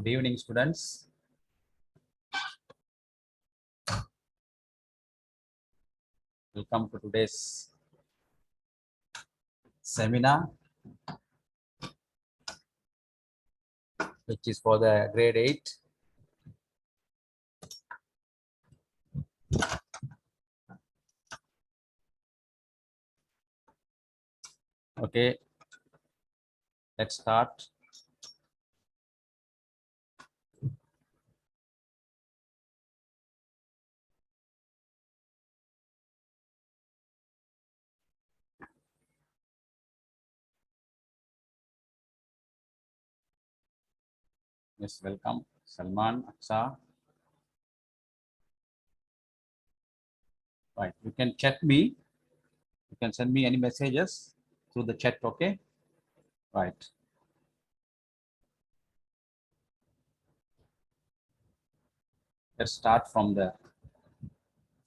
Good evening, students. Welcome to today's seminar, which is for the grade 8. Okay, let's start. Yes, welcome, Salman, Aksa. Right, you can chat me. You can send me any messages through the chat, okay? Right. Let's start from the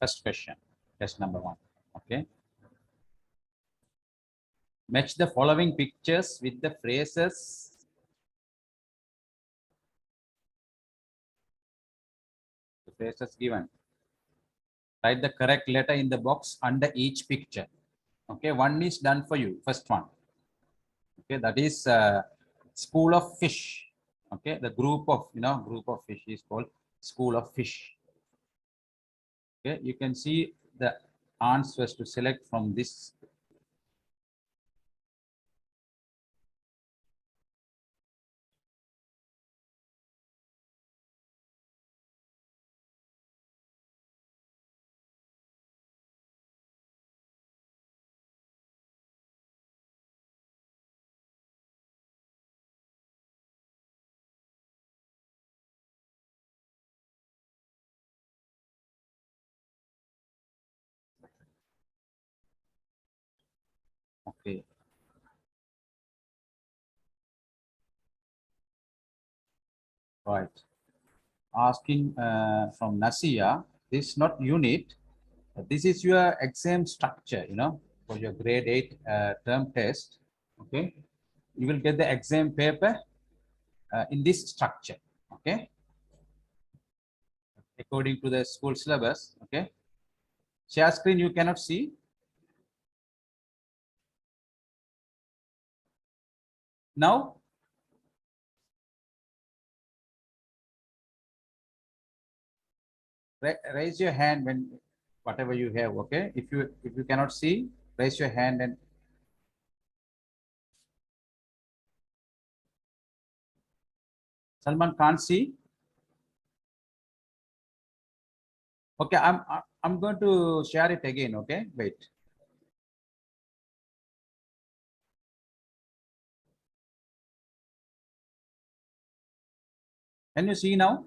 first question, test number 1, okay? Match the following pictures with the phrases given. Write the correct letter in the box under each picture. Okay, one is done for you. First one. Okay, that is school of fish. Okay, the group of fish is called school of fish. Okay, you can see the answers to select from this. Okay. Right. Asking from Nasia, this is not unit. This is your exam structure, for your grade 8 term test. Okay. You will get the exam paper in this structure. Okay. According to the school syllabus. Okay. Share screen you cannot see. Now, raise your hand when whatever you have. Okay, if you cannot see, raise your hand. And Salman can't see. Okay, I'm going to share it again. Okay, wait. Can you see now?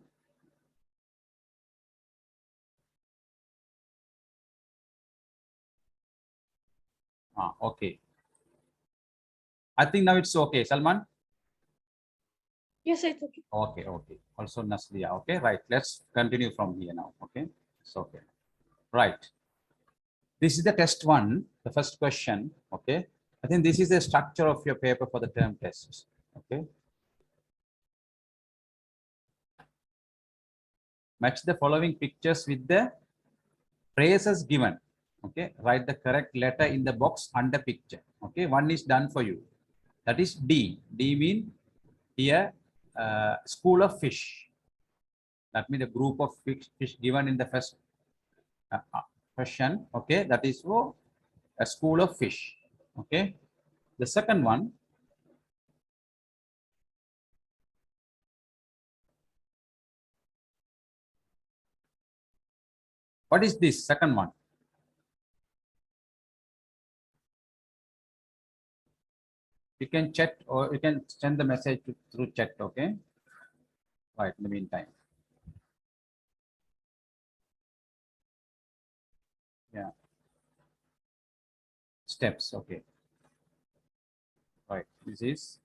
Okay. I think now it's okay, Salman. Yes, it's okay. Okay, okay. Also Naslia. Okay, right. Let's continue from here now. Okay, it's okay. Right. This is the test 1, the first question. Okay, I think this is the structure of your paper for the term test. Okay. Match the following pictures with the phrases given. Okay, write the correct letter in the box under picture. Okay, one is done for you. That is D. D mean here school of fish. That means the group of fish given in the first question. Okay, that is for a school of fish. Okay, the second one. What is this second one? You can chat or you can send the message through chat. Okay, right. In the meantime, yeah. Steps. Okay, right. This is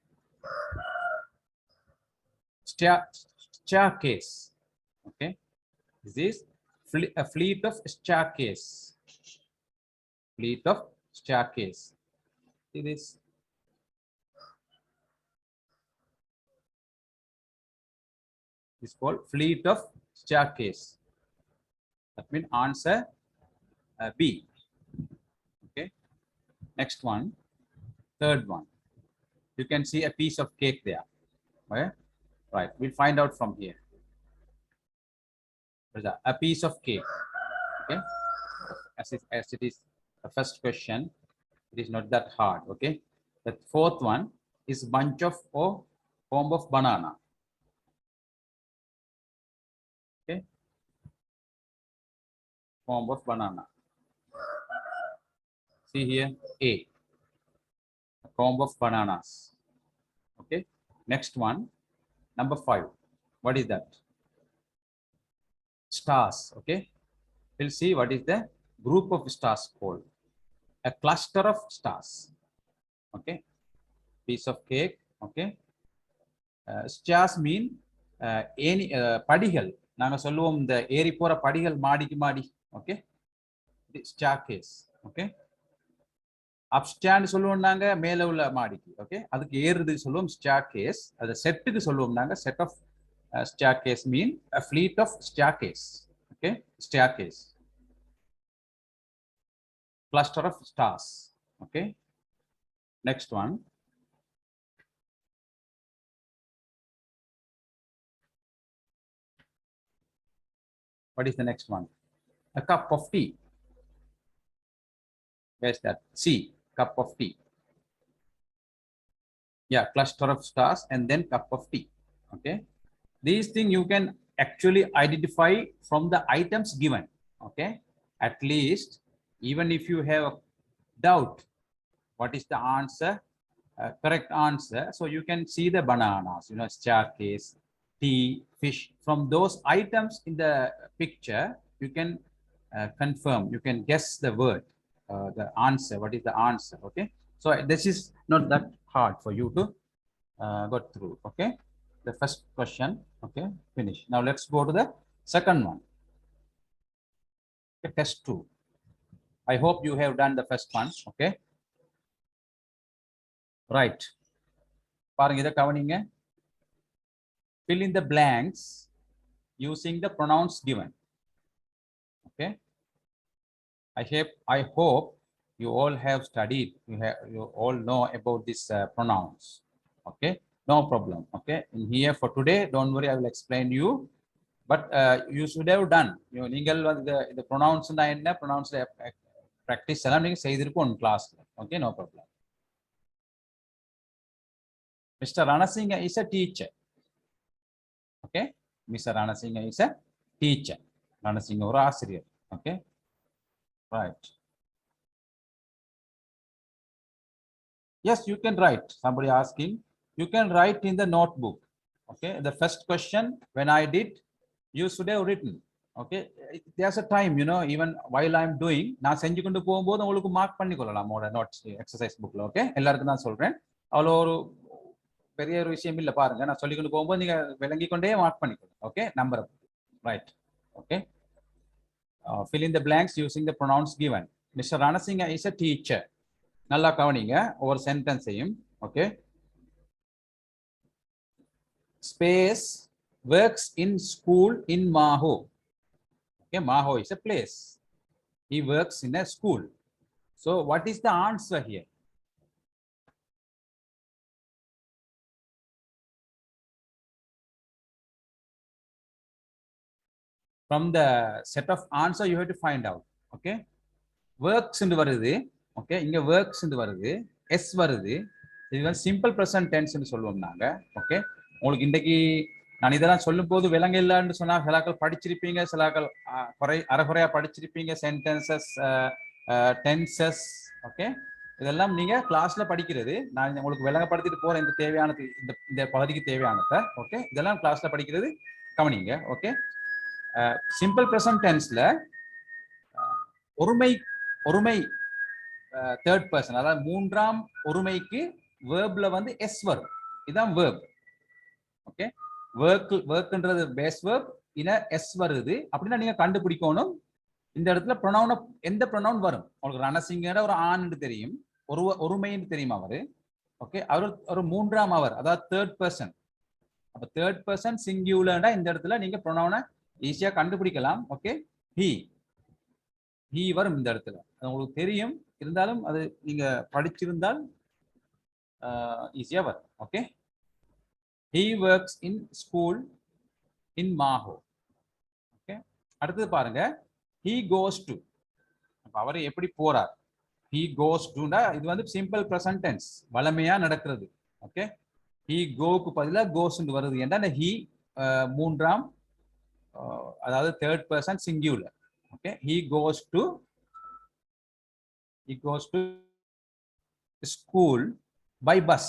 staircase. Okay, this is a fleet of staircase. Fleet of staircase. See this. is called fleet of staircase. That means answer B. Okay. Next one, third one. You can see a piece of cake there. Okay. Right. We'll find out from here. A piece of cake. Okay. As it is the first question, it is not that hard. Okay. The fourth one is bunch of or form of banana. Okay. Form of banana. See here, A. A comb of bananas. Okay. Next one, number 5. What is that? Stars. Okay. We'll see what is the group of stars called. A cluster of stars. Okay. Piece of cake. Okay. Stars mean any படிகள் நாங்க சொல்லுவோம் இந்த ஏறி போற படிகள் மாடிக்கு மாடி. Okay. Staircase. Okay. Upstand சொல்லுவோம் நாங்க மேல உள்ள மாடிக்கு. Okay. அதுக்கு ஏறுறதுக்கு சொல்லுவோம் staircase. அது செட்டுக்கு சொல்லுவோம் நாங்க set of staircase mean a fleet of staircase. Okay. Staircase. Cluster of stars. Okay. Next one. What is the next one? A cup of tea. Where's that? C. Cup of tea. Yeah, cluster of stars and then cup of tea. Okay. These things you can actually identify from the items given. Okay. At least, even if you have a doubt, what is the answer? Correct answer. So you can see the bananas, staircase, tea, fish. From those items in the picture, you can confirm, you can guess the word, the answer. What is the answer? Okay. So this is not that hard for you to go through. Okay. The first question. Okay. Finish. Now let's go to the second one. Okay, test 2. I hope you have done the first one. Okay. Right. பாருங்க இத கவனிங்க. Fill in the blanks using the pronouns given. Okay. I hope you all have studied. You all know about these pronouns. Okay. No problem. Okay. In here for today, don't worry. I will explain you. But you should have done. நீங்கள் the pronouns என்ன pronouns practice எல்லாம் நீங்க செய்திருப்போம் class. Okay. No problem. Mr. Ranasinghe is a teacher. Okay. Mr. Ranasinghe is a teacher. Ranasinghe ஒரு ஆசிரியர். Okay. Right. Yes, you can write. Somebody asking. You can write in the notebook. Okay. The first question, when I did, you should have written. Okay. There's a time, even while I'm doing, நான் செஞ்சு கொண்டு போகும்போது உங்களுக்கு mark பண்ணி கொள்ளலாம் உங்களோட notes exercise புக்ல. Okay. எல்லாருக்கும் தான் சொல்றேன். அவ்வளோ ஒரு பெரிய ஒரு விஷயம் இல்லை பாருங்க. நான் சொல்லி கொண்டு போகும்போது நீங்க விளங்கி கொண்டே மார்க் பண்ணிக்கணும். Okay. Number right. Okay. Fill in the blanks using the pronouns given. Mr. Ranasinghe is a teacher. நல்லா கவனிங்க ஒரு சென்டென்ஸையும். Okay. Space works in school in Maho. Okay, Maho is a place. He works in a school. So what is the answer here? From the set of answer you have to find out. Okay. Works into வருது. Okay. இங்க works into வருது. S வருது. இது வந்து simple present tense ன்னு சொல்லுவோம் நாங்க. Okay. உங்களுக்கு இன்னைக்கு நான் இதெல்லாம் சொல்லும் போது விளங்க இல்லைன்னு சொன்னா சிலாக்கள் படிச்சிருப்பீங்க, சிலாக்கள் அரைகுறையா படிச்சிருப்பீங்க. Sentences, tenses. ஓகே. இதெல்லாம் நீங்க கிளாஸ்ல படிக்கிறது. நான் உங்களுக்கு விளங்கப்படுத்திட்டு போறேன் இந்த தேவையானது, இந்த பகுதிக்கு தேவையானதை. ஓகே. இதெல்லாம் கிளாஸ்ல படிக்கிறது கவனிங்க. ஓகே. சிம்பிள் பிரசன்ட் டென்ஸ்ல ஒருமை தேர்ட் பர்சன், அதாவது மூன்றாம் ஒருமைக்கு வேர்ப்ல வந்து எஸ் வரும். இதுதான் வேர்ப். ஓகே. workன்றது பேஸ் வேர்ப், இன எஸ் வருது அப்படின்னா நீங்க கண்டுபிடிக்கணும் இந்த இடத்துல ப்ரொனவுன் எந்த ப்ரொனவுன் வரும். உங்களுக்கு ரணசிங்கட ஒரு ஆண்னு தெரியும், ஒருமைன்னு தெரியும் அவரு. ஓகே. அவர் ஒரு மூன்றாம் அவர், அதாவது தேர்ட் பர்சன். அப்ப அப்ப தேர்ட் பர்சன் சிங்குலர்னா இந்த இடத்துல நீங்க ப்ரொனவுனை ஈஸியா கண்டுபிடிக்கலாம். ஓகே, he வரும் இந்த இடத்துல. அது உங்களுக்கு தெரியும், இருந்தாலும் அது நீங்க படிச்சிருந்தால் ஈஸியா வரும். Okay, he works in school in Maho. Okay, அடுத்தது பாருங்க, he goes to. அப்ப அவர் எப்படி போறார்? he goes to னா இது வந்து சிம்பிள் பிரசன்ட் டென்ஸ், வளமையா நடக்கிறது. ஓகே, he go-க்கு பதிலா goes ன்னு வருது. ஏன்னா he மூன்றாம் அதாவது third person singular. Okay, he goes to school by bus.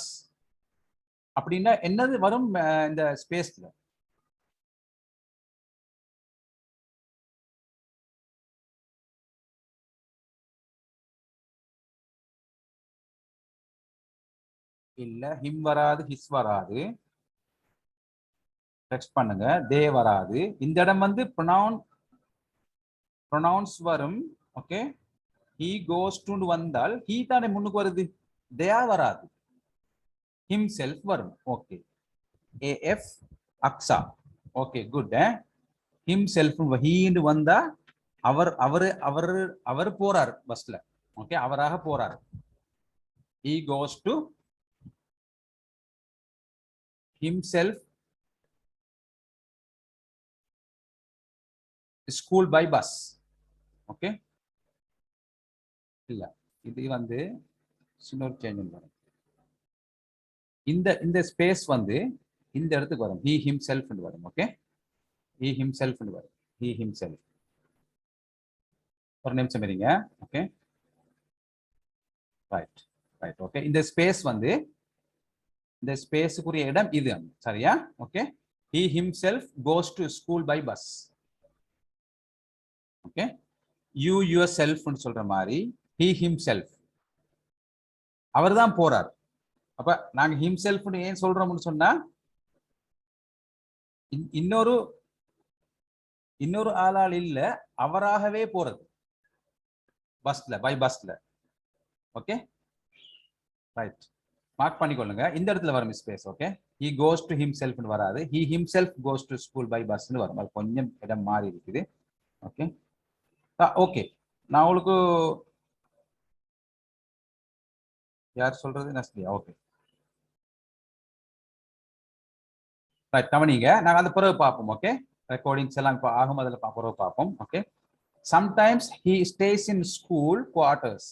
அப்படின்னா என்னது வரும் இந்த ஸ்பேஸ்ல? இல்ல, him வராது, his வராது. டெக்ஸ்ட் பண்ணுங்க, they வராது. இந்த இடம் வந்து ப்ரொனவுன்ஸ் வரும். ஓகே, he goes to வந்தால் he தானே முன்னுக்கு வருது, they வராது, himself வரும். Okay, af Aqsa. Okay, good. himself he வந்தா அவர் போறார் பஸ்ல. ஓகே, அவராக போறார். he goes to himself school by bus. Okay, இல்ல இது வந்து இன்னொரு சேஞ்ச் வரும். இந்த ஸ்பேஸ் வந்து இந்த இடத்துக்கு வரும், he himself வரும். ஓகே, he himself வரும், he himself. ஒரு நிமிஷம் இருங்க. Okay, right right. ஓகே, இந்த ஸ்பேஸ் வந்து இந்த ஸ்பேஸுக்குரிய இடம் இது, சரியா? Okay, he himself goes to school by bus. Okay, you yourself ன்னு சொல்ற மாதிரி he himself அவர் தான் போறார். அப்ப நாங்க himself ன்னு ஏன் சொல்றோம்னு சொன்னா, இன்னொரு ஆளால் இல்ல, அவராகவே போறது பஸ்ல, பை பஸ்ல. ஓகே, ரைட், மார்க் பண்ணிக்கொள்ளுங்க. இந்த இடத்துல வரும் space. Okay, he goes to himself ன்னு வராது, he himself goes to school by bus ன்னு வரும். அது கொஞ்சம் இடம் மாறி இருக்குது. ஓகே, ஓகே, நான் உங்களுக்கு யார் சொல்றது? நஸ்லியா. ஓகே, ரைட், கவனிங்க, நாங்க அந்த பிறகு பார்ப்போம். ஓகே, ரெக்கார்டிங்ஸ் எல்லாம் இப்போ ஆகும், அதில் பிறகு பார்ப்போம். Okay, sometimes he stays in school quarters.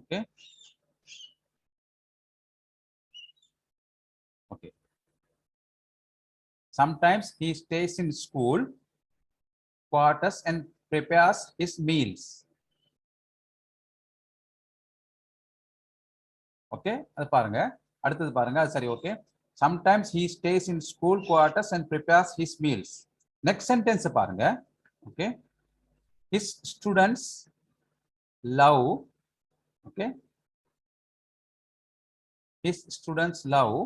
Okay, okay, sometimes he stays in school quarters and prepares his meals. Okay, அது பாருங்க, அடுத்தது பாருங்க, அது சரி. Okay, sometimes he stays in school quarters and prepares his meals. Next sentence பாருங்க. Okay, his students love. Okay, his students love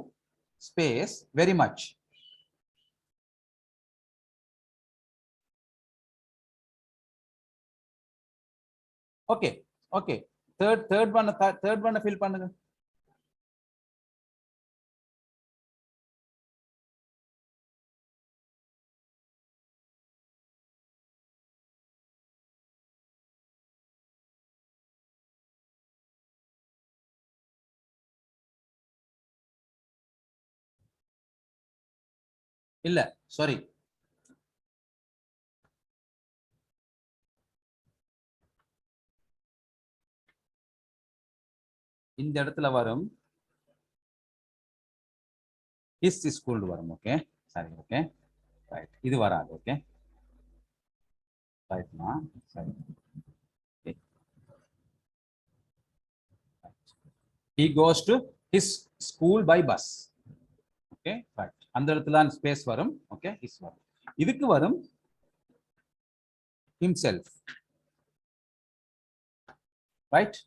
space very much. Okay, okay, third one fill பண்ணுங்க. இல்ல, sorry, இந்த இடத்துல வரும் his school வரும். Okay, சரி. Okay, right, இது வராது. ஓகே, ரைட்மா, சரி. he goes to his school by bus. Okay, right, அந்த இடத்துல ஸ்பேஸ் வரும். ஓகே, his வரும். இதுக்கு வரும் himself. Right,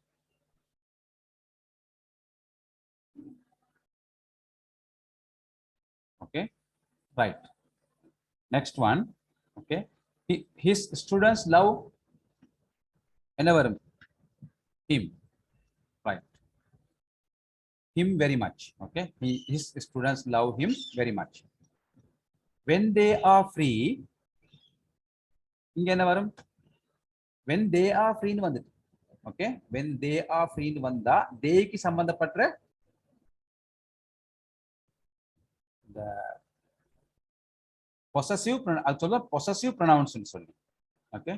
okay, right. Next one. Okay, his students love என்ன வரும்? him. Right, him very much. Okay, his students love him very much. when they are free இங்க என்ன வரும் when they are free னு வந்துட்டு okay when they are free னு வந்தா they க்கு சம்பந்தப்பட்ட இந்த possessive அது சொல்ல possessive pronouns னு சொல்லி ஓகே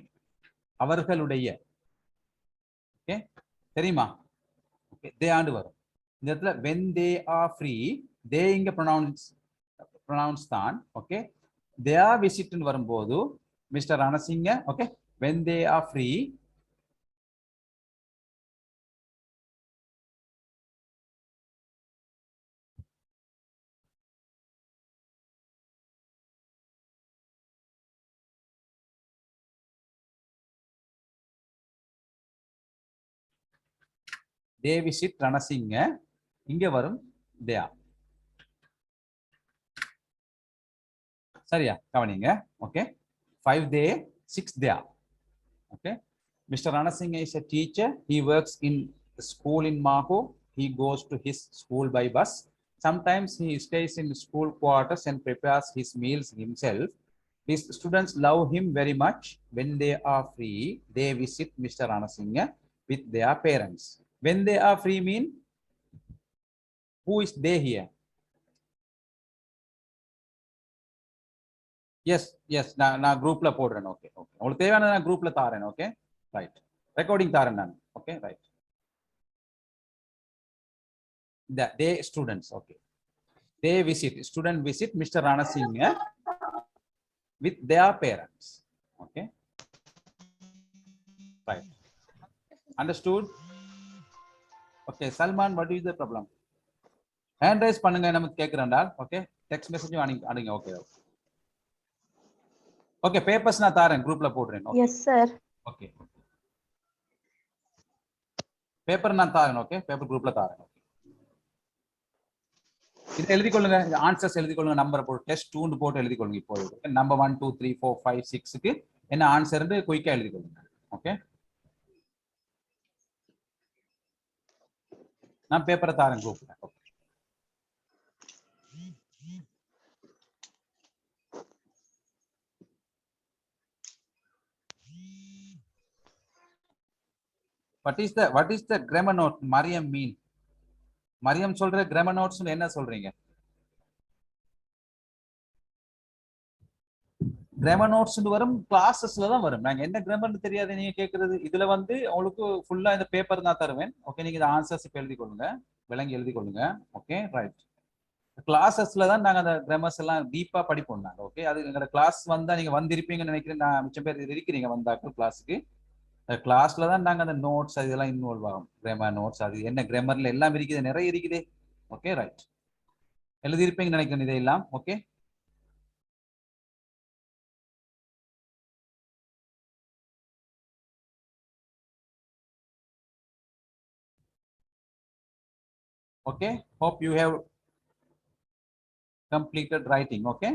அவர்களுடைய ஓகே தெரியுமா ஓகே they ஆண்டு வரும் இந்த இடத்துல when they are free they இங்க pronounce தான் ஓகே they are visit னு வரும்போது mister Ranasinghe okay when they are free they visit Ranasinghe இங்க வரும் they are சரியா கவனிங்க okay 5 day 6 they are okay Mr. Ranasinghe is a teacher. He works in the school in Maho. He goes to his school by bus. Sometimes he stays in school quarters and prepares his meals himself. His students love him very much. When they are free, they visit Mr. Ranasinghe with their parents. When they are free mean, who is they here? Yes, நான் குரூப்ல போடுறேன் okay okay உங்களுக்கு தேவையானதை நான் குரூப்ல தாரேன் okay right recording தாரேன் நான் okay right they students okay they visit student visit Mr. Ranasinghe with their parents okay right understood okay Salman what is the problem hand raise பண்ணுங்க நமக்கு கேக்குறேன்டா ஓகே டெக்ஸ்ட் மெசேஜ் அனுங்க okay okay papers நான் தாரேன் குரூப்ல போடுறேன் Yes, sir. Okay paper நான் தாரேன் ஓகே பேப்பர் குரூப்ல தாரேன் இது எழுதி கொள்ளுங்க ஆன்சர்ஸ் எழுதி கொள்ளுங்க நம்பர் போட்டு டெஸ்ட் 2 போட்டு எழுதி கொள்ளுங்க இப்போ நம்பர் 1 2 3 4 5 6 க்கு என்ன ஆன்சர் ன்னு குயிக்கா எழுதி கொள்ளுங்க ஓகே நான் பேப்பரை தாரேன் குரூப்ல okay what is the grammar note Mariam mean Mariam சொல்ற grammar notes என்ன சொல்றீங்க grammar notes வரும் கிளாसेसல தான் வரும் நாங்க என்ன கிராமர்னு தெரியாது நீங்க கேக்குறது இதுல வந்து உங்களுக்கு ஃபுல்லா இந்த பேப்பர் தான் தருவேன் ஓகே நீங்க இந்த ஆன்சர்ஸ் இப்ப எழுதி கொள்ளுங்க விளங்கி எழுதி கொள்ளுங்க ஓகே ரைட் கிளாसेसல தான் நாங்க அந்த கிராமர்ஸ் எல்லாம் டீப்பா படிப்போம் நாங்க ஓகே அது எங்க கிளாஸ் வந்தா நீங்க வந்திருப்பீங்கன்னு நினைக்கிறேன் நான் மிச்சம் பேர் இருக்கிறீங்க வந்தாக்க கிளாஸ்க்கு கிளாஸ்ல தான் நாங்க அந்த நோட்ஸ் அதெல்லாம் இன்வால்வ் ஆகும் கிராமர் நோட்ஸ் அது என்ன கிராமர்ல எல்லாம் இருக்குது நிறைய இருக்குது ஓகே ரைட் எழுதி இருப்பீங்கன்னு நினைக்கிறேன் இதெல்லாம் okay okay hope you have completed writing okay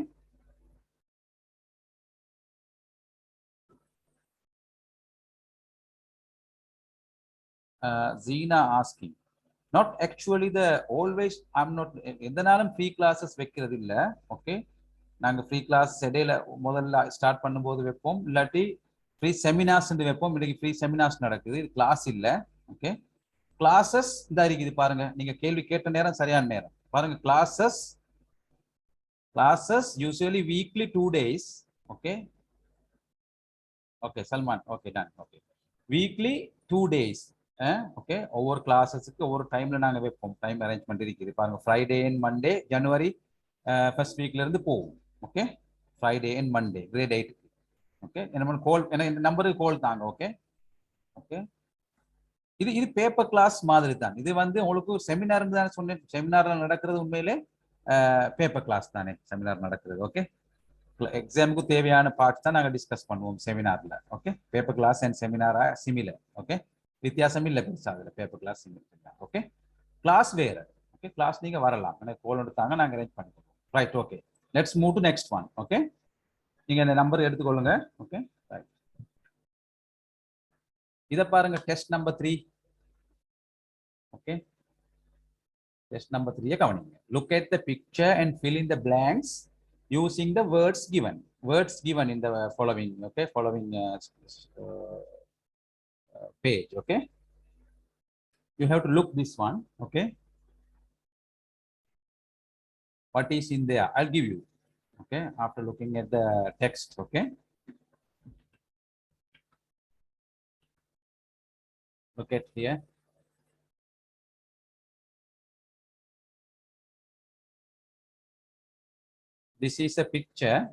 Zina asking not actually the always I'm not எதனாலும் free classes வைக்கிறது இல்ல ஓகே நாங்க free class இடையில முதல்ல ஸ்டார்ட் பண்ணும்போது வைப்போம் இல்லாட்டி free seminars ன்னு வைப்போம் இன்னைக்கு free seminars நடக்குது இது கிளாஸ் இல்ல ஓகே classes இந்த இருக்குது பாருங்க நீங்க கேள்வி கேட்ட நேரம் சரியான நேரம் பாருங்க classes usually weekly 2 days okay okay Salman okay done okay weekly 2 days okay ஒவ்வொரு கிளாஸஸ்க்கு ஒவ்வொரு டைம்ல நாங்க வைப்போம் டைம் அரேஞ்ச்மெண்ட் இருக்குது பாருங்க ஃப்ரைடே அண்ட் மண்டே ஜனவரி ஃபர்ஸ்ட் வீக்ல இருந்து போகும் okay Friday and Monday grade 8 okay என்ன கால் என்ன இந்த நம்பருக்கு கால் தாங்க ஓகே ஓகே இது பேப்பர் கிளாஸ் மாதிரி தான் இது வந்து உங்களுக்கு செமினார் தான் சொன்னேன் செமினார்ல நடக்கிறது உண்மையிலே பேப்பர் கிளாஸ் தானே செமினார் நடக்கிறது ஓகே எக்ஸாமுக்கு தேவையான பார்ட்ஸ் தான் நாங்க டிஸ்கஸ் பண்ணுவோம் செமினார்ல ஓகே பேப்பர் கிளாஸ் அண்ட் செமினாரா சிமிலர் ஓகே வித்தியாசம் இல்ல பெருசா அதுல பேப்பர் கிளாஸ் ஓகே கிளாஸ் வேற ஓகே கிளாஸ் நீங்க வரலாம் எனக்கு கோல் எடுத்தாங்க நாங்க அரேஞ்ச் பண்ணிடுவோம் right okay let's move to next one okay நீங்க இந்த நம்பர் எடுத்துக்கொள்ளுங்க ஓகே ரைட் இத பாருங்க test number 3 okay test number 3 கவனிங்க look at the picture and fill in the blanks using the words given in the following, okay, following page. Okay, you have to look this one. Okay, what is in there, I'll give you. Okay, after looking at the text. Okay, look at here. This is a picture.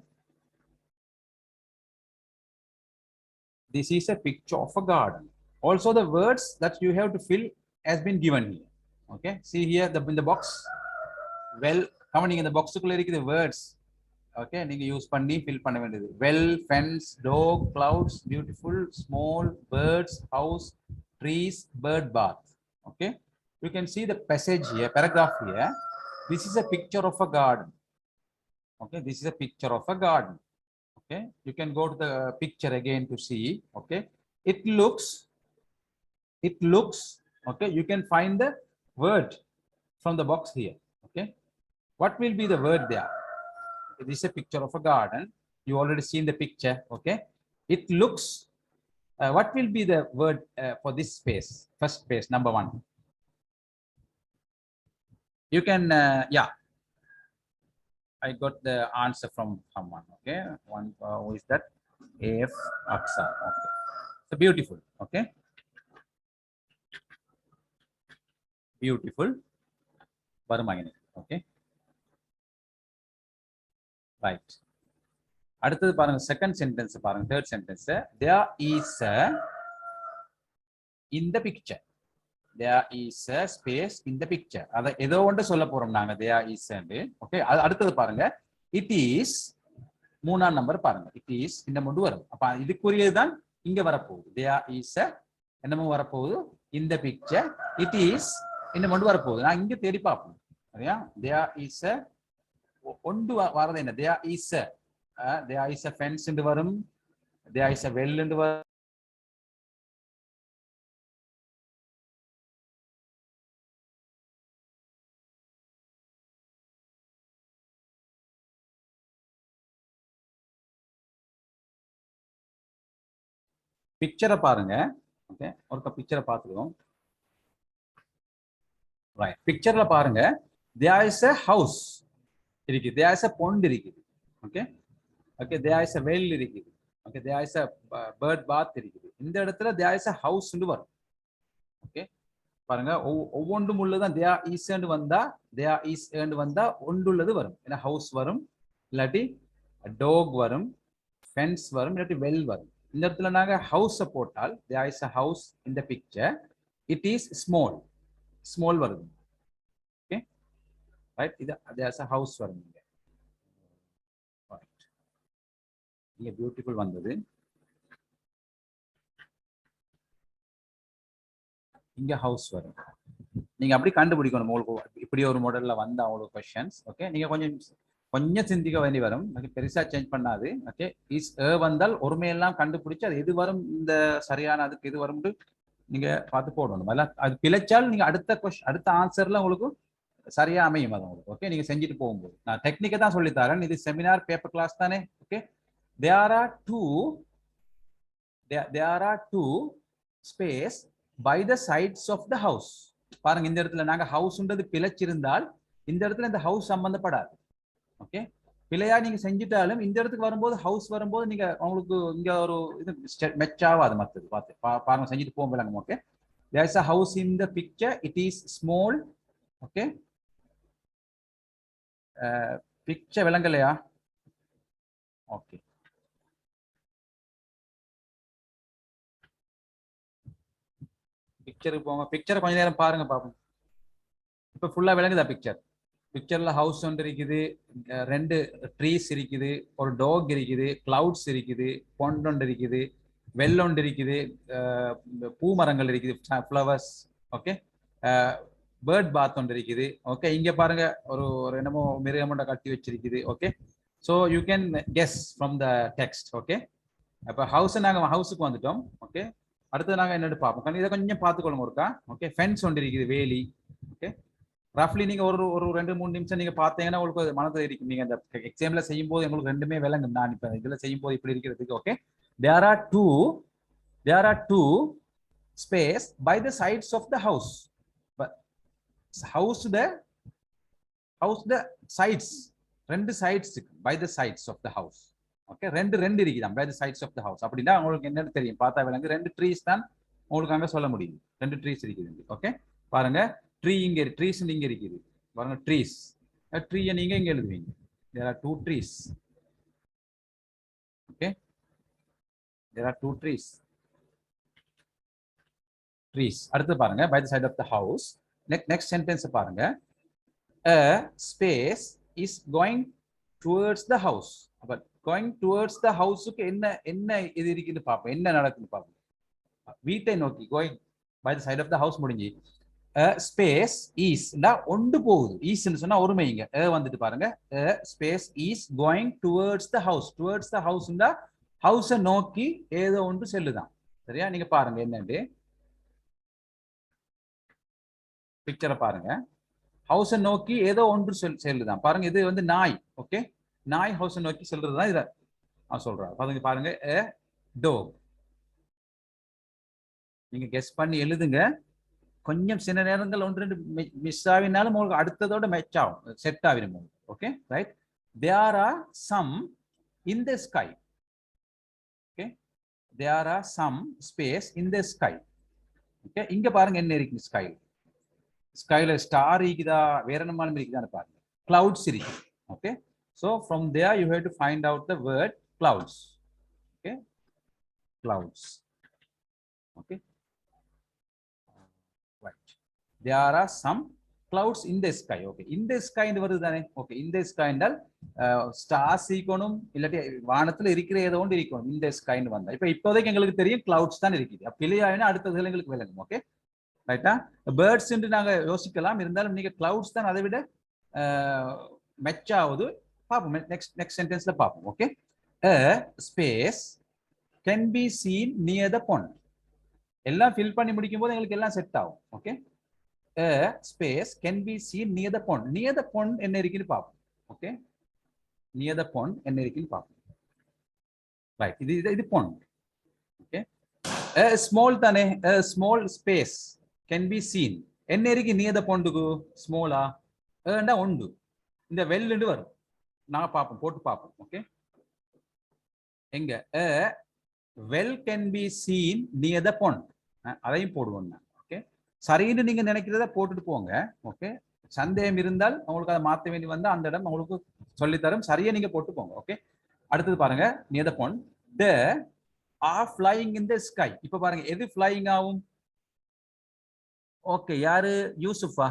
This is a picture of a garden. Also, the words that you have to fill has been given here. Okay, see here in the box. Well, coming in the box, the words. Okay, நீங்க use பண்ணி fill பண்ண வேண்டியது. Well, fence, dog, clouds, beautiful, small, birds, house, trees, bird bath. Okay, you can see the passage here, paragraph here. This is a picture of a garden. Okay, this is a picture of a garden. Okay, you can go to the picture again to see. Okay, it looks, okay, you can find the word from the box here. Okay, what will be the word there? Okay, this is a picture of a garden. You already seen the picture. Okay, it looks, what will be the word for this space? First space, number one. You can, yeah, I got the answer from someone. Okay, one, who is that? F Aksa. Okay, so beautiful. Okay, beautiful. Okay, right. அடுத்தது பாருங்க, second sentence பாருங்க, third sentence. There is a in the picture. There is a space in the picture. அத ஏதோ ஒன்று சொல்ல போறோம் நாங்க, there is and. Okay, அடுத்தது பாருங்க, it is, மூணாம் நம்பர் பாருங்க, it is இந்த முண்டு வரும். அப்ப இதுக்குரியது தான் இங்க வரப்போகுது. There is a என்னமோ வரப்போகுது in the picture. It is இந்த முண்டு வரப்போகுது. நான் இங்க தேடி பார்ப்போம். சரியா? There is a ஒன்று வரது என்ன? There is a there is a fence என்று வரும். There is a well என்று வரும். பிக்சரை பாருங்க. ஓகே, ஒரு பிக்சரை பார்த்துருவோம். ரைட், பிக்சர்ல பாருங்க, there is a house இருக்குது, there is a pond இருக்குது. Okay, okay, there is a well இருக்குது. Okay, there is a bird bath இருக்குது. இந்த இடத்துல there is a house ன்னு வரும். ஓகே, பாருங்க, ஒவ்வொன்றும் உள்ளதான் there is ன்னு வந்தா, there is ன்னு வந்தா ஒன்றுள்ளது வரும். ஏன்னா ஹவுஸ் வரும், இல்லாட்டி டாக் வரும், ஃபென்ஸ் வரும், இல்லாட்டி வெல் வரும். இந்த இடத்துல நாங்க ஹவுஸ் போட்டால் there is a house in the picture. It is small, small வருது. ஓகே, ரைட், இது there is a house வரும். ரைட், இங்க பியூட்டிஃபுல் வந்தது, இங்க ஹவுஸ் வரும். நீங்க அப்படி கண்டுபிடிக்கணும். உங்களுக்கு இப்படி ஒரு மாடல்ல வந்த உங்களுக்கு क्वेश्चंस. ஓகே, நீங்க கொஞ்சம் சிந்திக்க வேண்டி வரும். பெருசா சேஞ்ச் பண்ணாது. ஓகே, இஸ் வந்தால் ஒருமையெல்லாம் கண்டுபிடிச்சு அது எது வரும், இந்த சரியான அதுக்கு எது வரும் நீங்க பார்த்து போடணும். அது பிழைச்சால் நீங்க அடுத்த ஆன்சர்ல உங்களுக்கு சரியா அமையும் அது உங்களுக்கு. ஓகே, நீங்க செஞ்சுட்டு போகும்போது நான் டெக்னிக்கை தான் சொல்லி தரேன். இது செமினார் பேப்பர் கிளாஸ் தானே. Okay, there are two space by the sides of the house. பாருங்க, இந்த இடத்துல நாங்க ஹவுஸ்ன்றது பிழைச்சிருந்தால் இந்த இடத்துல இந்த ஹவுஸ் சம்பந்தப்படாது. ஓகே, பிழையா நீங்க செஞ்சுட்டாலும் இந்த இடத்துக்கு வரும்போது ஹவுஸ் வரும்போது நீங்க உங்களுக்கு இங்க ஒரு இது மெச் ஆகாது. மற்றது பார்த்து பாருங்க, செஞ்சுட்டு போகலாம். Okay, there is a house in the picture. It is small. Okay, picture விளங்கலையா? ஓகே, பிக்சருக்கு போங்க. பிக்சரை கொஞ்ச நேரம் பாருங்க பாப்போம். இப்ப ஃபுல்லா விளங்குதா பிக்சர்? பிக்சர்ல ஹவுஸ் ஒன்று இருக்குது, ரெண்டு ட்ரீஸ் இருக்குது, ஒரு டாக் இருக்குது, கிளவுட்ஸ் இருக்குது, பொண்ட் ஒன்று இருக்குது, வெல் ஒன்று இருக்குது, பூ மரங்கள் இருக்குது, ஃப்ளவர்ஸ். ஓகே, பேர்ட் பாத் ஒன்று இருக்குது. ஓகே, இங்க பாருங்க ஒரு என்னமோ மிருகமொண்ட கட்டி வச்சிருக்குது. Okay, so you can guess from the text. Okay, அப்போ நாங்கள் ஹவுஸுக்கு வந்துட்டோம். ஓகே, அடுத்தது நாங்கள் என்னென்னு பார்ப்போம். இதை கொஞ்சம் பார்த்துக்கொள்ளுங்க ஒருக்கா. ஓகே, ஃபென்ஸ் ஒன்று இருக்குது, வேலி. ஓகே, ரஃப்லி நீங்க ஒரு ஒரு 2-3 நிமிஷம் நீங்க பார்த்தீங்கன்னா உங்களுக்கு மனதில் இருக்கும். நீங்க அந்த எக்ஸாம்ல செய்யும் போது உங்களுக்கு ரெண்டுமே விளங்கும். நான் இப்ப இதுல செய்யும் போது இப்படி இருக்கிறதுக்கு okay. there are two there are two space by the sides of the house. But house the sides ரெண்டு sides by the sides of the house. Okay, ரெண்டு இருக்குதான் by the sides of the house. அப்படின்னா உங்களுக்கு என்னன்னு தெரியும், பார்த்தா விளங்கு. ரெண்டு ட்ரீஸ் தான் உங்களுக்கு அங்க சொல்ல முடியும். ரெண்டு ட்ரீஸ் இருக்குது. ஓகே, பாருங்க ட்ரீ இங்க ட்ரீஸ் இங்க இருக்குது. பாருங்க ட்ரீஸ், ட்ரீயை நீங்க இங்க எழுதுவீங்க. there are two trees. okay, there are two trees. அடுத்து பாருங்க by the side of the house. next sentence பாருங்க, a space is going towards the house. அப்ப going towards the house-க்கு என்ன இது இருக்குன்னு பாப்போம், என்ன நடக்குன்னு பாப்போம். வீட்டை நோக்கி going by the side of the house முடிஞ்சு a space is ஒன்று போகுது. is ன்னு சொன்னா ஒருமைங்க. வந்துட்டு பாருங்க, a space is going towards the house. towards the house ன்னா ஹவுஸை நோக்கி ஏதோ ஒன்று செல்லுதான். சரியா, நீங்க பாருங்க என்னன்னு பிக்சரை பாருங்க. ஹவுஸை நோக்கி ஏதோ ஒன்று செல்லுதான். பாருங்க இது வந்து நாய். ஓகே, நாய் ஹவுஸை நோக்கி செல்றதுதான் இதை சொல்றாரு. பாருங்க a dog. நீங்க கெஸ் பண்ணி எழுதுங்க. கொஞ்சம் சில நேரங்கள் ஒன்று ரெண்டு மிஸ் ஆகினாலும் உங்களுக்கு அடுத்ததோட மேட்ச் ஆகும், செட் ஆகிடும். Okay right. there are some in the sky. okay, there are some space in the sky. okay, இங்க பாருங்க என்ன இருக்கு ஸ்கை. ஸ்கைல ஸ்டார் இருக்குதா வேற என்ன இருக்குதான்னு பாருங்க. clouds இருக்கு. Okay, so from there you have to find out the word clouds. okay, clouds. okay, right, there are some clouds in the sky. okay, in the sky ன்னு வருது தானே. okay, in the sky என்றால் stars இருக்கணும், இல்லாட்டி வானத்துல இருக்கிற ஏதோ ஒன்று இருக்கணும். in the sky ன்னு வந்தா இப்போதைக்கு எங்களுக்கு தெரியும் clouds தான் இருக்குது. பிள்ளையாயினா அடுத்ததுல எங்களுக்கு விளங்கும். ஓகே ரைட்டா. பேர்ட்ஸ் என்று நாங்க யோசிக்கலாம், இருந்தாலும் நீங்க கிளவுட்ஸ் தான் அதை விட மெச் ஆகுது. பார்ப்போம் நெக்ஸ்ட் சென்டென்ஸ்ல பார்ப்போம். Okay, a space can be seen near the pond. எல்லாம் ஃபில் பண்ணி முடிக்கும் போது எங்களுக்கு எல்லாம் செட் ஆகும். Okay, a space can be seen near the pond. near the pond என்ன இருக்குன்னு பார்ப்போம். ஓகே, near the pond என்ன இருக்குன்னு பார்ப்போம். ரைட், இது pond. ஓகே, a small தானே, a small space can be seen. என்ன இருக்கு near the pond-க்கு ஸ்மாலா ஏண்டா உண்டு. இந்த வெல்லுண்டு வரும், நான் பார்ப்போம், போட்டு பார்ப்போம். ஓகே, எங்க a well can be seen near the pond, அதையும் போடுவோம். ஓகே, சரின்னு நீங்க நினைக்கிறத போட்டுட்டு போங்க. ஓகே, சந்தேகம் இருந்தால் உங்களுக்கு அதை மாற்ற வேண்டி வந்தா அந்த இடம் உங்களுக்கு சொல்லித்தரும். சரியா நீங்க போட்டு போங்க. ஓகே, அடுத்தது பாருங்க near the pond. they are flying in the sky. இப்ப பாருங்க எது flying ஆகும். ஓகே, யாரு? யூசுஃபா?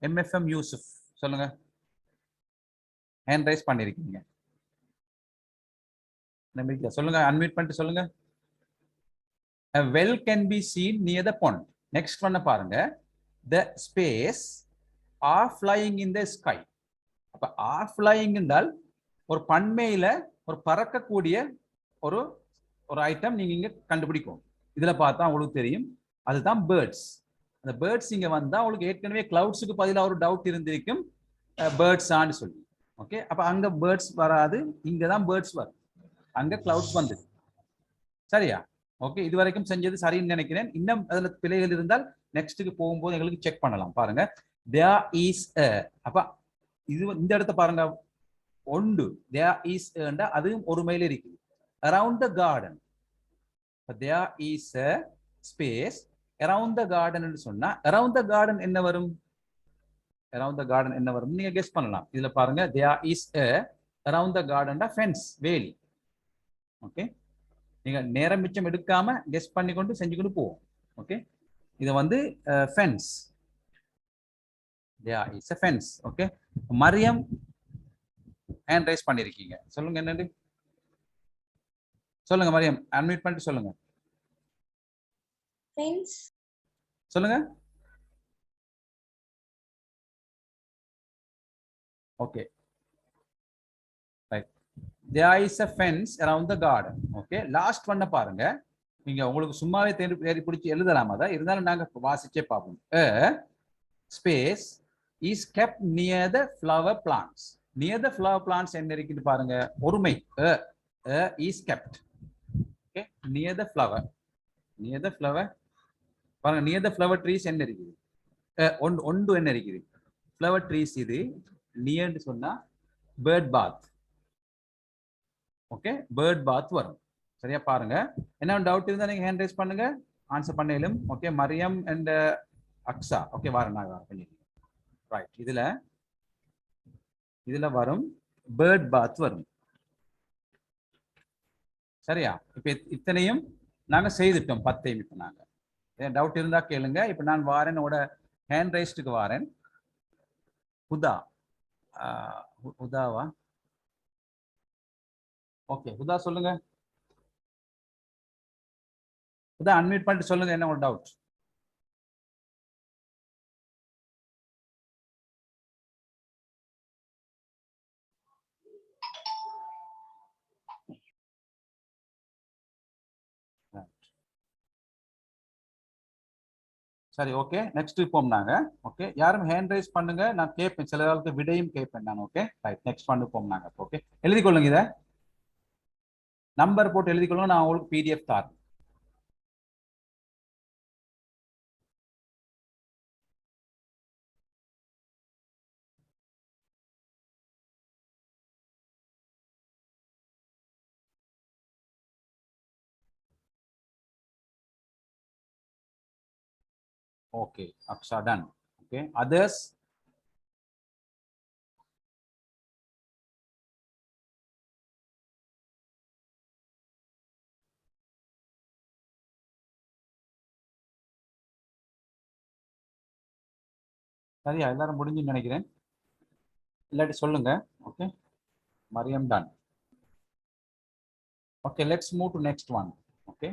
MFM யூசுப் சொல்லுங்க, ஹேண்ட் ரைஸ் பண்ணிருக்கீங்க. சொல்லுங்க, அன்மியூட் பண்ணிட்டு சொல்லுங்க. A well can be seen near the pond. next one பாருங்க, the space are flying in the sky. அப்ப are flying என்றால் ஒரு பன்மையில ஒரு பறக்கக்கூடிய ஒரு ஐட்டம் நீங்க இங்க கண்டுபிடிக்கும். இதுல பார்த்தா உங்களுக்கு தெரியும், அதுதான் பேர்ட்ஸ். அந்த பேர்ட்ஸ் இங்க வந்தா உங்களுக்கு ஏற்கனவே கிளவுட்ஸுக்கு பதிலாக ஒரு டவுட் இருந்திருக்கும், பேர்ட்ஸ் ஆன்னு சொல்லி. ஓகே, அப்ப அங்க பேர்ட்ஸ் வராது, இங்கதான் பேர்ட்ஸ் வரும், அங்க கிளவுட்ஸ் வந்தது. சரியா? ஓகே, இது வரைக்கும் செஞ்சது சரின்னு நினைக்கிறேன். இன்னும் அதுல பிழைகள் இருந்தால் நெக்ஸ்ட்டுக்கு போகும்போது எங்களுக்கு செக் பண்ணலாம். பாருங்க, there is a. அப்ப இது இந்த இடத்த பாருங்க, ஒன்று there is a அதுவும் ஒரு மைல் இருக்குது. around the garden. there is a space around the garden ன்னு சொன்னா around the garden என்ன வரும்? around the garden என்ன வரும் நீங்க கெஸ் பண்ணலாம். இதுல பாருங்க, there is a around the garden fence, வேலி. ஓகே, நீங்க நேரம் மிச்சம் எடுக்காம கெஸ் பண்ணி கொண்டு செஞ்சு கொண்டு போவோம். ஓகே, இது வந்து fence. there is a fence. Okay, Mariam hand raise பண்ணிருக்கீங்க, சொல்லுங்க என்னது? சொல்லுங்க மரியம், அன்மியூட் பண்ணிட்டு சொல்லுங்க. Fence. சொல்லுங்க. Okay right, there is a fence around the garden. Okay, last பண்ண பாருங்க, நீங்க உங்களுக்கு சும்மாவே தேடி பிடிச்சி எழுதலாம். அதை இருந்தாலும் நாங்க வாசிச்சே பார்ப்போம். a space is kept near the flower plants. Near the flower plants என்ன இருக்குது பாருங்க, ஒருமை is kept. Okay, near the flower பாருங்க, near the flower trees என்ன இருக்குது, ஒன்று என்ன இருக்குது, flower trees இது near னு சொன்னா bird bath. Okay, bird bath வரும். சரியா பாருங்க, என்ன டவுட் இருந்தா நீங்க ஹேண்ட் ரைஸ் பண்ணுங்க, ஆன்சர் பண்ணலும். Okay, Mariam and Aqsa. Okay, வரேன் நான் பண்ணி ரைட். இதுல வரும் பேர்ட் பாத் வரும். சரியா, இப்ப இத்தனையும் நாங்க செய்துட்டோம், 10 இப்ப நாங்க. டவுட் இருந்தா கேளுங்க. இப்ப நான் வாரேன், ஹேண்ட் ரைஸ்டுக்கு வாரேன். ஹுதாவா? ஓகே, ஹுதா சொல்லுங்க. ஹுதா அன்மியூட் பண்ணிட்டு சொல்லுங்க, என்ன ஒரு டவுட். சரி, ஓகே, நெக்ஸ்ட் போம் நாங்க. ஓகே, யாரும் ஹேண்ட் ரைஸ் பண்ணுங்க, நான் கேட்பேன், சில ஆளுக்கு விடையும் கேட்பேன் நான். ஓகே ரைட், நெக்ஸ்ட் பண்ணு போம் நாங்க. ஓகே, எழுதி கொள்ளுங்க, இதை நம்பர் போட்டு எழுதி கொள்ளுங்க, நான் உங்களுக்கு பிடிஎஃப் தாரேன். Okay, Aksha done. Okay, others? சரியா, எல்லாரும் முடிஞ்சுன்னு நினைக்கிறேன். இல்லாட்டி சொல்லுங்க. Okay, Mariam done. Okay, let's move to next one. Okay,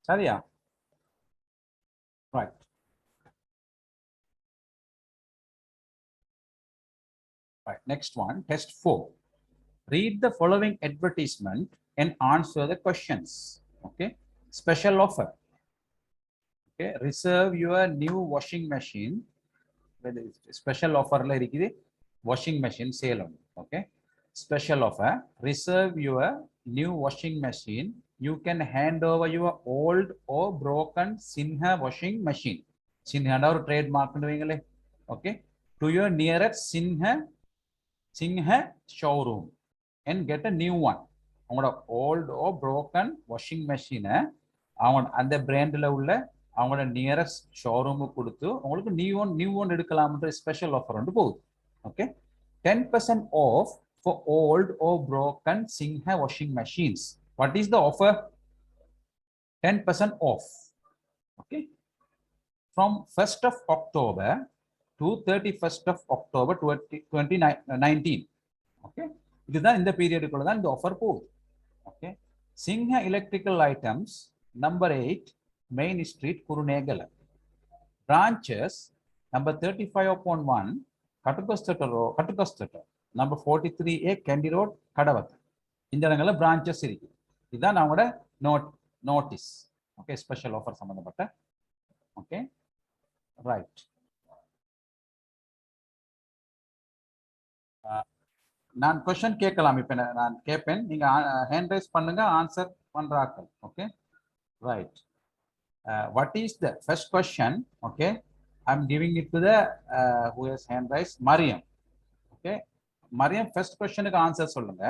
சரியா, right. Right, next one, test 4. Read the following advertisement and answer the questions. Okay, special offer. Okay, reserve your new washing machine. Special offer la irukku, washing machine sale on. Okay, special offer, reserve your new washing machine. You can hand over your old or broken Sinha washing machine. Sinha or trademark nuvingale. Okay, to your nearest Sinha showroom and get a new one. அவங்களோட old or broken washing machine அவங்க அந்த பிராண்ட்ல உள்ள அவங்களோட nearest showroom கொடுத்து உங்களுக்கு new one எடுக்கலாம்ன்ற special offer வந்து போகுது. Okay, 10% off for old or broken Sinha washing machines. What is the offer? 10% off. Okay, from 1st of October to 31st of October 2019. Okay, இதுதான் இந்த பீரியடுக்குள்ள தான் இந்த ஆஃபர் போகுது. Okay, Sinha electrical items, number 8 Main Street, Kurunegala. Branches, number 35.1 Katukastata, number 43A Candy Road, Kadavath. இந்த இடங்கள்ல branches இருக்கு. இதுதான் நம்மளோட நோட்டீஸ். ஓகே, ஸ்பெஷல் ஆஃபர் சம்பந்தப்பட்ட. ஓகே ரைட், நான் क्वेश्चन கேட்கலாம். இப்ப நான் கேட்பேன், நீங்க ஹேண்ட் ரைஸ் பண்ணுங்க, ஆன்சர் பண்றாங்க. Okay right. What is the first question? Okay, I'm giving it to the who has hand raised, Mariam. Okay, Mariam, first question க்கு ஆன்சர் சொல்லுங்க.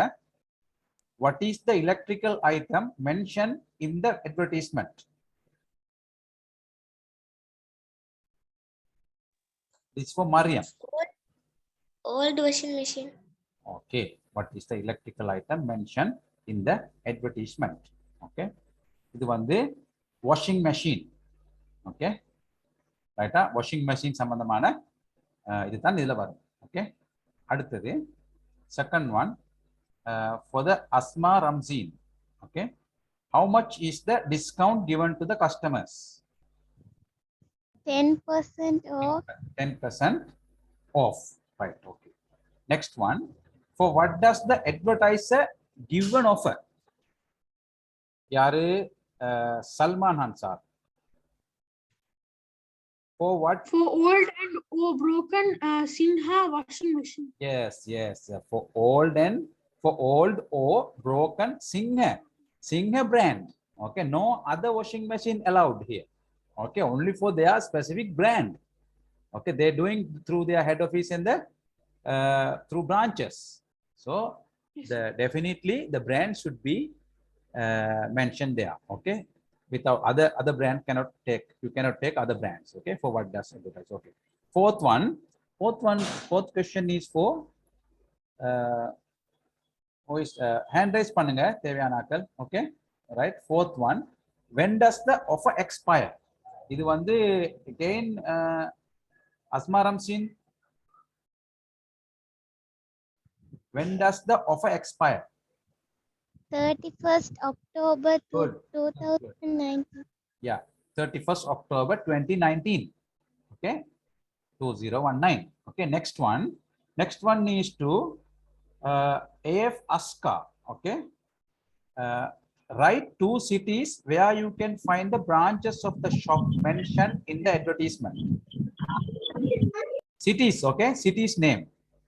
What is the electrical item mentioned in the advertisement? This for Mariam. Old washing machine. Okay, what is the electrical item mentioned in the advertisement? Okay, இது வந்து washing machine. Okay ரைட்டா, washing machine சம்பந்தமான இதுதான் இதுல வரும். Okay, அடுத்தது second one, for the Asma Ramzeen. Okay, how much is the discount given to the customers? 10% off. 10% off. Right. Okay, next one, for what does the advertiser give an offer? யாரு? Salman Khan sir. For what? For old and or broken Sinha washing machine. Yes, for old or broken Singha brand. Okay, no other washing machine allowed here. Okay, only for their specific brand. Okay, they're doing through their head office and the through branches. So definitely the brand should be mentioned there. Okay, without other brand you cannot take other brands. Okay, for what does advertise. Okay, fourth question is for hand raise பண்ணுங்க தேவையான ஆட்கள். Okay, right. Fourth one, when does the offer expire? இது வந்து again Asma Ramsin, when does the offer expire? 31st October Good. 2019. Yeah, 31st October 2019. Okay, 2019. Okay, next one is to AF Aska. Okay, write 2 cities where you can find the branches of the shop mentioned in the advertisement. Cities. Okay, cities name,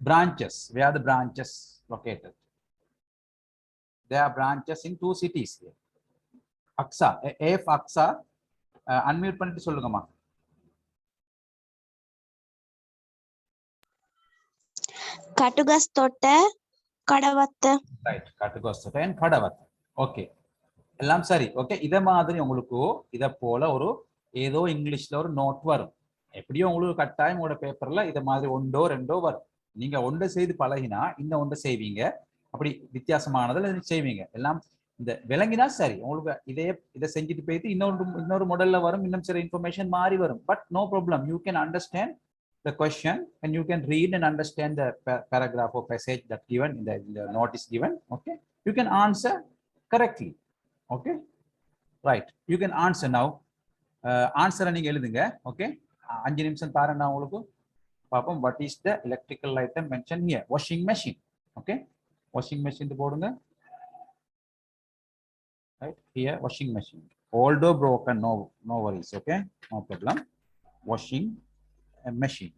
branches, where are the branches located? There are branches in 2 cities here. Aksa, AF Aksa, unmute பண்ணிட்டு சொல்லுங்கம்மா. Katugastota, Kadavatta. Right, Katugastota and Kadavatta. Okay, எல்லாம் சரி. Okay, இத மாதிரி உங்களுக்கு இத போல ஒரு ஏதோ இங்கிலீஷ்ல ஒரு நோட் வரும். எப்படியும் உங்களுக்கு கட்டாயம் உங்களோட பேப்பர்ல இத மாதிரி ஒன்றோ ரெண்டோ வரும். நீங்க ஒன்றை செய்து பழகினா இந்த ஒன்றை செய்வீங்க, அப்படி வித்தியாசமானதுல செய்வீங்க. எல்லாம் இந்த விளங்கினா சரி. உங்களுக்கு இதை செஞ்சுட்டு போயிட்டு இன்னொரு மாடல்ல வரும், இன்னும் சில இன்ஃபர்மேஷன் மாறி வரும். But no problem, you can understand the question and you can read and understand the paragraph or passage that given in the note is given. Okay, you can answer correctly. Okay, right, you can answer now. Answer நீங்க எழுதுங்க. Okay, 5 நிமிஷம் தாரேன் நான் உங்களுக்கு. பாப்போம், what is the electrical item mentioned here? Washing machine. Okay, washing machine போடுங்க. Right here, washing machine, although broken, no worries. Okay, no problem. Washing machine.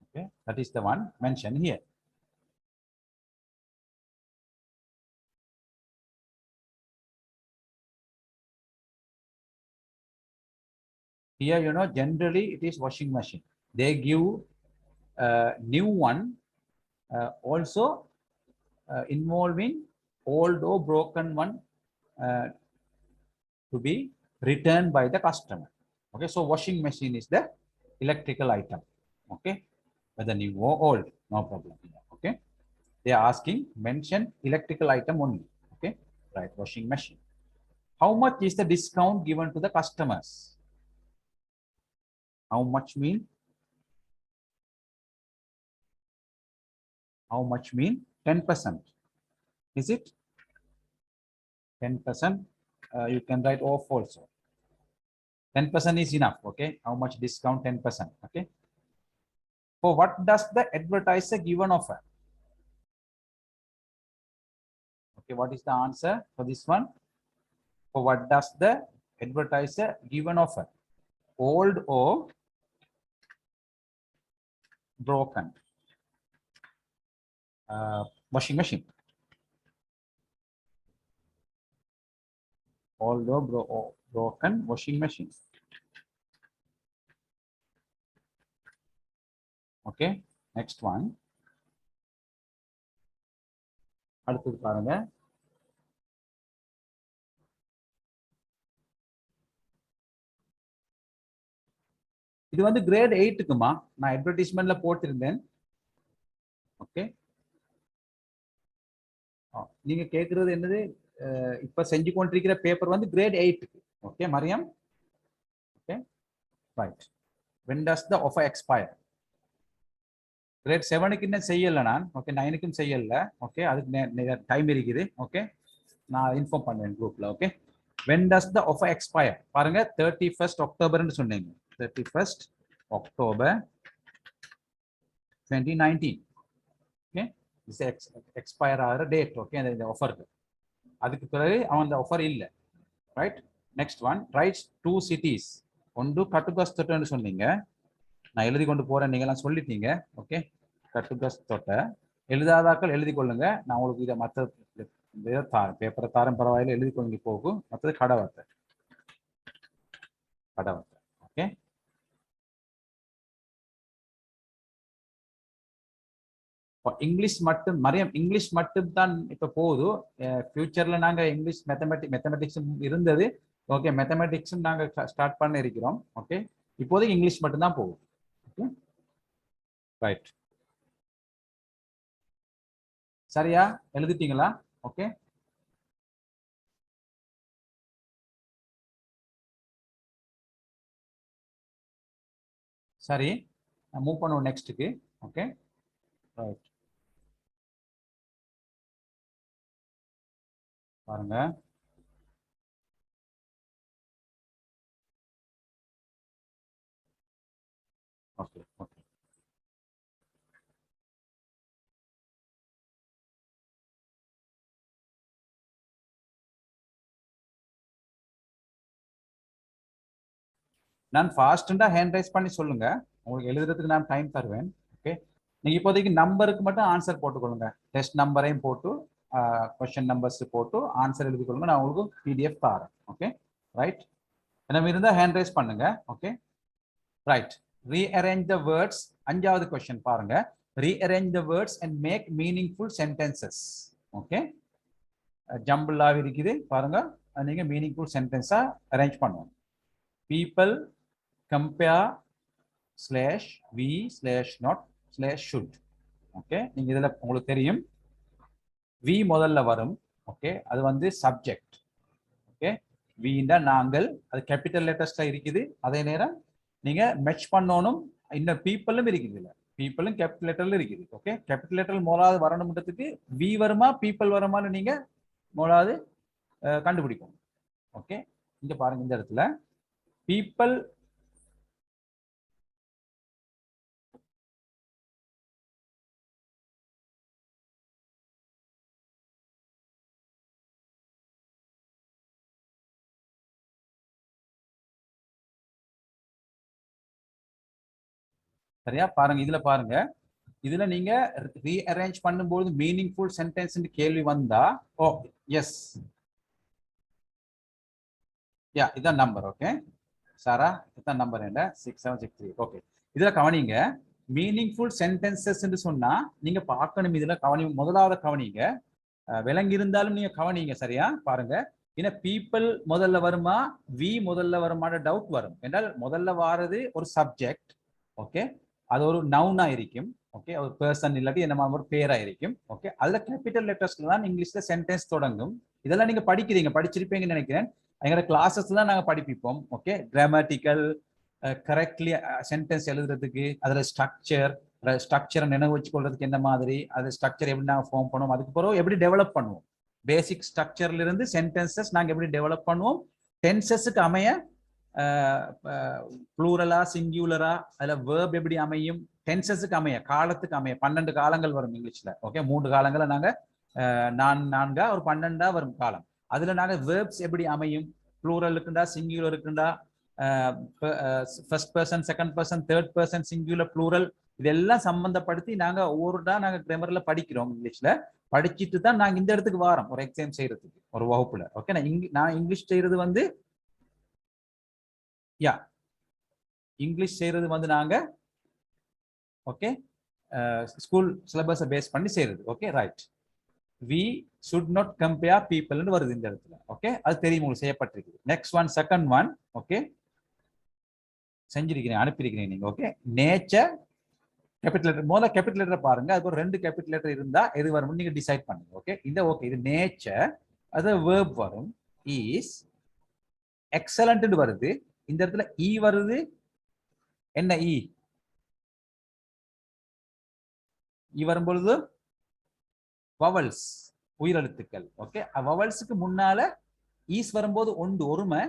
Okay, that is the one mentioned here. Here, you know, generally it is washing machine. They give new one also involving old or broken one to be returned by the customer. Okay, so washing machine is the electrical item. Okay, whether new or old, no problem. Okay, they are asking mention electrical item only. Okay, right, washing machine. How much is the discount given to the customers? How much mean? How much mean? 10%. Is it 10%? You can write off also. 10% is enough. Okay, how much discount? 10%. Okay, for what does the advertiser give an offer? Okay, what is the answer for this one? For what does the advertiser give an offer? Old or broken washing machine. Old or broken washing machine. Okay, next one. அடுத்தது பாருங்க. இது வந்து great 8க்குமா, நான் அட்வர்டைஸ்மென்ட்ல போட்டிருந்தேன். Okay, நீங்க கேக்குறது என்னது? இப்ப செஞ்சு கொண்டிருக்கிற பேப்பர் வந்து கிரேட் 8க்கு. Okay Mariam. Okay, right. when does the offer expire? Grade 7க்கு இன்னும் செய்யல நான். ஓகே, 9க்கும் செய்யல. ஓகே, அதுக்கு டைம் இருக்குது. ஓகே, நான் இன்ஃபார்ம் பண்ணுவேன் குரூப்ல. Okay, when does the offer expire? பாருங்க, 31st October சொன்னீங்க. 31st October 2019. Okay, this expire ஆகிற டேட். ஓகே, அந்த ஆஃபருக்கு அதுக்கு பிறகு அவன் அந்த ஆஃபர் இல்லை. Right, next one writes 2 cities. ஒன்று கட்டுகஸ்தொட்டன்னு சொன்னீங்க, நான் எழுதி கொண்டு போறேன், நீங்க எல்லாம் சொல்லிட்டீங்க. ஓகே, கட்டுகஸ்தொட்ட எழுதாதாக்கள் எழுதி கொள்ளுங்க. நான் உங்களுக்கு இதை மற்ற தாரம் பேப்பரை தாரம் பரவாயில்ல, எழுதி கொண்டு போகும். மற்றது கடவார்த்தை, கடவார்த்தை. ஓகே, இங்கிலீஷ் மட்டும் மரியம் இங்கிலீஷ் மட்டும் தான் இப்ப போகுது. ஃபியூச்சர்ல நாங்க இங்கிலீஷ் மேத்தமெட்டிக்ஸும் இருந்தது. ஓகே, மேத்தமெட்டிக்ஸும் நாங்க ஸ்டார்ட் பண்ண இருக்கிறோம். ஓகே, இப்போதைக்கு இங்கிலீஷ் மட்டும் தான் போகும். Okay, right. சரியா எழுதிட்டீங்களா? ஓகே, சரி, மூவ் பண்ணுவோம் நெக்ஸ்ட்டுக்கு. Okay, right. பாருங்க, ஓகே ஓகே, நான் ஃபாஸ்டா ஹேண்ட் ரைஸ் பண்ணி சொல்லுங்க, உங்களுக்கு எழுதுறதுக்கு நான் டைம் தருவேன். ஓகே, நீங்க இப்போதைக்கு நம்பருக்கு மட்டும் ஆன்சர் போட்டுக்கொள்ளுங்க. டெஸ்ட் நம்பரையும் போட்டு கொஸ்டின் நம்பர்ஸ் போட்டு ஆன்சர் எழுதி கொள்ளுங்க. நான் உங்களுக்கு PDF தரேன். Okay, right. என்ன இருந்தால் ஹேண்ட் ரைஸ் பண்ணுங்க. Okay, right. Rearrange the words. அஞ்சாவது கொஸ்டின் பாருங்க. Rearrange the words and make meaningful sentences. Okay, ஜம்பிளாக இருக்குது பாருங்க, நீங்க மீனிங்ஃபுல் சென்டென்ஸா அரேஞ்ச் பண்ணுவோம். People compare /we/not/should. ஓகே, நீங்க இதுல உங்களுக்கு தெரியும் we முதல்ல வரும். ஓகே, அது வந்து சப்ஜெக்ட். ஓகே, வீண்டா நாங்கள், அது கேபிட்டல் லெட்டர்ஸ்ல இருக்குது. அதே நேரம் நீங்க மெச் பண்ணணும். இன்னும் பீப்பிளும் இருக்குது, இல்ல பீப்பிளும் கேபிட்டல் லெட்டர்ல இருக்குது. ஓகே, கேபிட்டல் லெட்டர் முதலாவது வரணும்ன்றதுக்கு வி வருமா பீப்பிள் வருமானு நீங்க முதலாவது கண்டுபிடிக்கும். ஓகே, இங்க பாருங்க, இந்த இடத்துல பீப்பிள் சரியா பாருங்க, இதுல பாருங்க, இதுல நீங்க ரீஅரேஞ்ச் பண்ணும்போது மீனிங்ஃபுல் சென்டென்ஸ் கேள்வி வந்தா, ஓ எஸ், யா இதான் நம்பர். ஓகே சாரா, இதான் நம்பர் என்ன 6763. ஓகே, இதுல கவனிங்க, மீனிங்ஃபுல் சென்டென்சஸ் சொன்னா நீங்க பார்க்கணும். இதுல கவனி, முதலாவது கவனிங்க, விலங்கி இருந்தாலும் நீங்க கவனிங்க. சரியா பாருங்க, ஏன்னா பீப்பிள் முதல்ல வருமா வி முதல்ல வருமான டவுட் வரும். என்றால் முதல்ல வாரது ஒரு சப்ஜெக்ட். ஓகே, அது ஒரு நவுனா இருக்கும். ஓகே, ஒரு பர்சன் இல்லாட்டி என்ன ஒரு பேரா இருக்கும். ஓகே, அதுல கேபிட்டல் லெட்டர்ஸ்ல தான் இங்கிலீஷ்ல சென்டென்ஸ் தொடங்கும். இதெல்லாம் நீங்க படிக்கிறீங்க, படிச்சிருப்பீங்கன்னு நினைக்கிறேன். எங்களோட கிளாஸஸ்ல நாங்க படிப்பிப்போம். ஓகே, கிராமட்டிக்கல் கரெக்ட்லி சென்டென்ஸ் எழுதுறதுக்கு, அதுல ஸ்ட்ரக்சரை நினைவு வச்சுக்கொள்றதுக்கு என்ன மாதிரி, அது ஸ்ட்ரக்சர் எப்படி நாங்கள் ஃபார்ம் பண்ணுவோம், அதுக்கு பிறகு எப்படி டெவலப் பண்ணுவோம், பேசிக் ஸ்ட்ரக்சர்ல இருந்து சென்டென்சஸ் நாங்கள் எப்படி டெவலப் பண்ணுவோம், டென்சஸுக்கு அமைய ப்ளூரலா சிங்குலரா, அதுல வேர்ப் எப்படி அமையும், டென்சஸுக்கு அமைய காலத்துக்கு அமைய 12 காலங்கள் வரும் இங்கிலீஷ்ல. ஓகே, 3 காலங்களை நாங்க நான்கா ஒரு 12ஆ வரும் காலம். அதுல நாங்க வேர்ப்ஸ் எப்படி அமையும், ப்ளூரல் இருக்குண்டா சிங்குலர் இருக்குண்டா, first person second person third person singular plural, இதெல்லாம் சம்பந்தப்படுத்தி நாங்க ஒவ்வொருடா நாங்க கிராமர்ல படிக்கிறோம். இங்கிலீஷ்ல படிச்சுட்டு தான் நாங்க இந்த இடத்துக்கு வரோம் ஒரு எக்ஸாம் செய்யறதுக்கு, ஒரு வகுப்புல. ஓகே, நான் இங்கிலீஷ் செய்யறது வந்து யா இங்கிலீஷ் செய்யறது வந்து நாங்க ஓகே ஸ்கூல் சிலபஸை பேஸ் பண்ணி செய்யறது. Okay, right. we should not compare people ன்னு வருது இந்த இடத்துல. ஓகே, அது தெரியும் உங்களுக்கு, செய்யப்பட்டிருக்கு. Next one, second one. Okay, செஞ்சிருக்கிறேன், அனுப்பியிருக்கிறேன் நீங்க. ஓகே, நேச்சர் கேபிட்டல் லெட்டர், முதல்ல கேபிட்டல் லெட்டர் பாருங்க, அதுக்கு 2 கேபிட்டல் லெட்டர் இருந்தா எது வரும்னு நீங்க டிசைட் பண்ணுங்க. ஓகே, ஓகே, இது நேச்சர், அது வேர்ப் வரும். இஸ் எக்ஸலண்ட் வருது. இந்த இடத்துல இ வருது, என்ன இ வரும்பொழுது வவல்ஸ், உயிரெழுத்துக்கள். ஓகே, வவல்ஸுக்கு முன்னால ஈஸ் வரும்போது ஒருமை.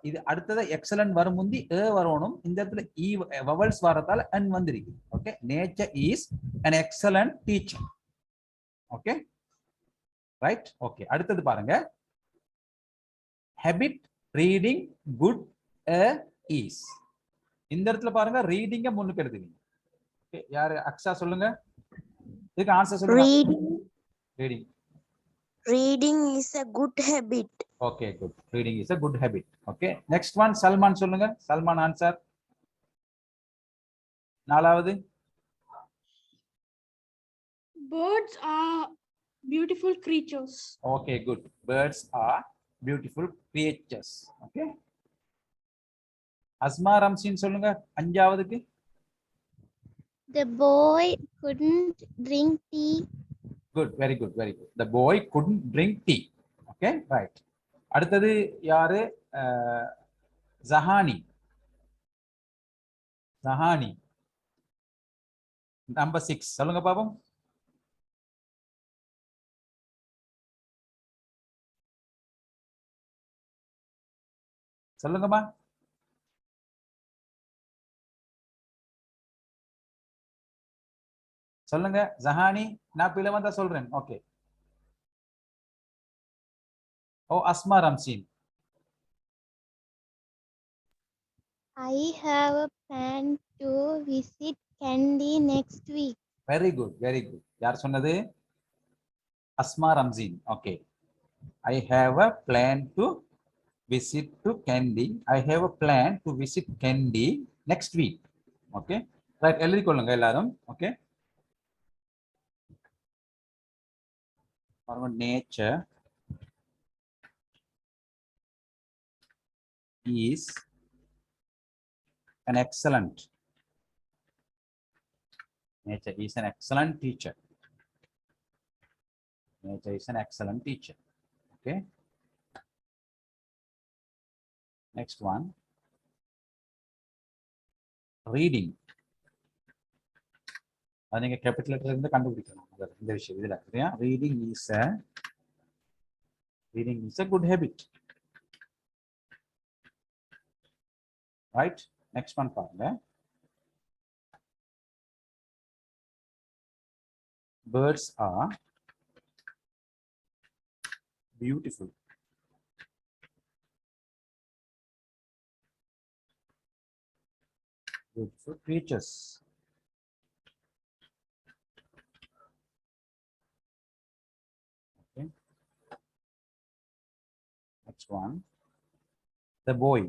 இது அடுத்தது எக்ஸலன்ட் வரும் முந்தி வரணும். இந்த இடத்துல இ வவல்ஸ் வரதால அன் வந்திருக்கு. Okay, nature is an excellent teacher. Okay, right. Okay, அடுத்தது பாருங்க, ஹேபிட் ரீடிங் குட் இஸ். இந்த இடத்துல பாருங்க ரீடிங்க முன்னுக்கு எடுத்துக்கீங்க. Okay, யாரு அக்ஷா சொல்லுங்க. இதுக்கு ஆன்சர் சொல்லுங்க. Reading. Reading is a good habit. Okay, good. Reading is a good habit. Okay, next one Salman சொல்லுங்க. சல்மான் ஆன்சர். நாலாவது. Birds are beautiful creatures. Okay, good. Birds are beautiful creatures. Okay. Asma Ramzeen சொல்லுங்க அஞ்சாவதுக்கு. The boy couldn't drink tea. Good, very good, very good. The boy couldn't drink tea. Okay, right. அடுத்தது யாரு? Jahani. Jahani number 6 சொல்லுங்க பாப்போம். சொல்லுங்கம்மா. சொல்லுங்க ஜஹானி. நான் பிள்ளை வந்தா சொல்றேன். Okay. Oh Asma Ramzeen. I have a plan to visit Kandy next week. Very good, very good. யார் சொன்னது? Asma Ramzeen. Okay. I have a plan to visit to Kandy. I have a plan to visit Kandy next week. Okay. Right, எழுதி கொள்ளுங்க எல்லாரும். Okay. Nature is an excellent. Nature is an excellent teacher. Nature is an excellent teacher. Okay. Next one. Reading. அது நீங்க capital லெட்டர்ல இருந்து கண்டுபிடிக்கணும். இந்த விஷயம் இதுல சரியா? Reading is a good habit. Right? Next one பாருங்க. Birds are beautiful. Beautiful creatures. Okay. Next one. The boy.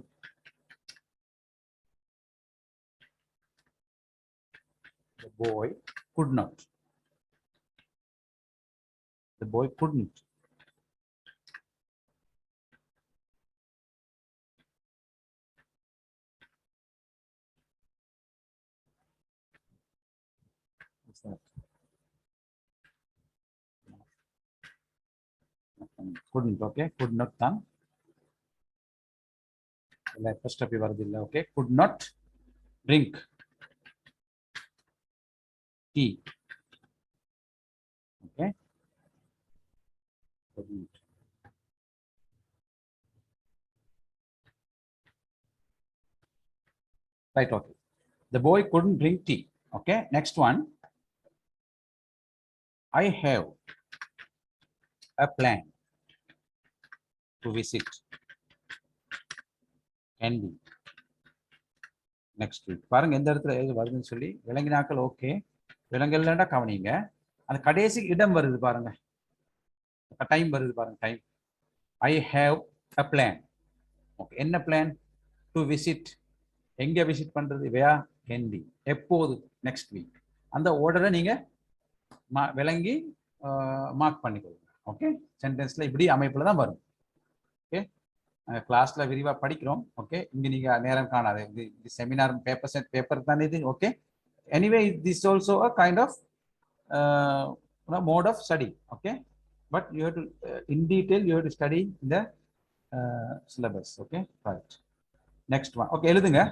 The boy could not. The boy couldn't. What's that? Couldn't. Okay. Could not தான். First step வருதில்ல. Okay. Could not drink tea. Okay. Couldn't. Right. Okay. The boy couldn't drink tea. Okay. Next one. I have a plan to visit Kandy next week. பாருங்க எந்த இடத்துல எது வருதுன்னு சொல்லி விலங்கினாக்கள். Okay. விலங்கல்ல கவனிங்க. அந்த கடைசி இடம் வருது பாருங்க. டைம் வருது பாருங்க. Time. I have a plan. Okay. என்ன பிளான்? To visit. எங்க விசிட் பண்றது? வேர்? Kandy. எப்போது? Next week. அந்த ஆர்டரை நீங்க விளங்கி மார்க் பண்ணிக்கோங்க. ஓகே. சென்டென்ஸ்ல இப்படி அமைப்புல தான் வரும். ஓகே. கிளாஸ்ல விரிவா படிக்கிறோம். ஓகே. இங்க நீங்க நேரம் காணாது. இது செமினார் பேப்பர் தானே இது. Okay. Anyway this also a kind of mode of study. Okay. But you have to in detail you have to study the syllabus. Okay. Right. Next one. Okay. எழுதுங்க.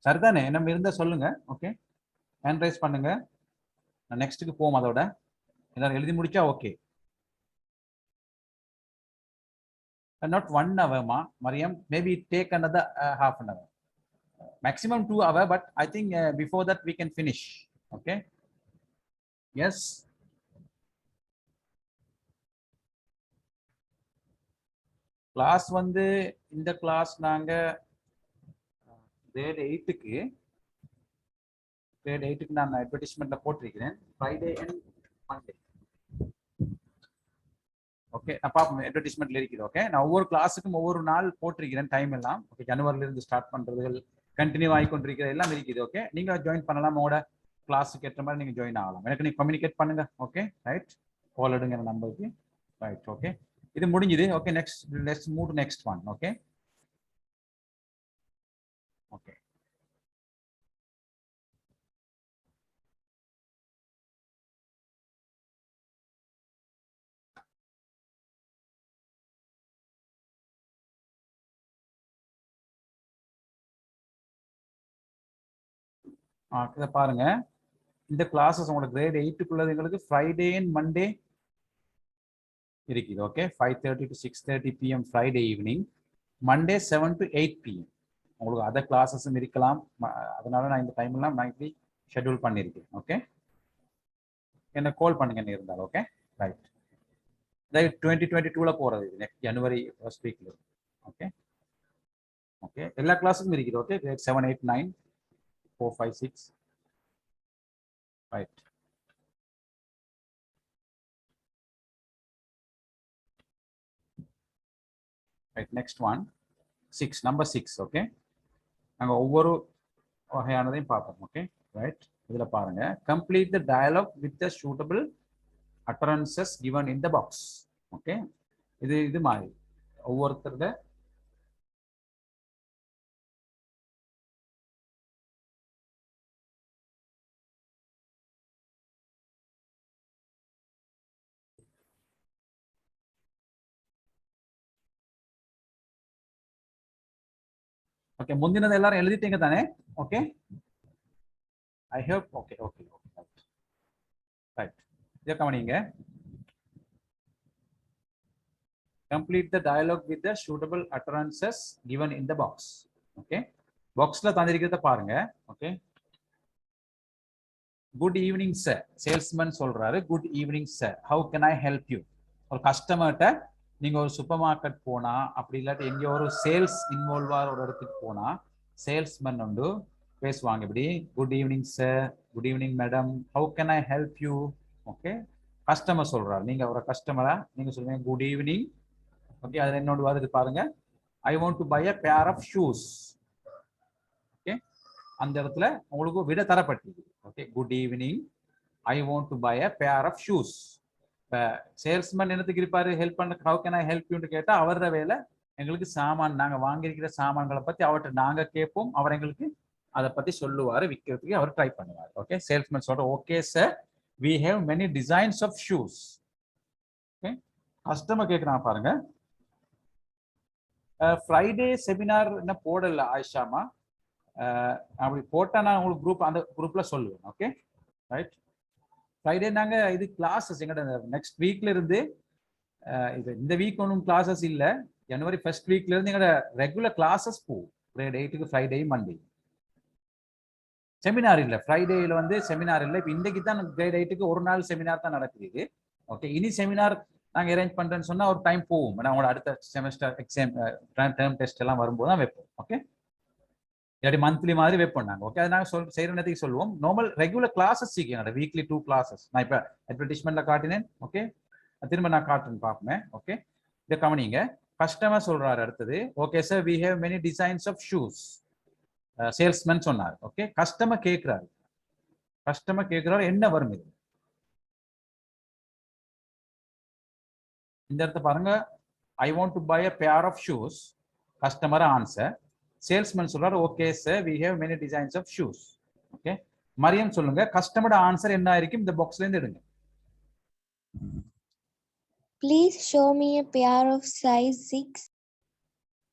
சரிதானே? நம்ம இருந்தா சொல்லுங்க. ஓகே. ஹேண்ட் ரைஸ் பண்ணுங்க. நான் நெக்ஸ்ட்டுக்கு போவோம். அதோட எல்லாரும் எழுதி முடிச்சா okay. Not 1 hour, ma. Mariam, maybe take another half an hour. maximum 2 hours, but I think before that we can finish. Okay. Yes. Class வந்து இந்த கிளாஸ் நாங்க grade 8க்கு நான் அட்வர்டைஸ்மென்ட்ல போட்டிருக்கிறேன், ஃப்ரைடே அண்ட் மண்டே. ஓகே, நான் பாப்போம் அட்வர்டைஸ்மென்ட்ல இருக்குது. ஓகே, நான் ஒவ்வொரு கிளாஸுக்கும் ஒவ்வொரு நாள் போட்டிருக்கிறேன் டைம் எல்லாம். ஓகே, ஜனவரில இருந்து ஸ்டார்ட் பண்றதுகள் கண்டினியூ ஆகி கொண்டிருக்கிறது எல்லாம் இருக்குது. ஓகே, நீங்க ஜாயின் பண்ணலாம், உங்களோட கிளாஸுக்கு ஏற்ற மாதிரி நீங்க ஜாயின் ஆகலாம். எனக்கு நீங்க கம்யூனிகேட் பண்ணுங்க. ஓகே ரைட், கால் எடுங்க நம்பருக்கு. ரைட், ஓகே, இது முடிஞ்சது. Okay, next let's move to next one. Okay okay இதை பாருங்க, இந்த கிளாஸஸ் உங்களுக்கு கிரேட் 8க்குள்ளதுங்களுக்கு ஃப்ரைடே அண்ட் மண்டே இருக்குது. Okay, 5:30 to 6:30 PM Friday evening, Monday 7 to 8 PM. உங்களுக்கு அதர் கிளாஸஸும் இருக்கலாம், அதனால நான் இந்த டைம்லாம் நான் இப்படி ஷெட்யூல் பண்ணியிருக்கேன். ஓகே, என்ன கால் பண்ணுங்க இருந்தாலும். ஓகே ரைட், 2022ல போகிறது இது, நெக்ஸ்ட் ஜனவரி ஃபர்ஸ்ட் வீக்ல. ஓகே ஓகே, எல்லா கிளாஸுக்கும் இருக்குது. Okay, grade 7, 8, 9, 4, 5, 6. Right, right, next one 6, number 6. Okay, நாங்கள் ஒவ்வொரு வகையானதையும் பார்ப்போம். ஓகே ரைட், இதில் பாருங்க, complete the dialogue with the suitable utterances given in the box. Okay, இது மாதிரி ஒவ்வொருத்தருட ஓகே, முந்தினது எல்லாரும் எழுதிட்டீங்க தானே? Okay, I hope. Okay okay right, இதை கவனிங்க. complete the dialogue with the suitable utterances given in the box. okay, boxல தந்திருக்கிறத பாருங்க. Okay, good evening sir, salesman சொல்றாரு, good evening sir, how can I help you. ஒரு கஸ்டமர்கிட்ட நீங்க ஒரு சூப்பர் மார்க்கெட் போனா, அப்படி இல்லாட்டி எங்கேயோ ஒரு சேல்ஸ் இன்வால்வ் ஆகிற ஒரு இடத்துக்கு போனா சேல்ஸ்மேன் வந்து பேசுவாங்க இப்படி, good evening sir, good evening madam, how can I help you. Okay, customer சொல்றாரு, நீங்க ஒரு கஸ்டமரா நீங்க சொல்லுவீங்க குட் ஈவினிங். ஓகே, அதுல என்னோட வருது பாருங்க, I want to buy a pair of shoes. Okay, அந்த இடத்துல உங்களுக்கு விட தரப்பட்டிருக்கு. Okay, good evening, I want to buy a pair of shoes. இப்போ சேல்ஸ்மேன் என்னத்துக்கு இருப்பாரு, ஹெல்ப் பண்ண, ஹவு கேன் ஐ ஹெல்ப் யூன்னு கேட்டால் அவரோட வேலை எங்களுக்கு சாமான், நாங்கள் வாங்கியிருக்கிற சாமான்களை பற்றி அவர்கிட்ட நாங்கள் கேட்போம், அவர் எங்களுக்கு அதை பற்றி சொல்லுவார், விற்கிறதுக்கு அவர் ட்ரை பண்ணுவார். ஓகே, சேல்ஸ்மேன் சொல்ற, okay sir, we have many designs of shoes. Okay, customer கேட்குறான் பாருங்க, ஃப்ரைடே செமினார் என்ன போடல ஆயிஷாமா, அப்படி போட்டா நான் உங்களுக்கு குரூப், அந்த குரூப்ல சொல்லுவேன். ஓகே ரைட், ஃப்ரைடே நாங்க இது கிளாஸஸ் எங்கட நெக்ஸ்ட் வீக்ல இருந்து, இது இந்த வீக் ஒன்றும் கிளாஸஸ் இல்லை, ஜனவரி ஃபர்ஸ்ட் வீக்ல இருந்து எங்கட ரெகுலர் கிளாஸஸ் போகும். கிரேட் 8க்கு ஃப்ரைடே மண்டே செமினார் இல்லை, ஃப்ரைடேல வந்து செமினார் இல்லை. இப்போ இன்றைக்கு தான் கிரேட் 8க்கு ஒரு நாள் செமினார் தான் நடக்குது. ஓகே, இனி செமினார் நாங்கள் அரேஞ்ச் பண்ணுறேன்னு சொன்னால் ஒரு டைம் போகும், ஏன்னா அவங்களோட அடுத்த செமஸ்டர் எக்ஸாம் டேர்ம் டெஸ்ட் எல்லாம் வரும்போது தான் வைப்போம். ஓகே, இல்லாட்டி மந்த்லி மாதிரி வைப்போம் நாங்கள். ஓகே, அது நாங்கள் செய்கிற நேரத்துக்கு சொல்லுவோம். நார்மல் ரெகுலர் கிளாஸஸ் சீக்கிரம், வீக்லி 2 கிளாஸஸ் நான் இப்போ அட்வர்டைஸ்மெண்ட்ல காட்டினேன். ஓகே, திரும்ப நான் காட்டுன்னு பார்ப்பேன். ஓகே, இதை கவனிங்க, கஸ்டமர் சொல்றாரு அடுத்தது, okay sir, we have many designs of shoes. Salesman சொன்னார். ஓகே, கஸ்டமர் கேட்கிறாரு, என்ன வரும் இது, இந்த இடத்த பாருங்க, I want to buy a pair of shoes, customer answer, salesman சொல்றாரு, okay sir, we have many designs of shoes. Okay, Mariam சொல்லுங்க, கஸ்டமரோட ஆன்சர் என்ன இருக்கும், இந்த பாக்ஸ்ல இருந்து எடுங்க. Please show me a pair of size 6.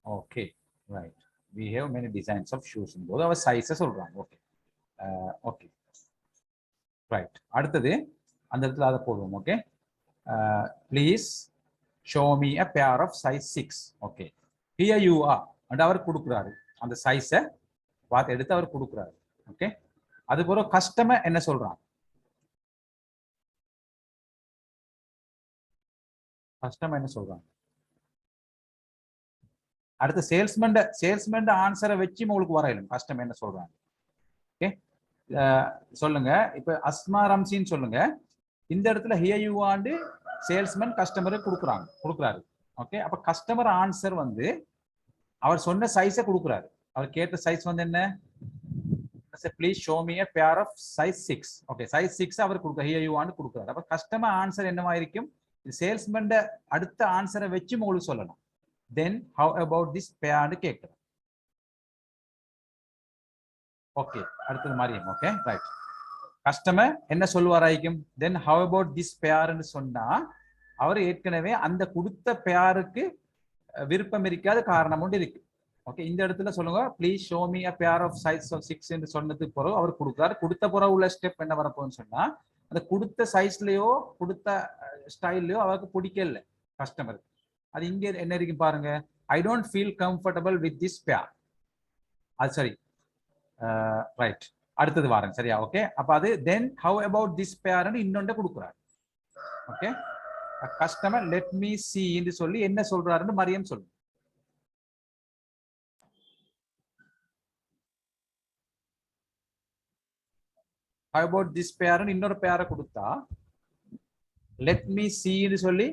Okay right, we have many designs of shoes போது அவ சைஸை சொல்றாங்க. ஓகே ஓகே ரைட், அடுத்தது அந்த இடத்துல அதை போடுவோம். Okay, please show me a pair of size 6. Okay, here you are, and அவர் கொடுக்குறாரு அந்த சைஸை பார்த்து எடுத்து அவர் கொடுக்குறாரு. ஓகே, அது போல கஸ்டமர் என்ன சொல்றான்? கஸ்டமர் என்ன சொல்றாங்க? அடுத்து சேல்ஸ்மேன் ஆன்சரை வச்சு உங்களுக்கு வரையணும் கஸ்டமர் என்ன சொல்றாங்க. ஓகே, சொல்லுங்க. இப்ப அஸ்மா ரம்சின்னு சொல்லுங்க. இந்த இடத்துல ஹியர் யூ ஆண்டு சேல்ஸ்மேன் கஸ்டமருக்கு கொடுக்குறாரு. ஓகே, அப்ப கஸ்டமர் ஆன்சர் வந்து அவர் சொன்ன சைஸை கொடுக்குறாரு. அவர் கேட்ட சைஸ் வந்து என்ன? Please show me a pair of size 6. Okay, size 6 அவர் கொடுக்க ஹியர் யூ ஆண்டு கொடுக்குறாரு. அப்ப கஸ்டமர் ஆன்சர் என்னவா இருக்கும்? சேல்ஸ்மேன் அடுத்த ஆன்சரை வச்சு உங்களுக்கு சொல்லலாம். then how about this pair னு கேக்குறேன். ஓகே, அடுத்தது மாரியம். Okay, right. கஸ்டமர் என்ன சொல்லுவாராய்க்கும்? then how about this pair னு சொன்னா அவர் ஏற்கனவே அந்த கொடுத்த பேருக்கு விருப்பம் இருக்காத காரணம் ஒன்று இருக்கு. ஓகே, இந்த இடத்துல சொல்லுங்க please show me a pair of size of 6 என்று சொன்னதுக்கு பிறகு அவர் கொடுக்குறாரு. கொடுத்த பிறகு உள்ள ஸ்டெப் என்ன வரப்போகுதுன்னு சொன்னா அந்த கொடுத்த சைஸ்லயோ கொடுத்த ஸ்டைல்லயோ அவருக்கு பிடிக்கல கஸ்டமருக்கு. அது இங்க என்ன இருக்கு பாருங்க. I don't feel comfortable with this பேர். அது சரி, ரைட். அடுத்தது வாருங்க. சரியா? ஓகே, அப்ப அது தென் ஹவ் அபவுட் திஸ் பேர்னு இன்னொன்று கொடுக்குறாரு. Okay, customer let me see என்று சொல்லி என்ன சொல்றாருன்னு மரியம் சொல்லு. ஹவ் அபவுட் திஸ் பேர்னு இன்னொரு பேரை கொடுத்தா லெட் மீ சி ன்னு சொல்லி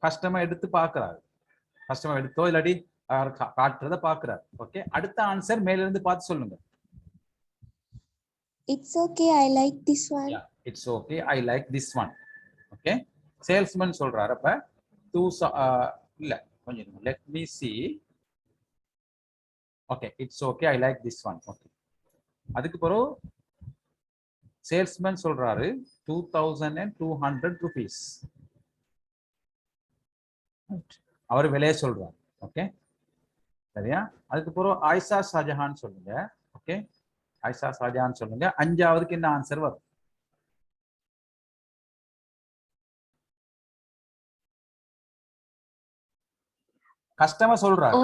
கஸ்டமர் எடுத்து பார்க்கிறாரு. கஸ்டமர் எடுத்தோ இல்லாட்டி காட்டுறத பார்க்கிறாரு. ஓகே, அடுத்த ஆன்சர் மேல இருந்து பார்த்து சொல்லுங்க. It's okay, I like this one. Yeah, it's okay, I like this one. Okay, salesman சொல்றாரு. அப்ப இல்ல கொஞ்சம் let me see. Okay, it's okay, I like this one. Okay, அதுக்கு பிறகு சேல்ஸ்மேன் சொல்றாரு 2200 rupees. அவர் விலையை சொல்றாரு. ஓகே, சரியா? அதுக்கு பிறகு ஆயிஷா ஷாஜஹான் சொல்லுங்க. ஓகே, ஆயிஷா ஷாஜஹான் சொல்லுங்க. அஞ்சாவதுக்கு என்ன ஆன்சர் வரும்? கஸ்டமர் சொல்றாரு.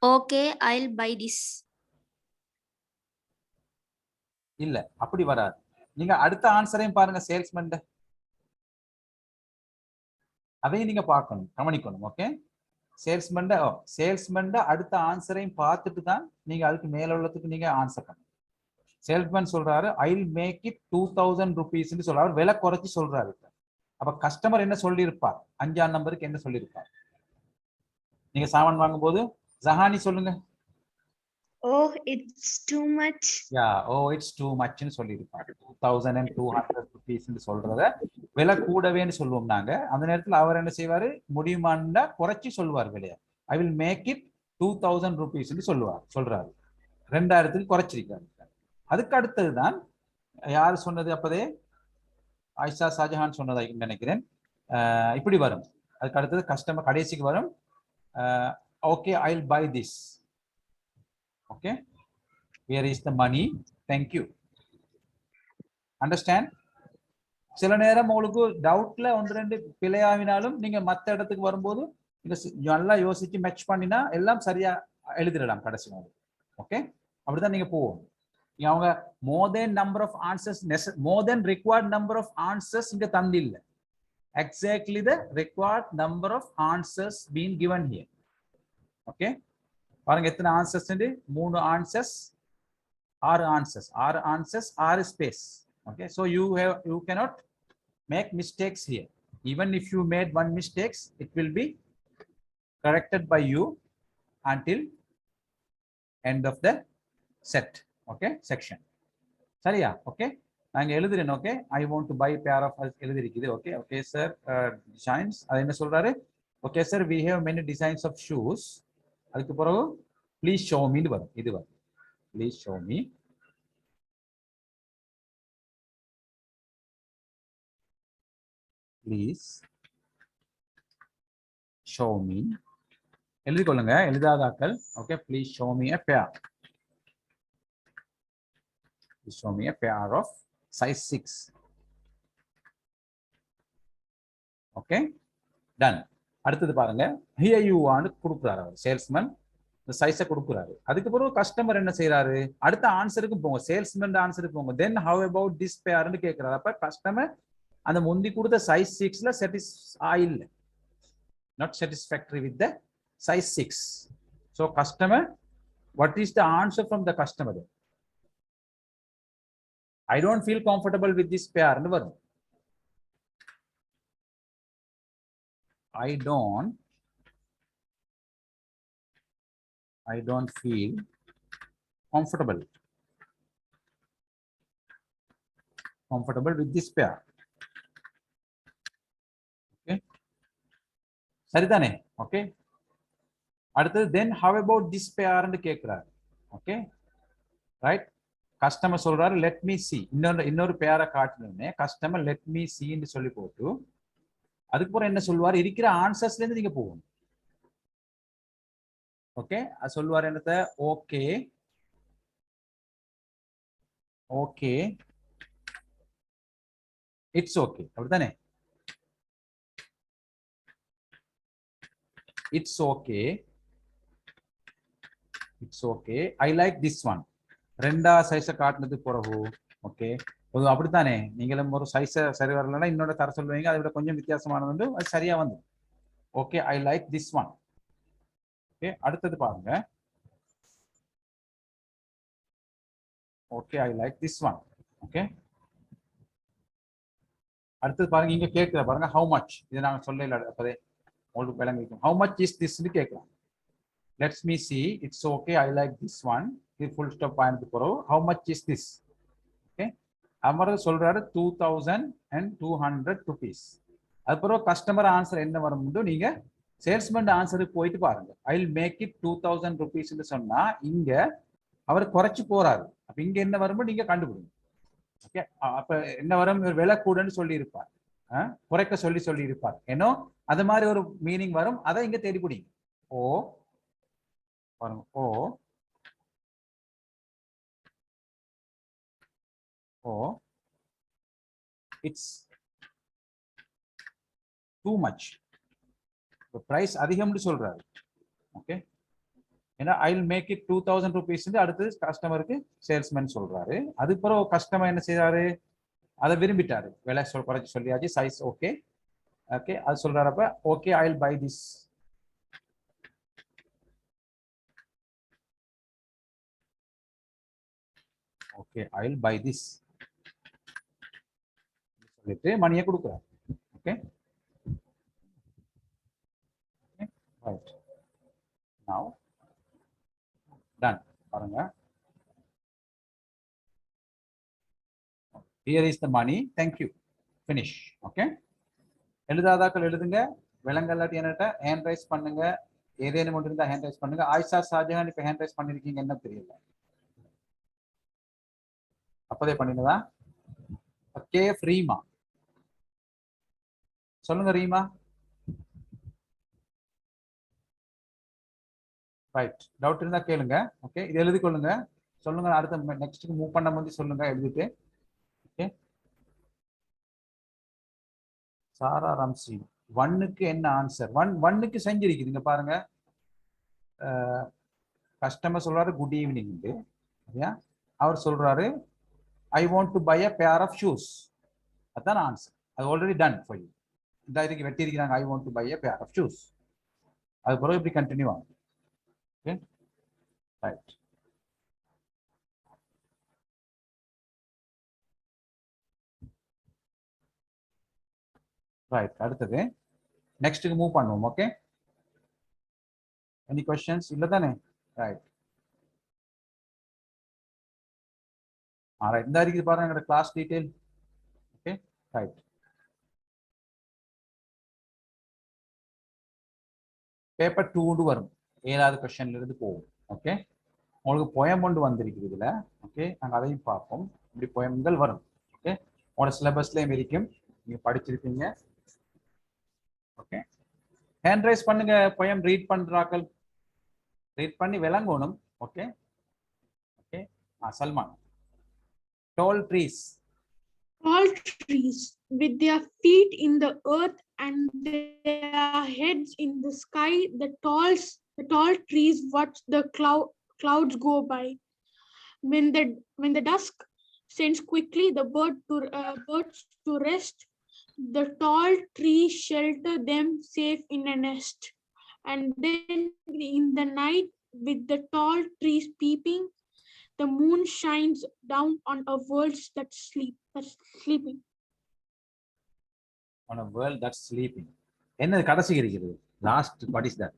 Okay, I'll buy this. இல்ல, அப்படி வராது. நீங்க அடுத்த ஆன்சரையும் பாருங்க. சேல்ஸ்மேன் அதையும் நீங்க பார்க்கணும், கவனிக்கணும். ஓகே, சேல்ஸ்மேன் அடுத்த ஆன்சரையும் பார்த்துட்டு தான் நீங்க அதுக்கு மேல உள்ளதுக்கு நீங்க ஆன்சர் பண்ணணும். சேல்ஸ்மேன் சொல்றாரு I will make it 2000 rupees சொல்றாரு. விலை குறைச்சி சொல்றாரு. அப்ப கஸ்டமர் என்ன சொல்லியிருப்பார்? 5ஆம் நம்பருக்கு என்ன சொல்லியிருப்பார்? நீங்க சாமான் வாங்கும் போது ஜஹானி சொல்லுங்க. Oh, it's too much. It's too much ன்னு சொல்லியிருப்பார். 2200 rupees சொல்றத விலை கூடவேன்னு சொல்லுவோம் நாங்க. அந்த நேரத்தில் அவர் என்ன செய்வாரு? முடியுமான்னா குறைச்சி சொல்லுவார் விலையை. I will make it 2000 rupees சொல்றாரு. 2000க்கு குறைச்சிருக்காரு. அதுக்கு அடுத்ததுதான் யாரு சொன்னது? அப்பதே ஆயிஷா ஷாஜஹான் சொன்னதா நினைக்கிறேன். இப்படி வரும். அதுக்கு அடுத்தது கஸ்டமர் கடைசிக்கு வரும். Okay, I will buy this. Okay, where is the money? Thank you. Understand? சில நேரம் உங்களுக்கு டவுட்ல 1-2 பிழையாவினாலும் நீங்க மத்த இடத்துக்கு வரும்போது நீங்க நல்லா யோசிச்சு மேட்ச் பண்ணினா எல்லாம் சரியா எழுதிடலாம் கடைசி நாள். ஓகே, அப்படிதான் நீங்க போவோம். அவங்க more than number of answers, more than required number of answers இங்க தந்தில்ல. Exactly the required number of answers being given here. Okay, பாருங்க எத்தனை answers? 3 answers, 6 answers, 6 answers, 6 space. Okay, so you cannot make mistakes here. Even if you made one mistakes, it will be corrected by you until end of the set. Okay, section. சரியா? Okay, நாங்க எழுதுறேன். Okay, I want to buy pair of எழுதி இருக்குது. Okay, okay sir, designs அது என்ன சொல்றாரு? Okay sir, we have many designs of shoes. அதுக்கு பிறகு ப்ளீஸ் ஷோ மீ வரும். இது வரும் please show me. Please show me எழுதி கொள்ளுங்க, எழுதாதாக்கள். Okay, please show me a pair. Please show me a pair of size 6. Okay, done. அடுத்தது பாருங்க, here you want கொடுக்குறாரு அவர் சேல்ஸ்மேன். இந்த சைஸை கொடுக்குறாரு. அதுக்கு பிறகு கஸ்டமர் என்ன செய்யறாரு, அடுத்த ஆன்சருக்கு போங்க, சேல்ஸ்மேன் ஆன்சருக்கு போங்க. தென் ஹவ் அபவுட் திஸ் பேர்னு கேட்கிறாரு. அப்ப கஸ்டமர் அந்த முந்தி கொடுத்த சைஸ் 6ல இல்ல, not satisfactory with the size 6. So customer, what is the answer from the customer? I don't feel comfortable with this pair. I don't feel comfortable with this pair. Okay, சரிதானே? Okay, அடுத்தது then how about this pair ன்னு கேக்குறாரு. Okay, right. Customer சொல்றாரு let me see, இன்னொரு பேரை காட்டணும்னே customer let me see ன்னு சொல்லி போட்டு அதுக்கப்புறம் என்ன சொல்லுவார், இருக்கிற ஆன்சர்ஸ்ல இருந்து நீங்க போகணும். ஓகே, அது சொல்லுவார் என்னத்த, ஓகே ஓகே இட்ஸ் ஓகே, அப்படித்தானே? It's okay, it's okay, I like this one. ரெண்டா சைஸை காட்டினது பிறகு ஓகே, அப்படித்தானே? நீங்களும் ஒரு சைஸை சரி வரலன்னா இன்னொரு தர சொல்லுவீங்க, அதை விட கொஞ்சம் வித்தியாசமானது அது சரியா வந்து okay, I like this one. Okay, அடுத்தது பாருங்க, okay I like this one. Okay, அடுத்தது பாருங்க, இங்க கேட்கிற பாருங்க ஹவு மச், இது நாங்க சொல்லல அப்பதே உங்களுக்கு விளங்கிக்கும். ஹவு மச் இஸ் திஸ்னு கேட்கலாம். Let's me see, it's okay I like this one, இது ஃபுல் ஸ்டாப் பாயிண்ட் போறோம். How much is this? Okay, அவர் சொல்றாரு 2200 rupees. அதுக்கப்புறம் கஸ்டமர் ஆன்சர் என்ன வரும்போது நீங்க சேல்ஸ்மேன் ஆன்சருக்கு போயிட்டு பாருங்க. I will make it 2000 rupees சொன்னா இங்க அவர் குறைச்சு போறாரு. அப்ப இங்க என்ன வரும்போது நீங்க கண்டுபிடிங்க. ஓகே, அப்ப என்ன வரும், விலை கூடன்னு சொல்லி இருப்பார், குறைக்க சொல்லி இருப்பார். ஏன்னோ அது மாதிரி ஒரு மீனிங் வரும், அதை இங்க தேடி பிடிங்க. ஓ பாருங்க, oh it's too much, price அதிகம்னு சொல்றாரு. ஓகே, ஏன்னா I will make it 2000 rupees அடுத்தது கஸ்டமருக்கு சேல்ஸ்மேன் சொல்றாரு. அதுக்கப்புறம் கஸ்டமர் என்ன செய்யறாரு, அதை விரும்பிட்டாரு, விலை குறைச்சு சொல்லியாச்சு, சைஸ் ஓகே. ஓகே, அது சொல்றாரப்ப okay I will buy this. Okay I will buy this சொல்லிட்டு மணியை கொடுக்குறாரு. Okay, right, now done. பாருங்க, here is the money, thank you, finish. Okay, எழுதாதாக்கள் எழுதுங்க, விலங்கல்லாட்டி என்னட்ட ஹேண்ட் ரைஸ் பண்ணுங்க, ஏதேனும் ஒன்று இருந்தா ஹேண்ட் ரைஸ் பண்ணுங்க. ஆயிஷா ஷாஜஹான் இப்ப ஹேண்ட் ரைஸ் பண்ணிருக்கீங்க, என்ன தெரியல, அப்பதே பண்ணினதா? கேஎஃப் ரீமா, சொல்லுங்க ரீமா. ரைட், டவுட் இருந்தா கேளுங்க. ஓகே, இது எழுதி கொள்ளுங்க, சொல்லுங்க. அடுத்த நெக்ஸ்ட்டுக்கு மூவ் பண்ண போது சொல்லுங்க எழுதிட்டு. ஓகே, சாரா ரம்சி, ஒன்னுக்கு என்ன ஆன்சர்? ஒன்னுக்கு செஞ்சிருக்குதுங்க பாருங்க. கஸ்டமர் சொல்றாரு குட் ஈவினிங், அவர் சொல்றாரு I want to buy a pair of shoes, அதான் ஆன்சர். அது ஆல்ரெடி டன் ஃபார் யூ. இந்த இதுக்கு வெட்டி இருக்கிறாங்க, I want to buy a pair of shoes. அது பிறகு இப்படி கண்டினியூ ஆகும். Okay, right. ரைட், அடுத்தது நெக்ஸ்ட்டுக்கு மூவ் பண்ணுவோம். ஓகே, எனி क्वेश्चंस இல்ல தானே? ரைட், ரைட், இந்த இருக்குது பாருங்க எங்க class detail. Okay, right. Paper 2 வரும், 7வது क्वेश्चनல இருந்து போகும். ஓகே, உங்களுக்கு போயம் ஒன்று வந்திருக்குது இதுல. ஓகே, நாங்க அதையும் பார்ப்போம். இப்படி போயம்கள் வரும். ஓகே, உங்களோட சிலபஸ்லயும் இருக்கும், நீங்க படிச்சிருப்பீங்க. ஓகே, ஹேண்ட் ரைஸ் பண்ணுங்க, போயம் ரீட் பண்றாக்கள் ரீட் பண்ணி விளங்கணும். Okay, okay, Salman. Tall trees. Tall trees with their feet in the earth and their heads in the sky. The The tall trees watch the clouds go by. When the dusk sends quickly the birds to rest, the tall trees shelter them safe in a nest. And then in the night, with the tall trees peeping, the moon shines down on a world that's sleeping. On a world that's sleeping. என்னது கடைசி இருக்கிறது? Last, what is that?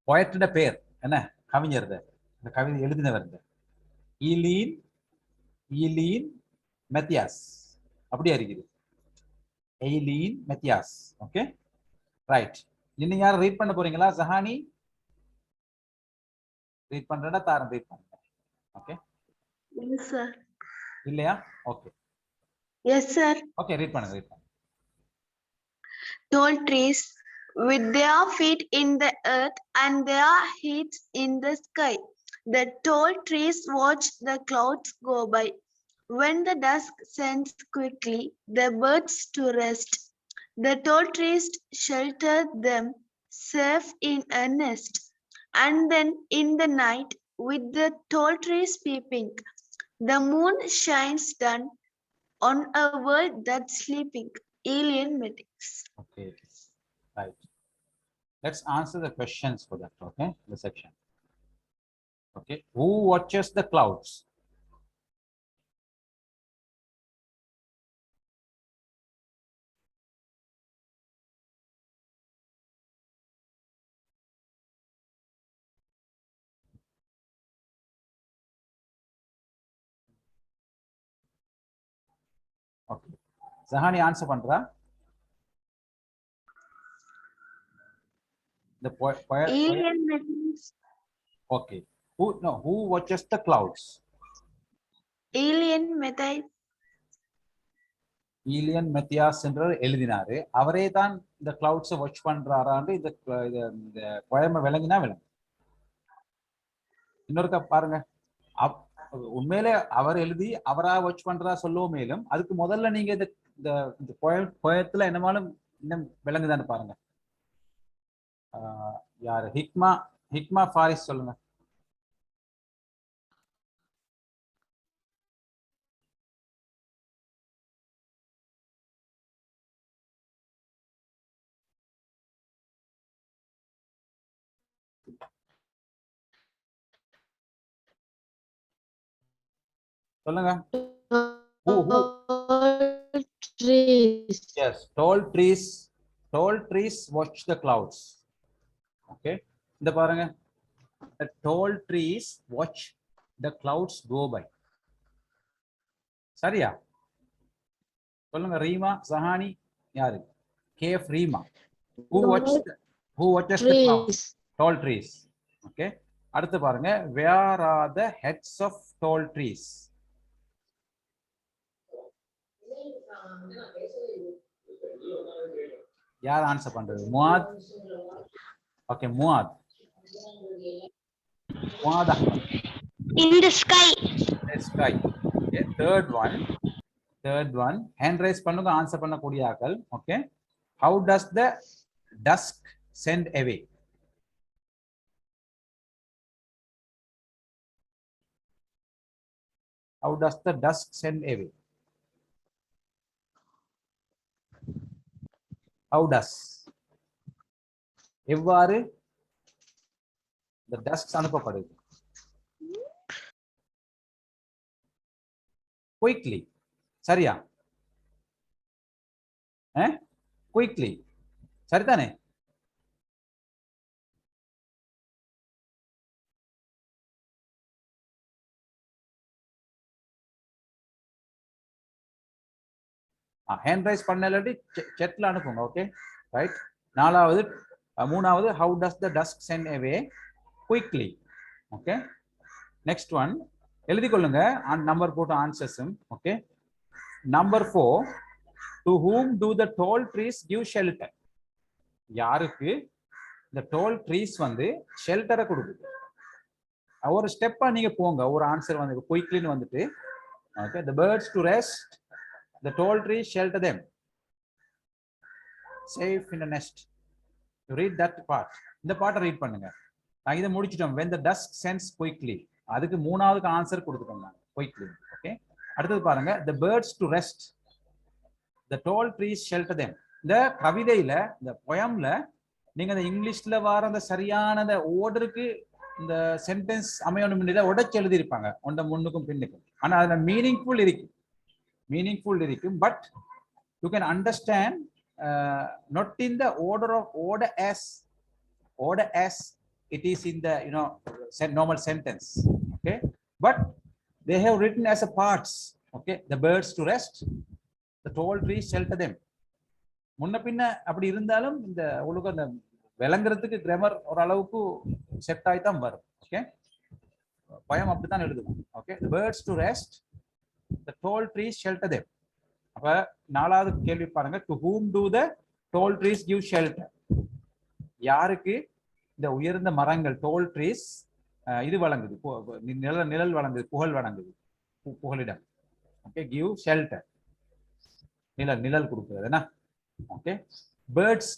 Poet பேர் என்ன? கவிஞர். இந்த கவிதை எழுதினவர். ஈலீன் Mathias. அப்படியே இருக்குது. Eileen Mathias. Okay, right. இன்னும் யாரும் ரீட் பண்ண போறீங்களா? ஜஹானி ரீட் பண்றதா? தாரம் ரீட் பண்ணுங்க. Okay, Yes, sir. இல்லையா? Okay, Yes, sir. Okay, read பண்ணுங்க, ரீட் பண்ணுங்க. Tall trees with their feet in the earth and their heads in the sky. The tall trees watch the clouds go by. When the dusk sends quickly the birds to rest, the tall trees shelter them safe in a nest. And then in the night, with the tall trees peeping, the moon shines down on a world that's sleeping. Alien mythics. Okay, right. Let's answer the questions for that. Okay, the section. Okay, who watches the clouds? Okay, Zahani answer பண்றா? The poet. Alien mythics. Okay, who watches the clouds? Alien mythics. ஈலியன் மெத்தியாஸ் என்றவர் எழுதினாரு. அவரே தான் இந்த கிளவுட்ஸை watch பண்றாரான்னு இந்த குழம்பு விளங்கினா விளங்கும். இன்னொருக்கா பாருங்க. உண்மையிலே அவர் எழுதி அவரா வாட்ச் பண்றா சொல்லுவோம். மேலும் அதுக்கு முதல்ல நீங்க இந்த குழத்துல என்னமாலும் இன்னும் விளங்குதான்னு பாருங்க. யாரு? ஹிக்மா ஃபாரிஸ் சொல்லுங்க. சொல்லுங்க. Trees. Yes, tall trees watch the clouds. Okay, இந்த பாருங்க. The tall trees watch the clouds go by. சரியா? சொல்லுங்க. ரீமா, சஹானி, யாரு? Cafe Reema. Who watches the clouds? Tall trees. Okay, அடுத்து பாருங்க. Where are the heads of tall trees? யார் answer பண்றது? Muadh. Okay, Muadh Ahmed. In the sky. Sky. Okay, third one hand raise பண்ணுங்க. Answer பண்ணக்கூடிய ஆட்கள். Okay, how does the dusk send away? How does the dusk send away? How does? எவ்வாறு the dusk அனுப்பப்படுது? Quickly. சரியா? Quickly. சரிதானே? Hand raise பண்ணலடி chatல அனுப்புங்க. Okay, right. மூணாவது how does the dusk send away? Quickly. Okay, next one எழுதி கொள்ளுங்க. நம்பர் போட்டு ஆன்சர்ஸும். Okay, number 4, to whom do the tall trees give shelter? யாருக்கு இந்த tall trees வந்து ஷெல்டரை கொடுக்குது? ஒரு ஸ்டெப்பா நீங்க போங்க. ஒரு ஆன்சர் வந்து குயிக்லின்னு வந்துட்டு, okay, the birds to rest, the tall trees shelter them safe in a nest. read that part. இந்த பாட்டை ரீட் பண்ணுங்க. நான் இதை முடிச்சிட்டோம். when the dusk sends quickly, அதுக்கு மூணாவதுக்கு ஆன்சர் கொடுத்துட்டோம் நான் quickly. ஓகே, அடுத்தது பாருங்க, the birds to rest, the tall trees shelter them. இந்த கவிதையில, இந்த poemல நீங்க அந்த இங்கிலீஷ்ல வர அந்த சரியான அந்த ஓர்டருக்கு இந்த சென்டென்ஸ் அமையணும் உடைச்சு எழுதி இருப்பாங்க ஒன்ற முன்னுக்கும் பின்னுக்கும். ஆனா அதுல மீனிங்ஃபுல் இருக்கும். But you can understand not in the order as it is in the normal sentence. Okay, but they have written as a parts. Okay, the birds to rest, the tall trees shelter them. முன்ன பின்ன அப்படி இருந்தாலும் இந்த உங்களுக்கு அந்த விளங்குறதுக்கு grammar ஒரு அளவுக்கு set ஆகி தான் வரும். ஓகே, பயம் அப்படித்தான் எழுதுவோம். Okay, the birds to rest, the tall trees shelter them. அப்ப நாலாவது கேள்வி பாருங்க, to whom do the tall trees give shelter? யாருக்கு இந்த உயர்ந்த மரங்கள் tall trees இது வழங்குது, நிழல் வழங்குது, புகலிடம். ஓகே, give shelter, நிழல் கொடுக்குறது என்ன. ஓகே, பேர்ட்ஸ்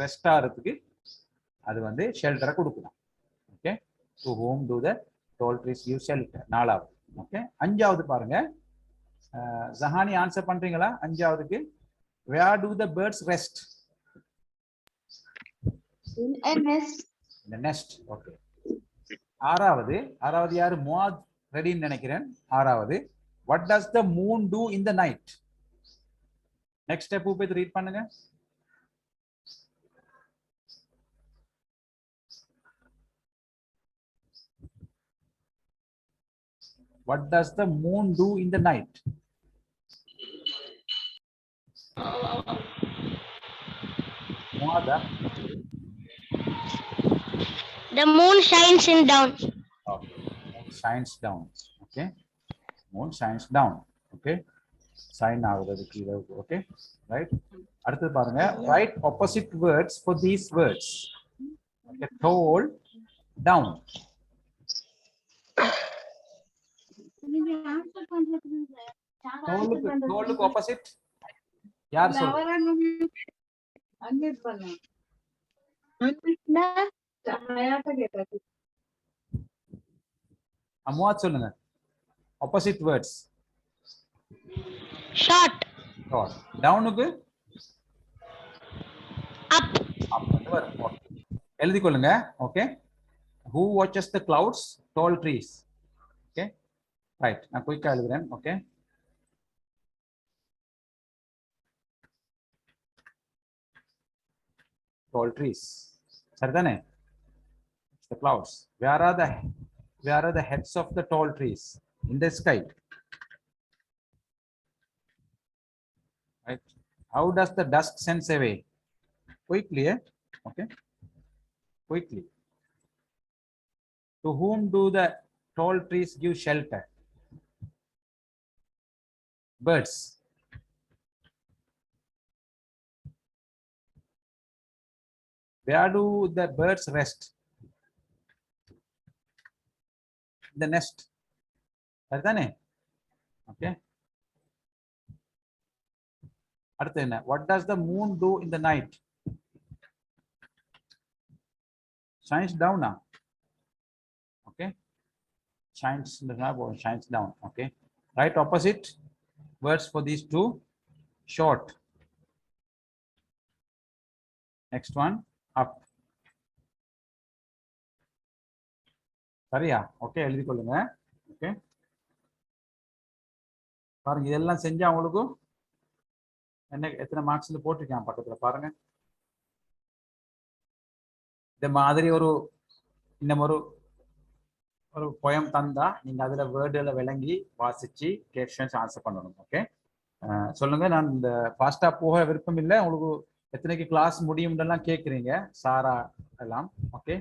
ரெஸ்ட் ஆகிறதுக்கு அது வந்து ஷெல்டரை கொடுக்கலாம். Okay, to home to the tall trees give shelter, நாலாவது. ஓகே, அஞ்சாவது பாருங்க, ஜஹானி ஆன்சர் பண்றீங்களா? அஞ்சாவதுக்கு where do the birds rest? In a nest. In a nest. Okay, ஆறாவது யாரு? முஆத் ரெடின்னு நினைக்கிறேன். ஆறாவது, what does the moon do in the night? Next step போய் read பண்ணுங்க. What does the moon do in the night? Muada? The moon shines down. Okay. Moon shines down. Okay. Moon shines down. Okay. Sign ஆகுறதுக்கு இது. Okay. Right. அடுத்து பாருங்க, write opposite words for these words. Okay. Tall, down. தோலுக்கு opposite யார் சொல்றது? Hammath சொல்லுங்க. Opposite words. Short. Short. டவுனுக்கு Up. அப் வரும். ஓகே, எழுதி கொள்ளுங்க. Okay, who watches the clouds? Tall trees. Okay, right. நான் குயிக்கா எழுதுறேன். Okay, tall trees. சரிதானே? The clouds. Where are the heads of the tall trees? In the sky. Right. How does the dusk sense away? Quickly, eh? Okay. Quickly. To whom do the tall trees give shelter? Birds. Where do the birds rest? The nest. சரிதானே? Okay. அடுத்து என்ன? What does the moon do in the night? Shines down now. Okay. Shines down. Okay. Right opposite words for these two. Short. Next one. Up. சரியா? Okay, எழுதி கொள்ளுங்க. Okay, பாருங்க, இதெல்லாம் செஞ்சா உங்களுக்கு என்ன எத்தனை மார்க்ஸ்ல போட்டிருக்கேன் பக்கத்துல பாருங்க. இந்த மாதிரி இன்னும் ஒரு poem தந்தா நீங்க அதுல வேர்டுல விளங்கி வாசிச்சு கொஸ்டின்ஸ் ஆன்சர் பண்ணணும். ஓகே, சொல்லுங்க. நான் இந்த ஃபாஸ்டா போக விருப்பம் இல்லை. உங்களுக்கு எத்தனைக்கு கிளாஸ் முடியும்லாம் கேட்குறீங்க சாரா எல்லாம். ஓகே,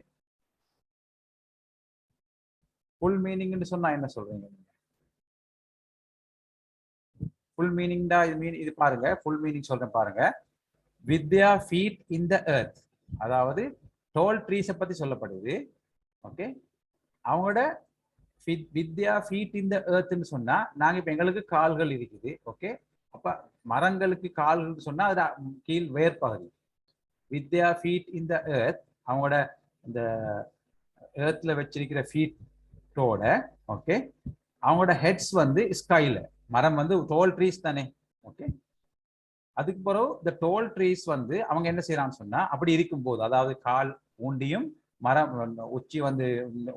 ஃபுல் மீனிங்னு சொன்னா என்ன சொல்றீங்க? ஃபுல் மீனிங் தான் இது பாருங்க. ஃபுல் மீனிங் சொல்றேன் பாருங்க. with their feet in the earth, அதாவது tall trees பத்தி சொல்லப்படுது. ஓகே, அவங்களோட with their feet in the earth ன்னு சொன்னா நாங்க இப்ப எங்களுக்கு கால்கள் இருக்குது. ஓகே, அப்ப மரங்களுக்கு கால்கள் சொன்னா அது கீழ் வேர்பகுதி. with their feet in the earth, அவங்களோட இந்த earthல வச்சிருக்கிற feet-ஓட, ஓகே, அவங்களோட heads வந்து ஸ்கைல. மரம் வந்து tall trees தானே, ஓகே. அதுக்கு பிறகு the tall trees வந்து அவங்க என்ன செய்யறான்னு சொன்னா, அப்படி இருக்கும்போது, அதாவது கால் ஊண்டியும் மரம் உச்சி வந்து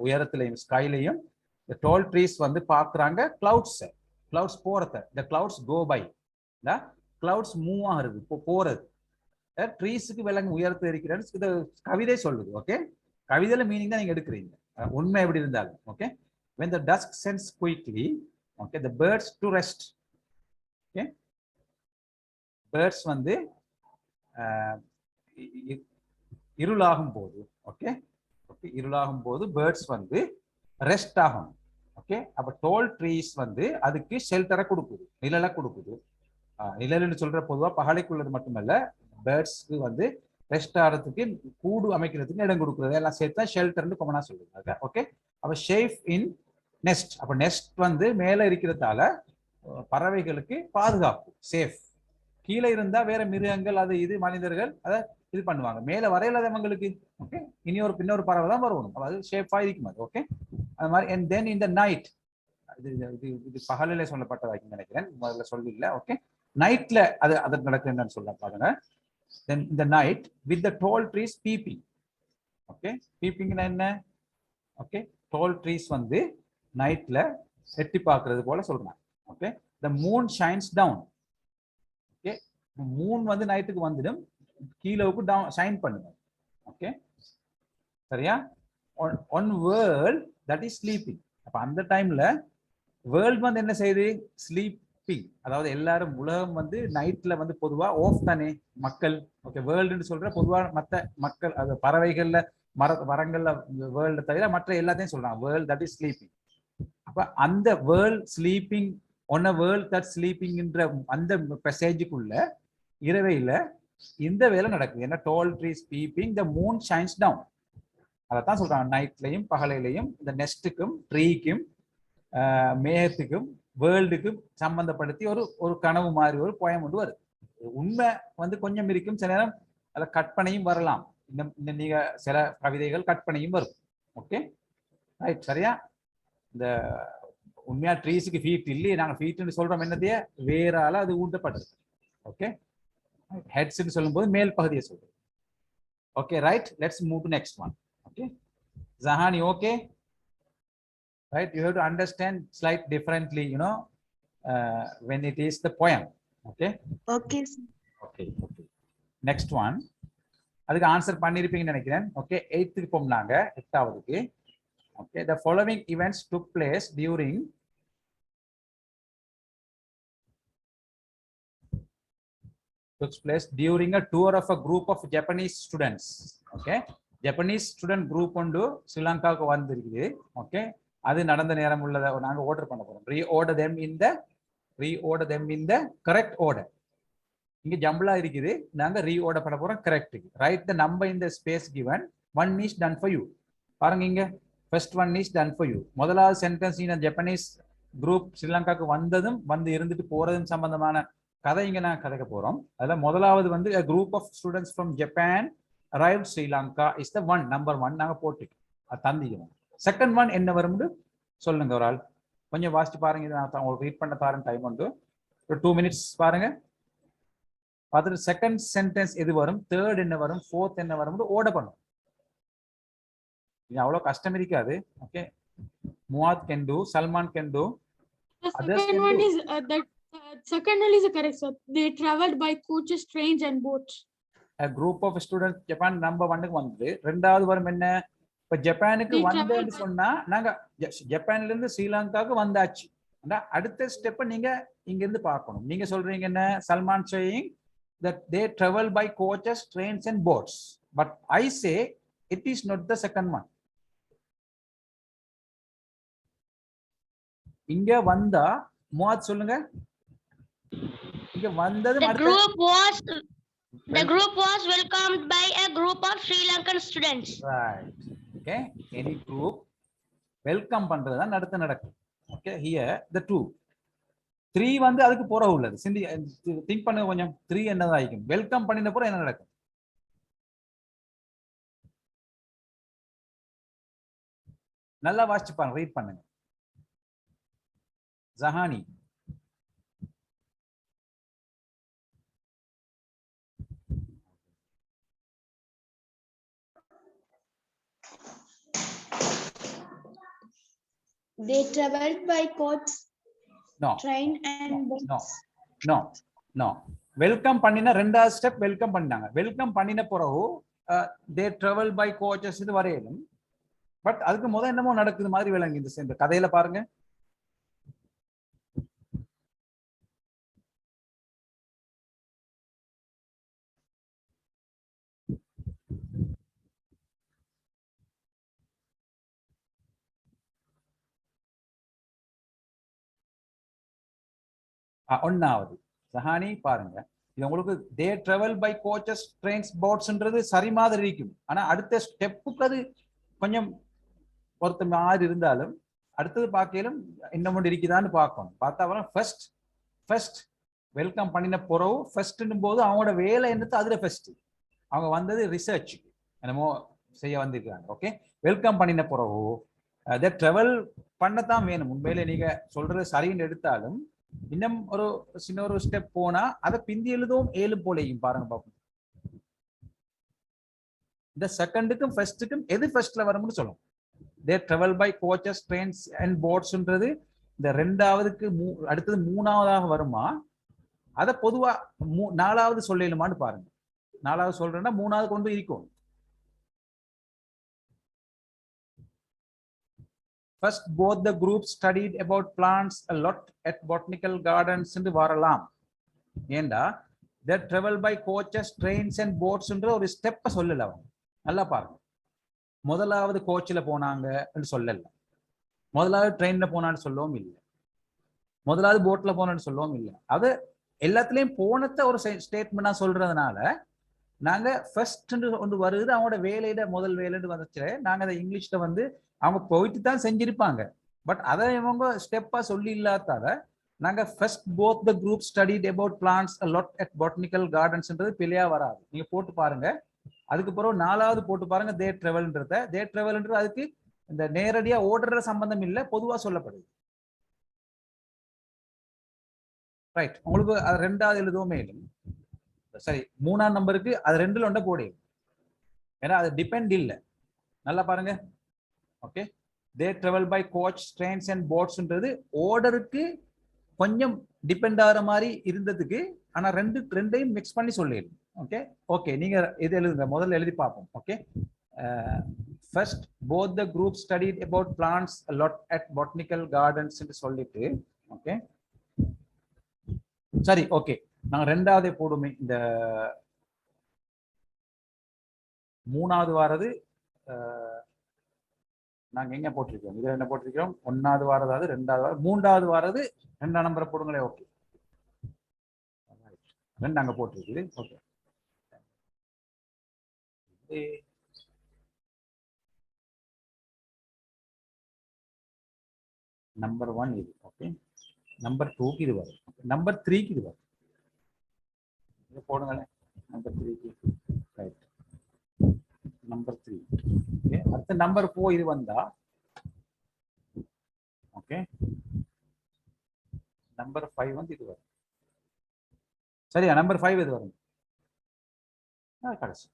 உயரத்திலையும் ஸ்கைலையும் the tall trees வந்து பாக்குறாங்க clouds போறத. the clouds go by, clouds move ஆகுறது, போறது. ட்ரீஸுக்கு விலங்கு உயரத்தில் இருக்கிறது இது கவிதை சொல்லுது. ஓகே, கவிதையில மீனிங் தான் நீங்க எடுக்கிறீங்க, உண்மை எப்படி இருந்தாலும். Okay, when the dusk sends quickly, okay, the birds to rest. Okay, birds வந்து இருளாகும் போது, ஓகே, ஓகே, இருளாகும் போது birds வந்து ரெஸ்ட் ஆகும். ஓகே, அப்ப tall trees வந்து அதுக்கு ஷெல்டரை கொடுக்குது, நிழலை கொடுக்குது. நிழல்னு சொல்ற பொதுவா பகலைக்குள்ளது மட்டுமல்ல, பேர்ட்ஸ்க்கு வந்து ரெஸ்ட் ஆகிறதுக்கு கூடு அமைக்கிறதுக்கு இடம் கொடுக்குறது எல்லாம் சேர்த்தா ஷெல்டர்னு காமனா சொல்லுவாங்க. ஓகே, அப்ப ஷேஃப் இன் நெஸ்ட், அப்ப நெஸ்ட் வந்து மேல இருக்கிறதால பறவைகளுக்கு பாதுகாப்பு, சேஃப். கீழே இருந்தா வேற மிருகங்கள் அது இது மனிதர்கள் அதை இது பண்ணுவாங்க, மேல வரையில்லாதவங்களுக்கு ஓகே இன்னொரு பறவை தான் வரணும், அது ஷேஃபா இருக்கும் அது. ஓகே, அது மாதிரி and then in the night, இது பகலிலே சொல்லப்பட்டதாக்கி நினைக்கிறேன், முதல்ல சொல்லல. ஓகே, நைட்ல அது நடக்குது என்னன்னு சொல்ல பாருங்க. then in the night with the tall trees peeping. okay, peeping என்ன? okay, tall trees வந்து நைட்ல எட்டி பார்க்கிறது போல சொல்றாங்க. okay, the moon shines down. okay, moon வந்து நைட்டுக்கு வந்துடும், கீழவுக்கு டவுன் ஷைன் பண்ணுங்க. ஓகே, சரியா? on world that is sleeping. அப்ப அந்த டைம்ல வேர்ல்ட் வந்து என்ன செய்யுது? ஸ்லீப்பிங். அதாவது எல்லாரும் உலகம் வந்து நைட்ல வந்து பொதுவா ஆஃப் தானே மக்கள். ஓகே, வேர்ல்டுன்னு சொல்ற பொதுவா மற்ற மக்கள், அது பறவைகள்ல மரங்கள்ல வேர்ல்டு தவிர மற்ற எல்லாத்தையும் சொல்றாங்க வேர்ல்ட் தட் இஸ் ஸ்லீப்பிங். அப்ப அந்த world sleeping one a world that ஸ்லீப்பிங்ன்ற அந்த மெசேஜுக்குள்ள இரவையில இந்த வேலை நடக்குது. ஏன்னா tall trees peeping, the moon shines down. அதைத்தான் சொல்றாங்க, நைட்லையும் பகலையிலையும் இந்த நெஸ்ட்டுக்கும் ட்ரீக்கும் மேகத்துக்கும் வேர்ல்டுக்கும் சம்பந்தப்படுத்தி ஒரு கனவு மாதிரி ஒரு போயம் கொண்டு வருது. உண்மை வந்து கொஞ்சம் இருக்கும், சில நேரம் அதில் கற்பனையும் வரலாம். இந்த நீங்க சில கவிதைகள் கற்பனையும் வரும். ஓகே, ரைட், சரியா? இந்த உண்மையா ட்ரீஸுக்கு ஃபீட் இல்லையே, நாங்கள் ஃபீட்னு சொல்றோம், என்னதையே வேறால அது ஊட்டப்பட்டது. ஓகே, ஹெட்ஸ்ன்னு சொல்லும்போது மேல் பகுதியை சொல்றோம். Okay, right, let's move to next one. Okay, Zahani, okay? Right, you have to understand slight differently, you know, when it is the poem. Okay, Okay. okay, okay. Next one, அதுக்கு answer பண்ணிருப்பீங்கன்னு நினைக்கிறேன். Okay, 8th போம்னாங்க, 8வது. Okay, the following events took place during a tour of a group of Japanese students. Okay, Japanese student group கொண்டு ஸ்ரீலங்காவுக்கு வந்திருக்குது. Okay, அது நடந்த நேரம் உள்ளதை நாங்க ஆர்டர் பண்ண போறோம். Reorder them in the correct order. இங்க ஜம்பிளா இருக்குது, நாங்க ரீஆர்டர் பண்ண போறோம் correct. Right the number in the space given. one is done for you. பாருங்க, இங்க first one is done for you. முதலாவது சென்டென்ஸ், இந்த ஜப்பனீஸ் குரூப் ஸ்ரீலங்காவுக்கு வந்ததும் வந்து இருந்துட்டு போறதும் சம்பந்தமான கதை இங்க நாங்க கதைக்க போறோம். அதுல முதலாவது வந்து a group of students from Japan arrived Sri Lanka is the one, number 1 நாங்க போட்டுட்டோம், அது தந்திக்கிறோம். செகண்ட் ஒன் என்ன வரும்னு சொல்லுங்க ஒரு ஆள், கொஞ்சம் வாசிச்சு பாருங்க. இதை நான் உங்களுக்கு ரீட் பண்ண தாரேன், டைம் உண்டு, ஒரு 2 minutes பாருங்க. பார்த்துட்டு செகண்ட் சென்டென்ஸ் எது வரும், தேர்ட் என்ன வரும், ஃபோர்த் என்ன வரும் ஓட பண்ணும். இது அவ்வளவு கஷ்டம் இருக்காது. Okay, முவாத் can to, Salman can to. Second one is correct, sir. They traveled by coaches, trains and boats. A group of students Japan number 1க்கு வந்து. ரெண்டாவது வரும் என்ன, இப்ப ஜப்பானுக்கு வந்தேன்னு சொன்னா நாங்க ஜப்பான்ல இருந்து ஸ்ரீலங்காவுக்கு வந்தாச்சு. அடுத்த ஸ்டெப் நீங்க இங்க இருந்து பார்க்கணும். நீங்க சொல்றீங்க என்ன, Salman saying that they travel by coaches, trains and boats, but I say it is not the second one. இங்க வந்தா முவாத் சொல்லுங்க, இங்க வந்தது The group was welcomed by a group of Sri Lankan students. Right. Okay, any group welcome பண்றது தான் அடுத்து நடக்கும். Okay, here the 2 3 வந்து அதுக்கு போற உள்ளது. திங்க் பண்ணுங்க கொஞ்சம். 3 என்னதான் ஆயிக்கும், வெல்கம் பண்ணின போற என்ன நடக்கும்? நல்லா வாசிச்சு பாருங்க, ரீட் பண்ணுங்க. Jahani. They traveled by coach, No. train and bus. No. No. No. Welcome பண்ணின ரெண்டாவது ஸ்டெப் வெல்கம் பண்ணாங்க. வெல்கம் பண்ணின பிறகு they travel by coaches இது வரையிலும். பட் அதுக்கு முதல் என்னமோ நடக்குது மாதிரி விளங்கி இந்த கதையில பாருங்க. ஒன்னாவது சஹானி பாருங்க, இது உங்களுக்கு they travel by coaches trains போட்ஸ்ன்றது சரி மாதிரி இருக்கும். ஆனா அடுத்த ஸ்டெப்புக்கு அது கொஞ்சம் பொறுத்த மாதிரி இருந்தாலும் அடுத்தது பார்க்கலும் இன்னும் ஒன்று இருக்குதான்னு பார்க்கணும். பார்த்தா ஃபர்ஸ்ட் வெல்கம் பண்ணின பிறகு ஃபர்ஸ்ட்னும் போது அவங்களோட வேலை என்னது அதுல ஃபர்ஸ்ட் அவங்க வந்தது ரிசர்ச்சுக்கு என்னமோ செய்ய வந்திருக்காங்க. ஓகே, வெல்கம் பண்ணின பிறகு அதை ட்ராவல் பண்ணத்தான் வேணும். உண்மையிலே நீங்க சொல்றது சரின்னு எடுத்தாலும் இன்னும் ஒரு சின்ன ஒரு ஸ்டெப் போனா அதை பிந்தி எழுதும் 7 போலையும் பாருங்க பாப்போம். இந்த செகண்டுக்கும் ஃபர்ஸ்ட்டுக்கும் எது ஃபர்ஸ்ட்ல வரும்னு சொல்லும். they travel by coaches, trains and boatsன்றது இந்த ரெண்டாவதுக்கு அடுத்தது மூணாவதாக வருமா, அதை பொதுவா நாலாவது சொல்லலுமான்னு பாருங்க. நாலாவது சொல்றேன்னா மூணாவது கொண்டு இருக்கும். First, both the groups studied about plants a lot at botanical gardens என்று வரலாம். ஏண்டா they travel by coaches, trains and boats என்ற ஒரு ஸ்டெப்பை சொல்லல அவங்க. நல்லா பாருங்க, முதலாவது கோச்சில் போனாங்க சொல்லல, முதலாவது ட்ரெயின்ல போனான்னு சொல்லவும் இல்லை, முதலாவது போட்ல போனான்னு சொல்லவும் இல்லை. அது எல்லாத்துலயும் போனத ஒரு ஸ்டேட்மெண்டா சொல்றதுனால நாங்க ஃபர்ஸ்ட் ஒன்று வருது அவங்களோட வேலையில முதல் வேலைன்னு வந்துச்சு. நாங்க அதை இங்கிலீஷ்ல வந்து அவங்க போயிட்டு தான் செஞ்சிருப்பாங்க, பட் அதை இவங்க ஸ்டெப்பா சொல்லி இல்லாதால நாங்க first both the group studied about plants a lot at botanical gardensன்றது பிழையா வராது. நீங்க போட்டு பாருங்க. அதுக்கு பிறகு நாலாவது போட்டு பாருங்க தே ட்ராவல்ன்றத. தே ட்ராவல்ன்றது அதுக்கு இந்த நேரடியா ஓடுற சம்பந்தம் இல்லை, பொதுவா சொல்லப்படுது. ரைட், உங்களுக்கு அது ரெண்டாவது எழுதுவோமே இல்லை, சரி மூணாம் நம்பருக்கு அது ரெண்டுல ஒன்றை போடு, ஏன்னா அது டிபெண்ட் இல்லை. நல்லா பாருங்க. Okay, they travel by coach, trains and போட்ஸ்ன்றது ஓர்டருக்கு கொஞ்சம் டிபெண்ட் ஆகிற மாதிரி இருந்ததுக்கு, ஆனா ரெண்டையும் மிக்ஸ் பண்ணி சொல்லிடு. ஓகே ஓகே, நீங்க இது எழுதுங்க, முதல்ல எழுதி பார்ப்போம். Okay, first both the group studied about plants a lot at botanical gardens என்று சொல்லிட்டு. ஓகே சரி, ஓகே நாங்க ரெண்டாவதே போடுமே. இந்த மூணாவது வாரது நாங்க எங்க போட்டிருக்கோம், இதுல என்ன போட்டிருக்கிறோம், ஒன்னாவது வாரதாவது ரெண்டாவது வாரம், மூன்றாவது வாரது ரெண்டாம் நம்பரை போடுங்களே. ஓகே, ரெண்டு அங்க போட்டிருக்குது. ஓகே, நம்பர் 1 இது. ஓகே, நம்பர் 2க்கு இது வரும், நம்பர் 3க்கு இது வரும். இதை போடுங்களேன் நம்பர் 3க்கு. Right, number 3. ஓகே, அடுத்த நம்பர் 4 இது வந்தா. ஓகே, நம்பர் 5 வந்து இது வரும். சரியா, நம்பர் 5 இது வரும் கடைசி.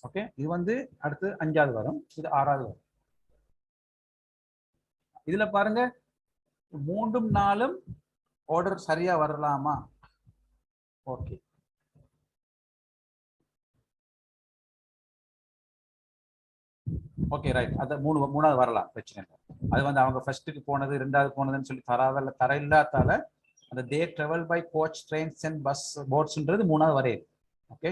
ஓகே, இது வந்து அடுத்து 5வது வரும், இது 6வது வரும். இதுல பாருங்க 3ம் 4ம் ஆர்டர் சரியா வரலாமா? ஓகே, ஓகே ரைட், அது மூணாவது வரலாம், பிரச்சனை இல்லை. அது வந்து அவங்க ஃபர்ஸ்ட்டுக்கு போனது ரெண்டாவது போனதுன்னு சொல்லி தர இல்லாதால அந்த they travel by coach, trains and bus போட்ஸ்ன்றது மூணாவது வரையுது. ஓகே,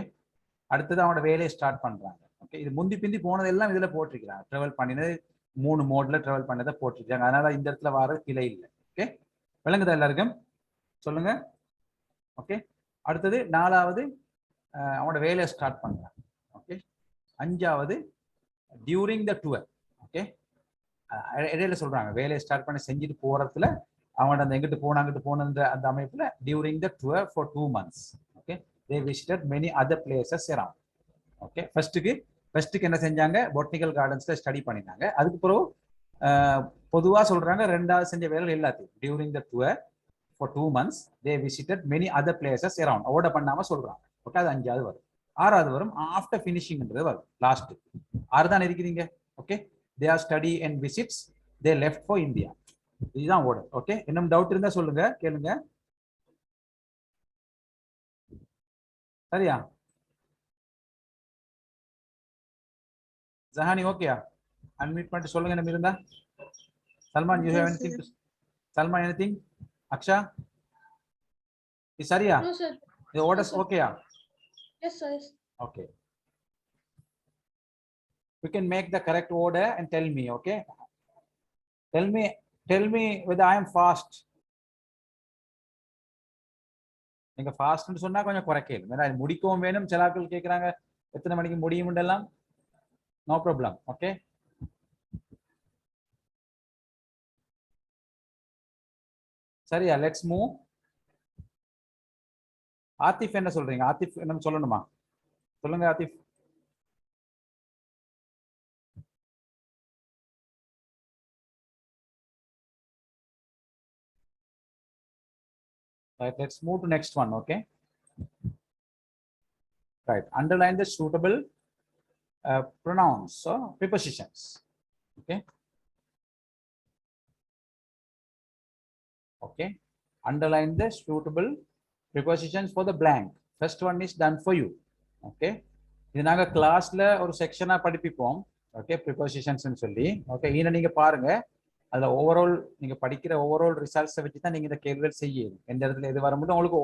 அடுத்தது அவனோட வேலையை ஸ்டார்ட் பண்றாங்க. ஓகே, இது முந்தி பிந்தி போனது எல்லாம் இதுல போட்டிருக்கிறாங்க. ட்ராவல் பண்ணினது 3 மோட்ல ட்ராவல் பண்ணதை போட்டிருக்காங்க, அதனால இந்த இடத்துல வர கிளை இல்லை. ஓகே, விளங்குதா எல்லாருக்கும்? சொல்லுங்க. ஓகே, அடுத்தது 4வது அவனோட வேலையை ஸ்டார்ட் பண்றாங்க. ஓகே, 5வது டியூரிங் த டூர். ஓகே, இடையில சொல்றாங்க வேலையை ஸ்டார்ட் பண்ணி செஞ்சுட்டு போறதுல அவங்க அந்த எங்கிட்டு போனன்ற அந்த அமைப்புல during the tour for 2 months. Okay, they visited many other places around. Okay, ஃபர்ஸ்ட்டுக்கு என்ன செஞ்சாங்க, பொட்டானிக்கல் கார்டன்ஸ்ல ஸ்டடி பண்ணினாங்க. அதுக்கு பிறகு பொதுவா சொல்றாங்க ரெண்டாவது செஞ்ச வேலை எல்லாத்தையும் during the tour for 2 months they visited many other places around. ஓட பண்ணாம சொல்றாங்க. ஓகே, அது அஞ்சாவது வரும். ஆறாவது வரும் ஆஃப்டர் ஃபினிஷிங்ன்றது வரும் லாஸ்ட். ஆறு தான் இருக்கிறீங்க. Okay, they are study and visits they left for India. இதுதான் ஓர்டர். ஓகே, இன்னும் டவுட் இருந்தா சொல்லுங்க, கேளுங்க. சரியா ஜஹானி? ஓகேயா? அன்மியூட் பண்ணிட்டு சொல்லுங்க என்ன இருந்தா. Salman, you have anything to Salman, anything? Aksha? Is சரியா? No, sir. The orders ஓகேயா? Yes, sir. Okay. You can make the correct order and tell me, okay? Tell me whether I am fast. நீங்க ஃபாஸ்ட்னு சொன்னா கொஞ்சம் குறைக்கல. ஏன்னா முடிக்கவும் வேணும். சிலாக்கள் கேக்குறாங்க எத்தனை மணிக்கு முடியும்ன்றலாம். No problem. ஓகே, சரியா? Let's move. ஆத்திஃப் என்ன சொல்றீங்க? ஆத்திஃப் என்ன சொல்லணுமா? சொல்லுங்க Aatif. Right, let's move to next one. Okay, right, underline the suitable pronouns or prepositions. Okay, okay, underline the suitable prepositions for the blank. First one is done for you. Okay, இது நாங்க கிளாஸ்ல ஒரு செக்ஷனா படிப்பிப்போம். Okay, prepositions னு சொல்லி. Okay, இத நீங்க பாருங்க. அதுல ஓவரால் நீங்க படிக்கிற ஓவரால் ரிசல்ட்ஸை வச்சு தான் நீங்க இந்த கேள்விகள் செய்யணும். எந்த இடத்துல எது வரும்போது உங்களுக்கு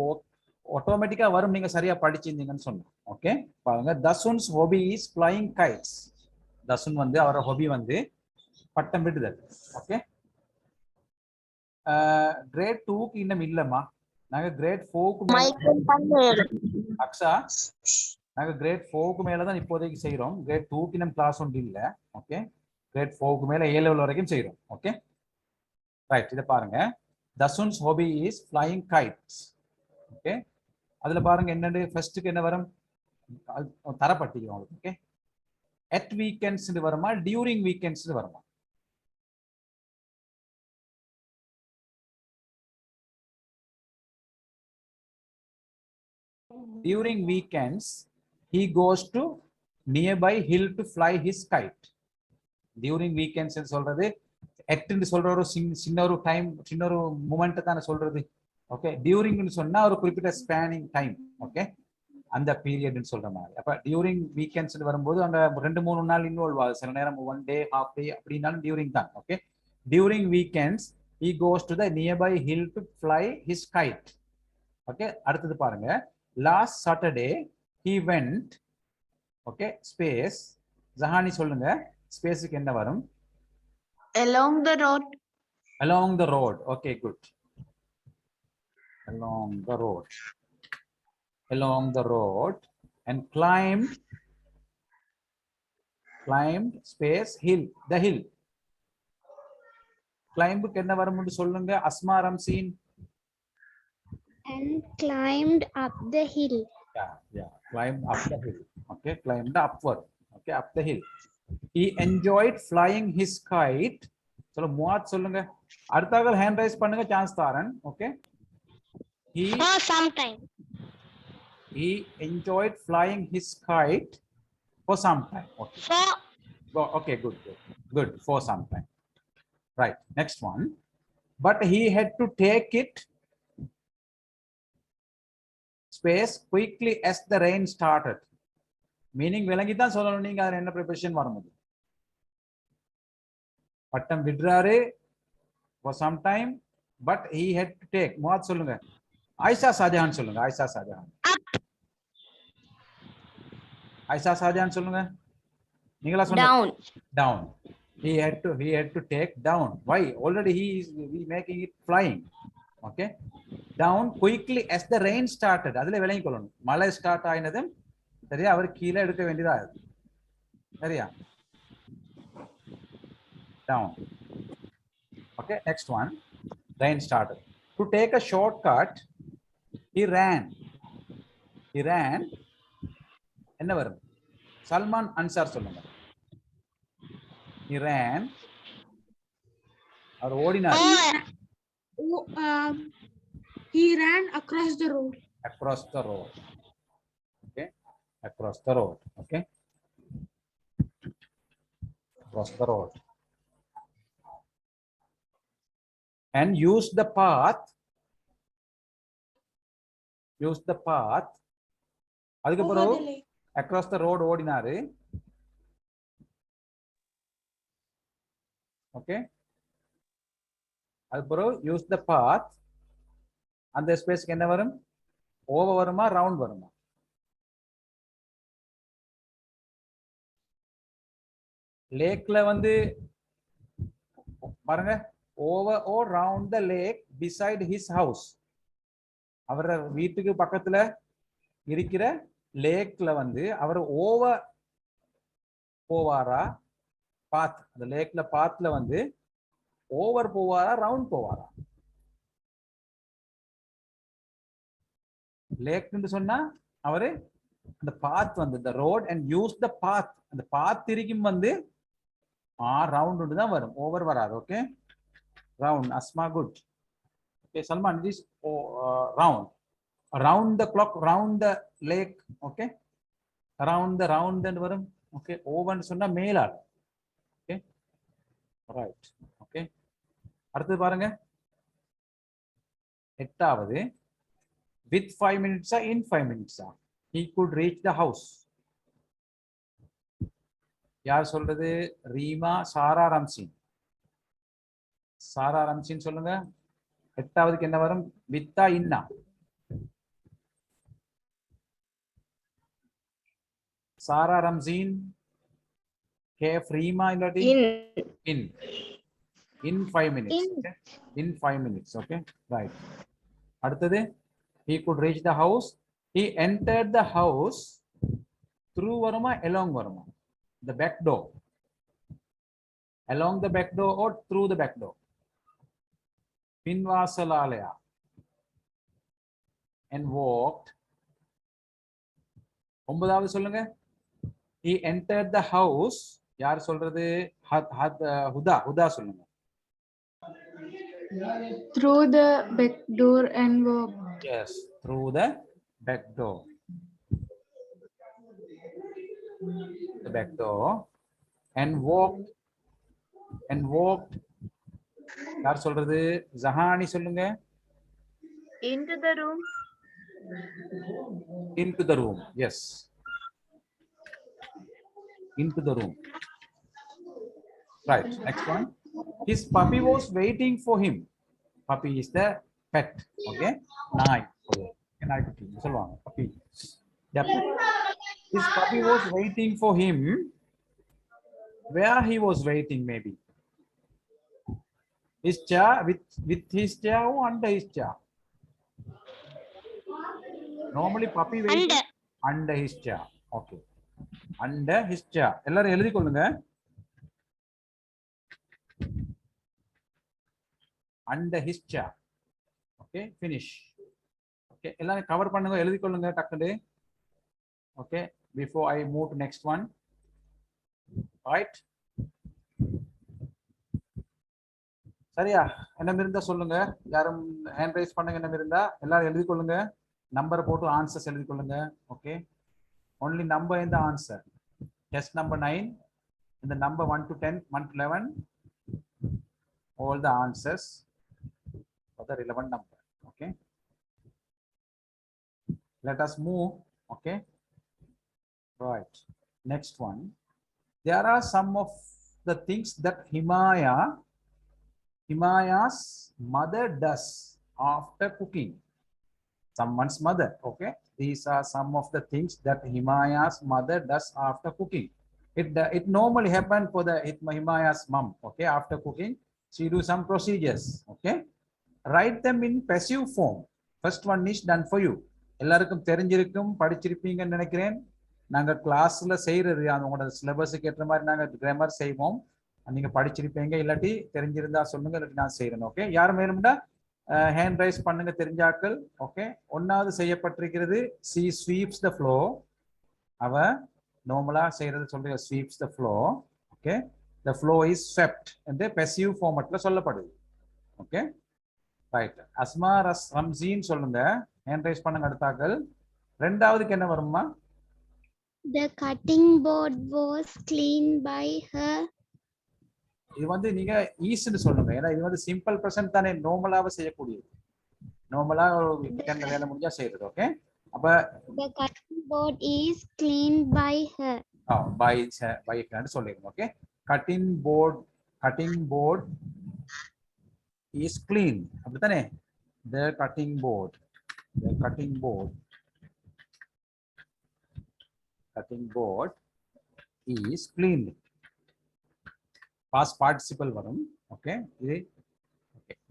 ஆட்டோமேட்டிக்கா வரும், நீங்க சரியா படிச்சிருந்தீங்கன்னு சொன்னோம். ஓகே, பாருங்க. Dasun's hobby is flying kites. Dasun வந்து அவரோட ஹாபி வந்து பட்டம் விடுதல். ஓகே, கிரேட் 2க்கு இன்னும் இல்லம்மா. நாங்க கிரேட் 4க்கு அக்ஷா நாங்க கிரேட் 4க்கு மேல தான் இப்போதைக்கு செய்யறோம். கிரேட் 2க்கு இன்னும் கிளாஸ் ஒன்று இல்ல. ஓகே, கிரேட் 4க்கு மேல A level வரைக்கும் செய்யறோம். Okay, right. இத பாருங்க. Dasun's hobby is flying kites. Okay, அதுல பாருங்க என்னன்னு ஃபர்ஸ்ட்க்கு என்ன வரும் தரப்பட்டிக்கும் உங்களுக்கு. ஓகே, at weekends னு வருமா, during weekends னு வருமா? During weekends he goes to nearby hill to fly his kite. During weekends னு சொல்றது at னு சொல்ற ஒரு சின்ன ஒரு டைம், சின்ன ஒரு மூமெண்ட் தான சொல்றது. ஓகே, டியூரிங் னு சொன்னா ஒரு குறிப்பிட்ட ஸ்பேனிங் டைம். ஓகே, அந்த பீரியட் னு சொல்ற மாதிரி. அப்ப டியூரிங் வீக்கெண்ட்ஸ் வரும்போது அங்க 2-3 நாள் இன்வால்வ் ஆகுது. சில நேரம் 1 day, half day அப்படினாலும் டியூரிங் தான். Okay, during weekends he goes to the nearby hill to fly his kite. Okay, அடுத்தது பாருங்க. Last Saturday he went. Okay, space Jahani சொல்லுங்க. ஸ்பேஸ்க்கு என்ன வரும்? Along the road. Along the road. Okay, good. Along the road. Along the road and climbed space hill, the hill. Climbக்கு என்ன வரும்னு சொல்லுங்க Asma ரம்சீன். And climbed up the hill. Yeah, climbed up the hill. Okay, climbed upward. Okay, up the hill. He enjoyed flying his kite. चलो मुआत சொல்லுங்க. அடுத்தவங்க hand raise பண்ணுங்க, chance தரேன். Okay, For some time. he enjoyed flying his kite for some time. Okay, okay, good, for some time. Right, next one. But he had to take it space quickly as the rain started. Meaning விளங்கி தான் சொல்லணும் நீங்க. அதுல என்ன preparation வரும்போது பட்டம் விடுறாரு for some time, but he had to take. Muadh சொல்லுங்க. ஆயிஷா ஷாஜஹான் சொல்லுங்க. ஆயிஷா ஷாஜஹான் சொல்லுங்க. நீங்களா சொல்லுங்க. Down. He had to take down. Why? Already he making it flying. Okay, down quickly as the rain started. அதுல விளங்கி கொள்ளணும். மழை ஸ்டார்ட் ஆயினதும் சரியா அவர் கீழே எடுக்க வேண்டியதா இருக்கு. சரியா? Down. Okay, next one. Rain started. To take a shortcut, he ran. He ran. என்ன வரும்? சல்மான் அன்சார் சொல்லுங்க. He ran. அவர் ஓடினார். He ran across the road. Across the road. Okay. Across the road. Okay. Across the road. And use the path. Use the path. அதுக்கப்புறம் Over the lake. across the road ஓடினாரு. Okay. அதுக்கப்புறம் use the path. அந்த ஸ்பேஸ்க்கு என்ன வரும்? Over வருமா round வருமா? லேக்ல வந்து பாருங்க over or round the lake beside his house. அவர வீட்டுக்கு பக்கத்துல இருக்கிற லேக்ல வந்து அவர் ஓவர் போவாரா பாத் அந்த லேக்ல பாத்ல வந்து ஓவர் போவாரா ரவுண்ட் போவாரா? லேக்னு சொன்னா அவரு அந்த பாத் வந்து the road and use the path அந்த பாத் திருக்கும் வந்து ரவுண்ட் தான் வரும் ஓவர் வராது. Okay round Asma good. Okay Salman this round around the clock round the lake. Okay around the round ன்னு வரும். ஓகே ஓவர்னு சொன்னா மேலால். Okay right. ஓகே அடுத்து பாருங்க எட்டாவது with 5 minutes in 5 minutes he could reach the house. யார் சொல்றது? ரீமா சாரா ரம்சின். சாரா ரம்சின் சொல்லுங்க. எட்டாவதுக்கு என்ன வரும்? வித்தா இன்னா. சாரா ரம்சின் கேஃப் ரீமா இல்லாட்டி in 5 minutes. Okay? In 5 minutes. Okay right. அடுத்தது he could reach the house. He entered the house through varuma along varuma the back door. Along the back door or through the back door. Pinvasalalaya and walked. ஒன்பதாவது சொல்லுங்க. He entered the house. யார் சொல்றது? ஹுதா சொல்லுங்க. Through the back door and walked. Yes, through the back door. The back door and walked. யார் சொல்றது? ஜஹானி சொல்லுங்க. Into the room. Into the room. Yes. Into the room. Right. Next one. His puppy was waiting for him. Puppy is the pet. Okay. Naai. சொல்லுவாங்க puppy. His puppy was waiting for him. Where he was waiting maybe. His chair with his chair or under his chair. Normally puppy waiting under his chair. Okay. Under his chair. எல்லாரும் எழுதி கொள்ளுங்க. Under his chair. Okay, finish. Okay, எல்லாரும் cover பண்ணுங்க, எழுதி கொள்ளுங்க டக்குனு. Okay, before I move to next one. Right? சரியா? என்ன இருந்தா சொல்லுங்க. யாரும் ஹேண்ட் ரைஸ் பண்ணுங்க. என்ன இருந்தா எல்லாரும் எழுதி கொள்ளுங்க. நம்பர் போட்டு ஆன்சர்ஸ் எழுதி கொள்ளுங்க. Okay, only number in the answer. Test number 9 in the number 1 to 10, 1 to 11, all the answers for the relevant number. Okay, let us move. Okay, right, next one. There are some of the things that Himaya's mother does after cooking. Someone's mother. Okay, these are some of the things that Himaya's mother does after cooking. It normally happen for the Himaya's mom. Okay, after cooking she do some procedures. Okay, write them in passive form. First one is done for you. எல்லாருக்கும் தெரிஞ்சிருக்கும், படிச்சிருப்பீங்கன்னு நினைக்கிறேன். நாங்க கிளாஸ்ல செய்யறது உங்களோட சிலபஸுக்கு ஏற்ற மாதிரி நாங்க கிராமர் செய்வோம். நீங்க படிச்சிருப்பீங்க, இல்லாட்டி தெரிஞ்சிருந்தா சொல்லுங்க, இல்லாட்டி நான் செய்யறேன். ஓகே, யார் வேணும்னா ஹேண்ட் ரைஸ் பண்ணுங்க தெரிஞ்சாக்கள். ஓகே, ஒன்னாவது செய்யப்பட்டிருக்கிறது சி ஸ்வீப்ஸ் த ஃப்ளோ. அவ நார்மலா செய்யறது சொல்ற sweeps the flow. Okay, the flow is swept என்று பெசிவ் ஃபார்மட்ல சொல்லப்படுது. Okay right. அஸ்மா ரம்சீன் சொல்லுங்க, ஹேண்ட் ரைஸ் பண்ணுங்க அடுத்தாக்கள். ரெண்டாவதுக்கு என்ன வருமா? The cutting board was cleaned by her. இது வந்து நீங்க ஈஸ்ட்னு சொல்லுங்க, ஏன்னா இது வந்து சிம்பிள் பிரசன்ட் தானே, நார்மலாவே செய்யக்கூடியது. நார்மலா கிச்சன்ல வேலை முடிஞ்சா செய்யறது. ஓகே, அப்ப The cutting board is cleaned by her. By ன்னு சொல்லிருங்க. Okay, cutting board is clean, அப்படித்தானே? the cutting board is cleaned. past participle வரும். ஓகே, இது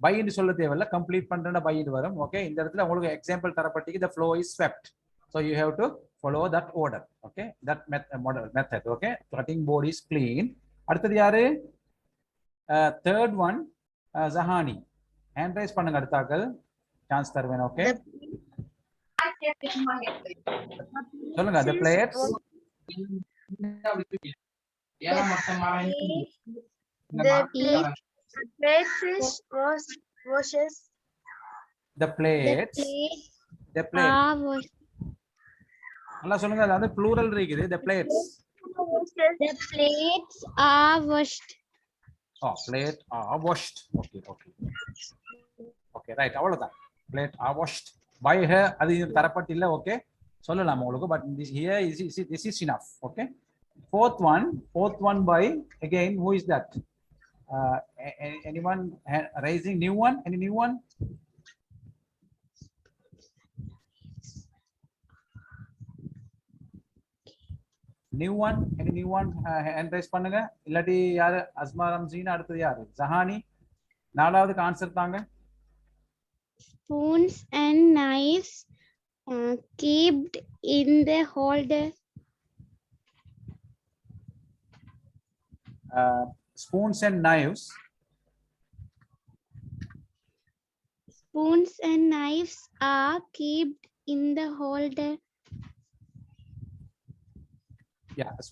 பை ன்னு சொல்ல தேவையில்ல, கம்ப்ளீட் பண்றேன்னா பை ன்னு வரும். ஓகே, இந்த இடத்துல உங்களுக்கு example தரப்பட்டிருக்கு, the flow is swept, so you have to follow that order. Okay, that method. Okay, cutting board is clean. அடுத்தது யாரு? third one Zahani. hand raise பண்ணுங்க அடுத்தாக்கள், சான்ஸ் தருவேன். ஓகே, சொல்லுங்க. the plates The plates washes. the plates Are washed. நல்லா சொல்லுங்க, அது வந்து plural இருக்குது. the plates The plates are washed. plate are washed. okay right, அவ்வளவுதான். plate are washed by her. அது தரப்பட்டில்ல. ஓகே, சொல்லலாம் உங்களுக்கு, but this here this is enough. okay, fourth one by, again, who is that? Anyone raising new one? Any new one? Any new one hand raise பண்ணுங்க. இல்லாட்டி யாரு? அஸ்மா ரம்சீன். அடுத்தது யாரு? Jahani. நாலாவதுக்கு answer தாங்க. Spoons and knives kept in the holder. Spoons and knives. Spoons and knives are kept in the holder. Yeah, the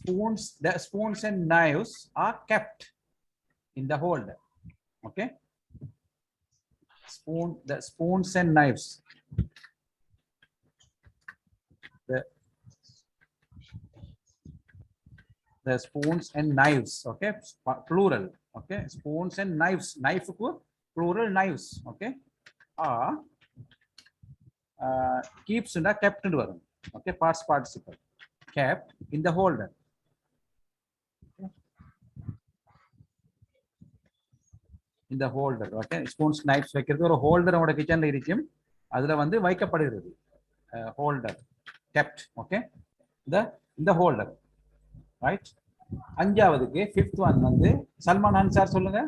spoons and knives are kept in the holder. Okay, the spoons and knives, the spoons and knives. Okay, plural. Okay, spoons and knives, knife ku plural, knives. Okay, keeps and kept ன்னு வரும். Okay, past participle, kept in the holder. in the holder. Okay, spoons, knives வைக்கிறது ஒரு holder உங்க கிச்சன்ல இருக்கும், அதுல வந்து வைக்கப்படுகிறது. Holder kept. Okay, இந்த ஹோல்டர். ரைட். அஞ்சாவதுக்கு fifth one வந்து சல்மான் அன்சார் சொல்லுங்க.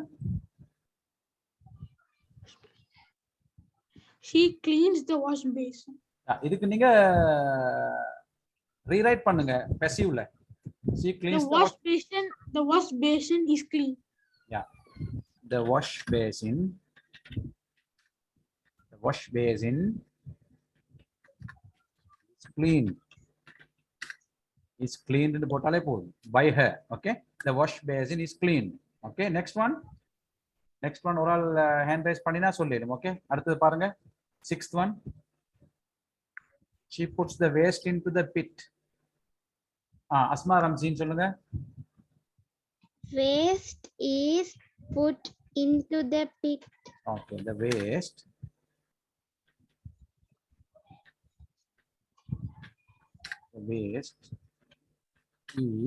She cleans the wash basin. இதுக்கு நீங்க ரீரைட் பண்ணுங்க passiveல. She cleans the wash basin is clean. Yeah, the wash basin is cleaned ன்னு போட்டாலே போதும், by her. Okay, the wash basin is clean. Okay, next one ஒரு ஆள் ஹேண்ட் ரைஸ் பண்ணினா சொல்லிடும். ஓகே, அடுத்தது பாருங்க. sixth one, she puts the waste into the pit. Asma Ramzeen சொல்லுங்க. Waste is put into the pit. Okay, the waste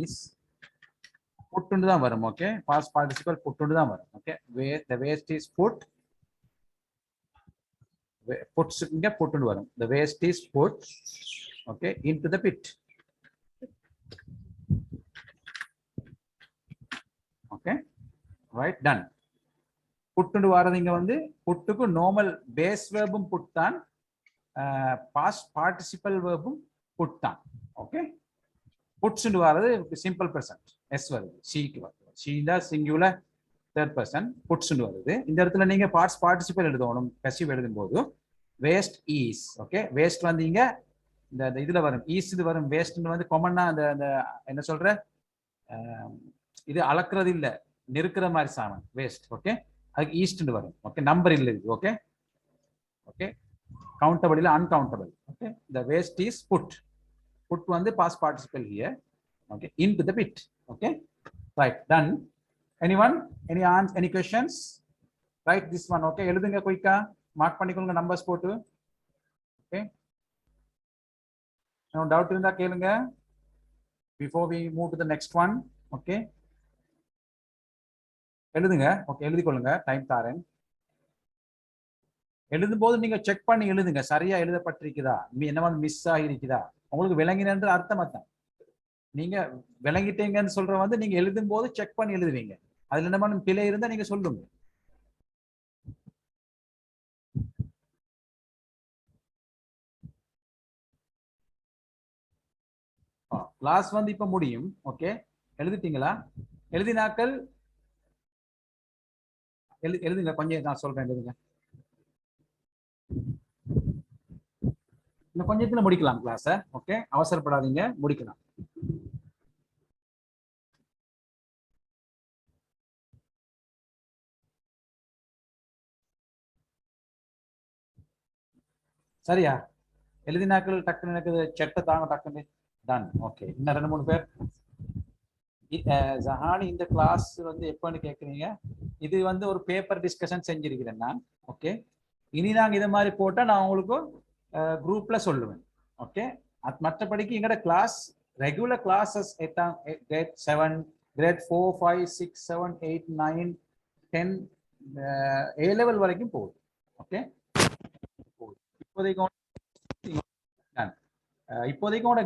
is put ன்னு தான் வரும். ஓகே, past participle put ன்னு தான் வரும். Okay, the waste is puts இங்க put ன்னு வரும். The waste is put, okay, into the pit. Okay, right, done. put ன்னு வரது இங்க வந்து புட்டுக்கு நார்மல் பேஸ் வெர்பும் put தான், past participle வெர்பும் put தான். ஓகே, puts ன்னு வரது சிம்பிள் பிரசன்ட், s வருது, c க்கு வருது. she the singular third person puts னு வருது. இந்த இடத்துல நீங்க participle எழுதணும் passive எழுதும்போது waste is. ஓகே, waste வந்து இங்க இந்த இதுல வரும், is இது வரும். waste னு வந்து காமனா அந்த என்ன சொல்ற, இது அளக்கிறது இல்ல, நெருக்கிற மாதிரி சாமான் waste. ஓகே, அதுக்கு east னு வரும். ஓகே, நம்பர் இல்ல இது. ஓகே ஓகே, countable இல்ல uncountable. Okay, the waste is put வந்து past participle here. Okay, into the pit. Okay, right, done. Anyone, any questions? Write this one. Okay, எழுதுங்க குயிக்கா, mark பண்ணிக்கோங்க நம்பர்ஸ் போட்டு. Okay, no doubt இருந்தா கேளுங்க before we move to the next one. Okay, எழுதுங்க. Okay, எழுதிக்கொள்ளுங்க, time தாரேன். எழுதும் போது நீங்க செக் பண்ணி எழுதுங்க, சரியா எழுதப்பட்டிருக்குதா, என்ன வந்து மிஸ் ஆகிருக்குதா. உங்களுக்கு விளங்கினன்ற அர்த்தம் அதான். நீங்க விளங்கிட்டீங்கன்னு சொல்ற வந்து நீங்க எழுதும் போது செக் பண்ணி எழுதுவீங்க. அதுல என்ன பிழை இருந்தா நீங்க சொல்லுங்க. கிளாஸ் வந்து இப்ப முடியும். ஓகே, எழுதிட்டீங்களா? எழுதினாக்கள் எழுதுங்க, கொஞ்சம் நான் சொல்றேன், எழுதுங்க. இன்னும் கொஞ்சத்துல முடிக்கலாம் கிளாஸ. ஓகே, அவசரப்படாதீங்க, முடிக்கலாம். சரியா? எழுதினாக்கள் டக்குன்னு எனக்கு செட்டை தாங்க, டக்குன்னு டன். ஓகே, இன்னும் 2-3 பேர். ஜஹானி, இந்த கிளாஸ் வந்து எப்பன்னு கேட்குறீங்க? இது வந்து ஒரு பேப்பர் டிஸ்கஷன் செஞ்சிருக்கிறேன் நான். ஓகே, இனி நாங்கள் இதை மாதிரி போட்டால் நான் உங்களுக்கு குரூப்ல சொல்லுவேன். ஓகே, மற்றபடிக்கு எங்களோட class regular classes grade 7, grade 4, 5, 6, 7, 8, 9, 10 A level வரைக்கும் போகுது. ஓகே, இப்போதைக்கு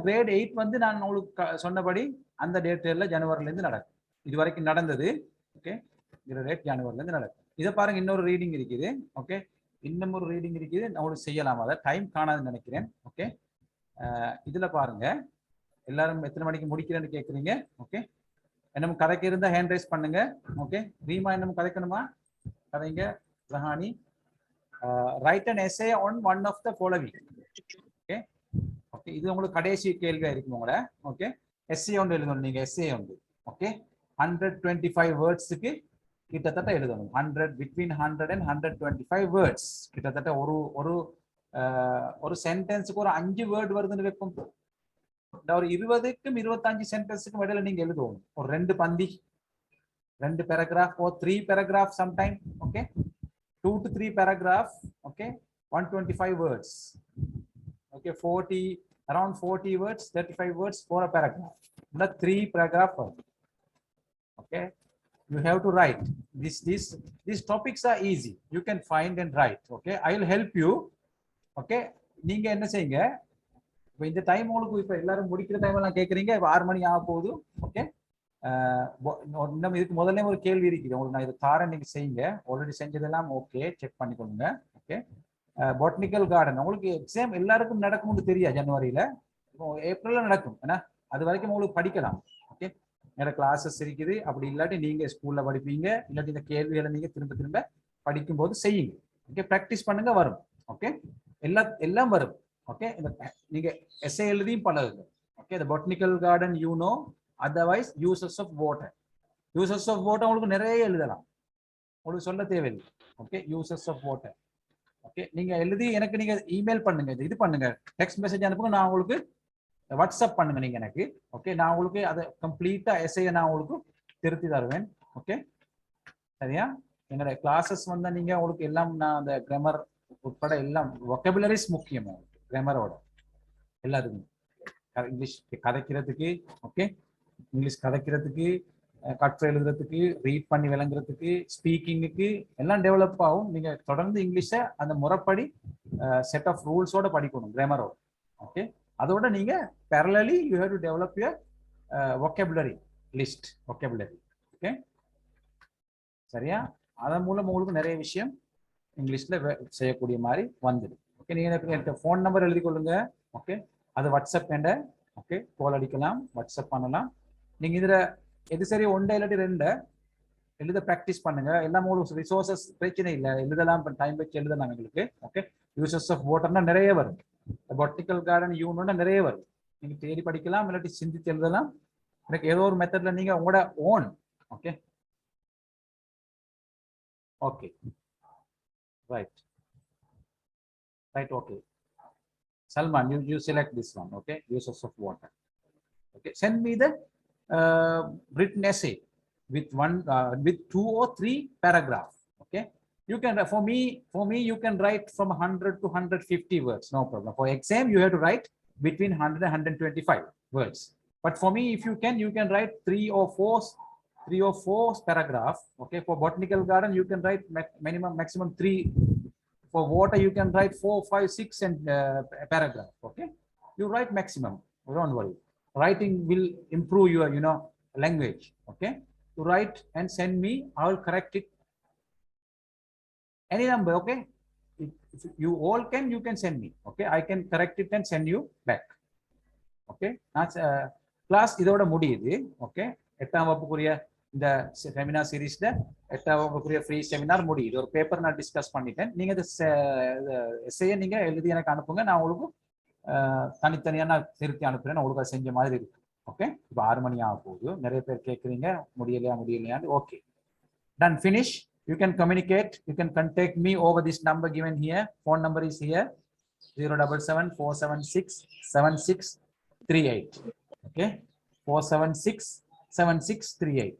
கிரேட் 8 வந்து நான் உங்களுக்கு சொன்னபடி அந்த டேட்ல ஜனவரில இருந்து நடக்கும். இது வரைக்கும் நடந்தது. ஓகே, கிரேட் ஜனவரில இருந்து நடக்கும். இதை பாருங்க, இன்னொரு ரீடிங் இருக்குது. ஓகே, இன்னும் ஒரு ரீடிங் இருக்குது, நான் உங்களுக்கு செய்யலாம். அதை டைம் காணாதுன்னு நினைக்கிறேன். ஓகே, இதுல பாருங்க, எல்லாரும் எத்தனை மணிக்கு முடிக்கிறேன்னு கேட்குறீங்க. ஓகே, என்னமோ கதைக்கு இருந்தா ஹேண்ட் ரைஸ் பண்ணுங்க. ஓகே, ரீமா என்னமோ கதைக்கணுமா? கதைங்க. Rahani, write an essay on one of the following. Okay okay, இது உங்களுக்கு கடைசி கேள்வியா இருக்கும் உங்களோட. ஓகே, எஸ்ஏ ஒன்று எழுதணும் நீங்க. எஸ்ஏ ஒன்று. ஓகே, 125 வேர்ட்ஸுக்கு கிட்டத்தட்ட எழுதணும். 100 between 100 and 125 வேர்ட்ஸ். கிட்டத்தட்ட ஒரு சென்டென்ஸுக்கு ஒரு 5 வேர்ட் வருதுன்னு வைக்கும். ஒரு 20க்கும் 25 சென்டென்ஸுக்கும் இடையில நீங்க எழுதுவோம். ஒரு 2 பந்தி, 2 paragraph, or 3 paragraph sometime. Okay, 2 to 3 paragraph. Okay, 125 words. Okay, around 40 words, 35 words for a paragraph. Not 3 paragraph. Okay, you have to write. These topics are easy. You can find and write. Okay, I will help you. Okay, நீங்க என்ன செய்யுங்க, இப்போ இந்த time உங்களுக்கு இப்போ எல்லாரும் முடிக்கிற time எல்லாம் கேட்குறீங்க. இப்போ 6 மணி ஆக போகுது. ஓகே, இன்னும் இதுக்கு முதல்ல ஒரு கேள்வி இருக்குது உங்களுக்கு, நான் இதை தாரேன், நீங்க செய்யுங்க. ஆல்ரெடி செஞ்சதெல்லாம் ஓகே, செக் பண்ணிக்கோங்க. ஓகே, பொட்டானிக்கல் கார்டன் உங்களுக்கு எக்ஸாம் எல்லாருக்கும் நடக்கும்னு தெரியாது. ஜனவரியில, ஏப்ரல்ல நடக்கும். ஏன்னா அது வரைக்கும் உங்களுக்கு படிக்கலாம். ஓகே, வேற கிளாஸஸ் இருக்குது. அப்படி இல்லாட்டி நீங்க ஸ்கூல்ல படிப்பீங்க, இல்லாட்டி இந்த கேள்விகளை நீங்க திரும்ப திரும்ப படிக்கும் போது செய்யுங்க. ஓகே, ப்ராக்டிஸ் பண்ணுங்க, வரும். ஓகே, எல்லாம் வரும். ஓகே, நீங்க எஸ்ஏ எழுதியும் பழகுங்க. ஓகே, இந்த botanical garden you know. Otherwise uses of water. Uses of water உங்களுக்கு நிறைய எழுதலாம், உங்களுக்கு சொல்ல தேவையில்லை. Okay, uses of water. Okay, நீங்க எழுதி எனக்கு நீங்க இமெயில் பண்ணுங்க, இது பண்ணுங்க, டெக்ஸ்ட் மெசேஜ் அனுப்புங்க, நான் உங்களுக்கு வாட்ஸ்அப் பண்ணுங்க நீங்க எனக்கு. ஓகே, நான் உங்களுக்கு அதை கம்ப்ளீட்டா எஸ்ஐ நான் உங்களுக்கு திருத்தி தருவேன். ஓகே, சரியா? எங்களோட கிளாஸஸ் வந்தா நீங்க உங்களுக்கு எல்லாம் நான் அந்த கிராமர் உட்பட எல்லாம் வொக்கபுலரிஸ் முக்கியம். கிராமரோட எல்லாத்துக்கும் இங்கிலீஷ் கதைக்கிறதுக்கு. ஓகே, இங்கிலீஷ் கதைக்கிறதுக்கு, கட்டுரை எழுதுறதுக்கு, ரீட் பண்ணி விளங்குறதுக்கு, ஸ்பீக்கிங்குக்கு எல்லாம் டெவலப் ஆகும். நீங்க தொடர்ந்து இங்கிலீஷை அந்த முறைப்படி செட் ஆஃப் ரூல்ஸோட படிக்கணும், கிராமரோட. ஓகே, அதோட நீங்க parallelly you have to develop your vocabulary list. vocabulary. Okay, சரியா? அதன் மூலம் உங்களுக்கு நிறைய விஷயம் இங்கிலீஷ்ல செய்யக்கூடிய மாதிரி வந்துடும். ஓகே, நீங்க எனக்கு ஃபோன் நம்பர் எழுதி கொள்ளுங்க. ஓகே, அது வாட்ஸ்அப் என்ற. ஓகே, கால் அடிக்கலாம், வாட்ஸ்அப் பண்ணலாம். நீங்க இதுல எது சரி ஒன்று இல்லாட்டி ரெண்டு எழுத ப்ராக்டிஸ் பண்ணுங்க. எல்லாம் ஒரு ரிசோர்சஸ் பிரச்சனை இல்லை, எழுதலாம், டைம் வச்சு எழுதலாம் எங்களுக்கு. ஓகே, யூசஸ் ஆஃப் வாட்டர்னா நிறைய வரும். பொட்டானிக்கல் கார்டன் யூன்னா நிறைய வரும். நீங்க தேடி படிக்கலாம், இல்லாட்டி சிந்தித்து எழுதலாம். எனக்கு ஏதோ ஒரு மெத்தட்ல நீங்க உங்களோட own. Okay okay right right. Okay Salman, you select this one. Okay, uses of water. Okay, send me the written essay with with 2 or 3 paragraphs. Okay, you can for me you can write from 100 to 150 words, no problem. For exam you have to write between 100 and 125 words, but for me if you can write 3 or 4 paragraph. Okay, for botanical garden you can write maximum 3. For water you can write 4, 5, 6 and paragraph. Okay, you write maximum, don't worry. Writing will improve your language. Okay, to write and send me, I will correct it any number. Okay, if you all can, you can send me. Okay, I can correct it and send you back. Okay, that's class இதோட முடியுது. Okay, 8ஆம் வகுப்புக்குரிய இந்த seminar சீரிஸ்ல 8ஆம் வகுப்புக்குரிய free seminar முடியுது. ஒரு paper நான் discuss பண்ணிட்டேன். நீங்க இந்த எஸ்ஏயை நீங்க எழுதி எனக்கு அனுப்புங்க, நான் உங்களுக்கு தனித்தனியா நான் திருத்தி அனுப்புறேன். உங்களுக்கு அதை செஞ்ச மாதிரி இருக்கு. ஓகே, இப்போ 6 மணி ஆக போகுது. நிறைய பேர் கேட்குறீங்க முடியலையான்னு. Okay, done, finish. You can communicate, you can contact me over this number given here. Phone number is here, 077-476-7638. Okay, 476-7638.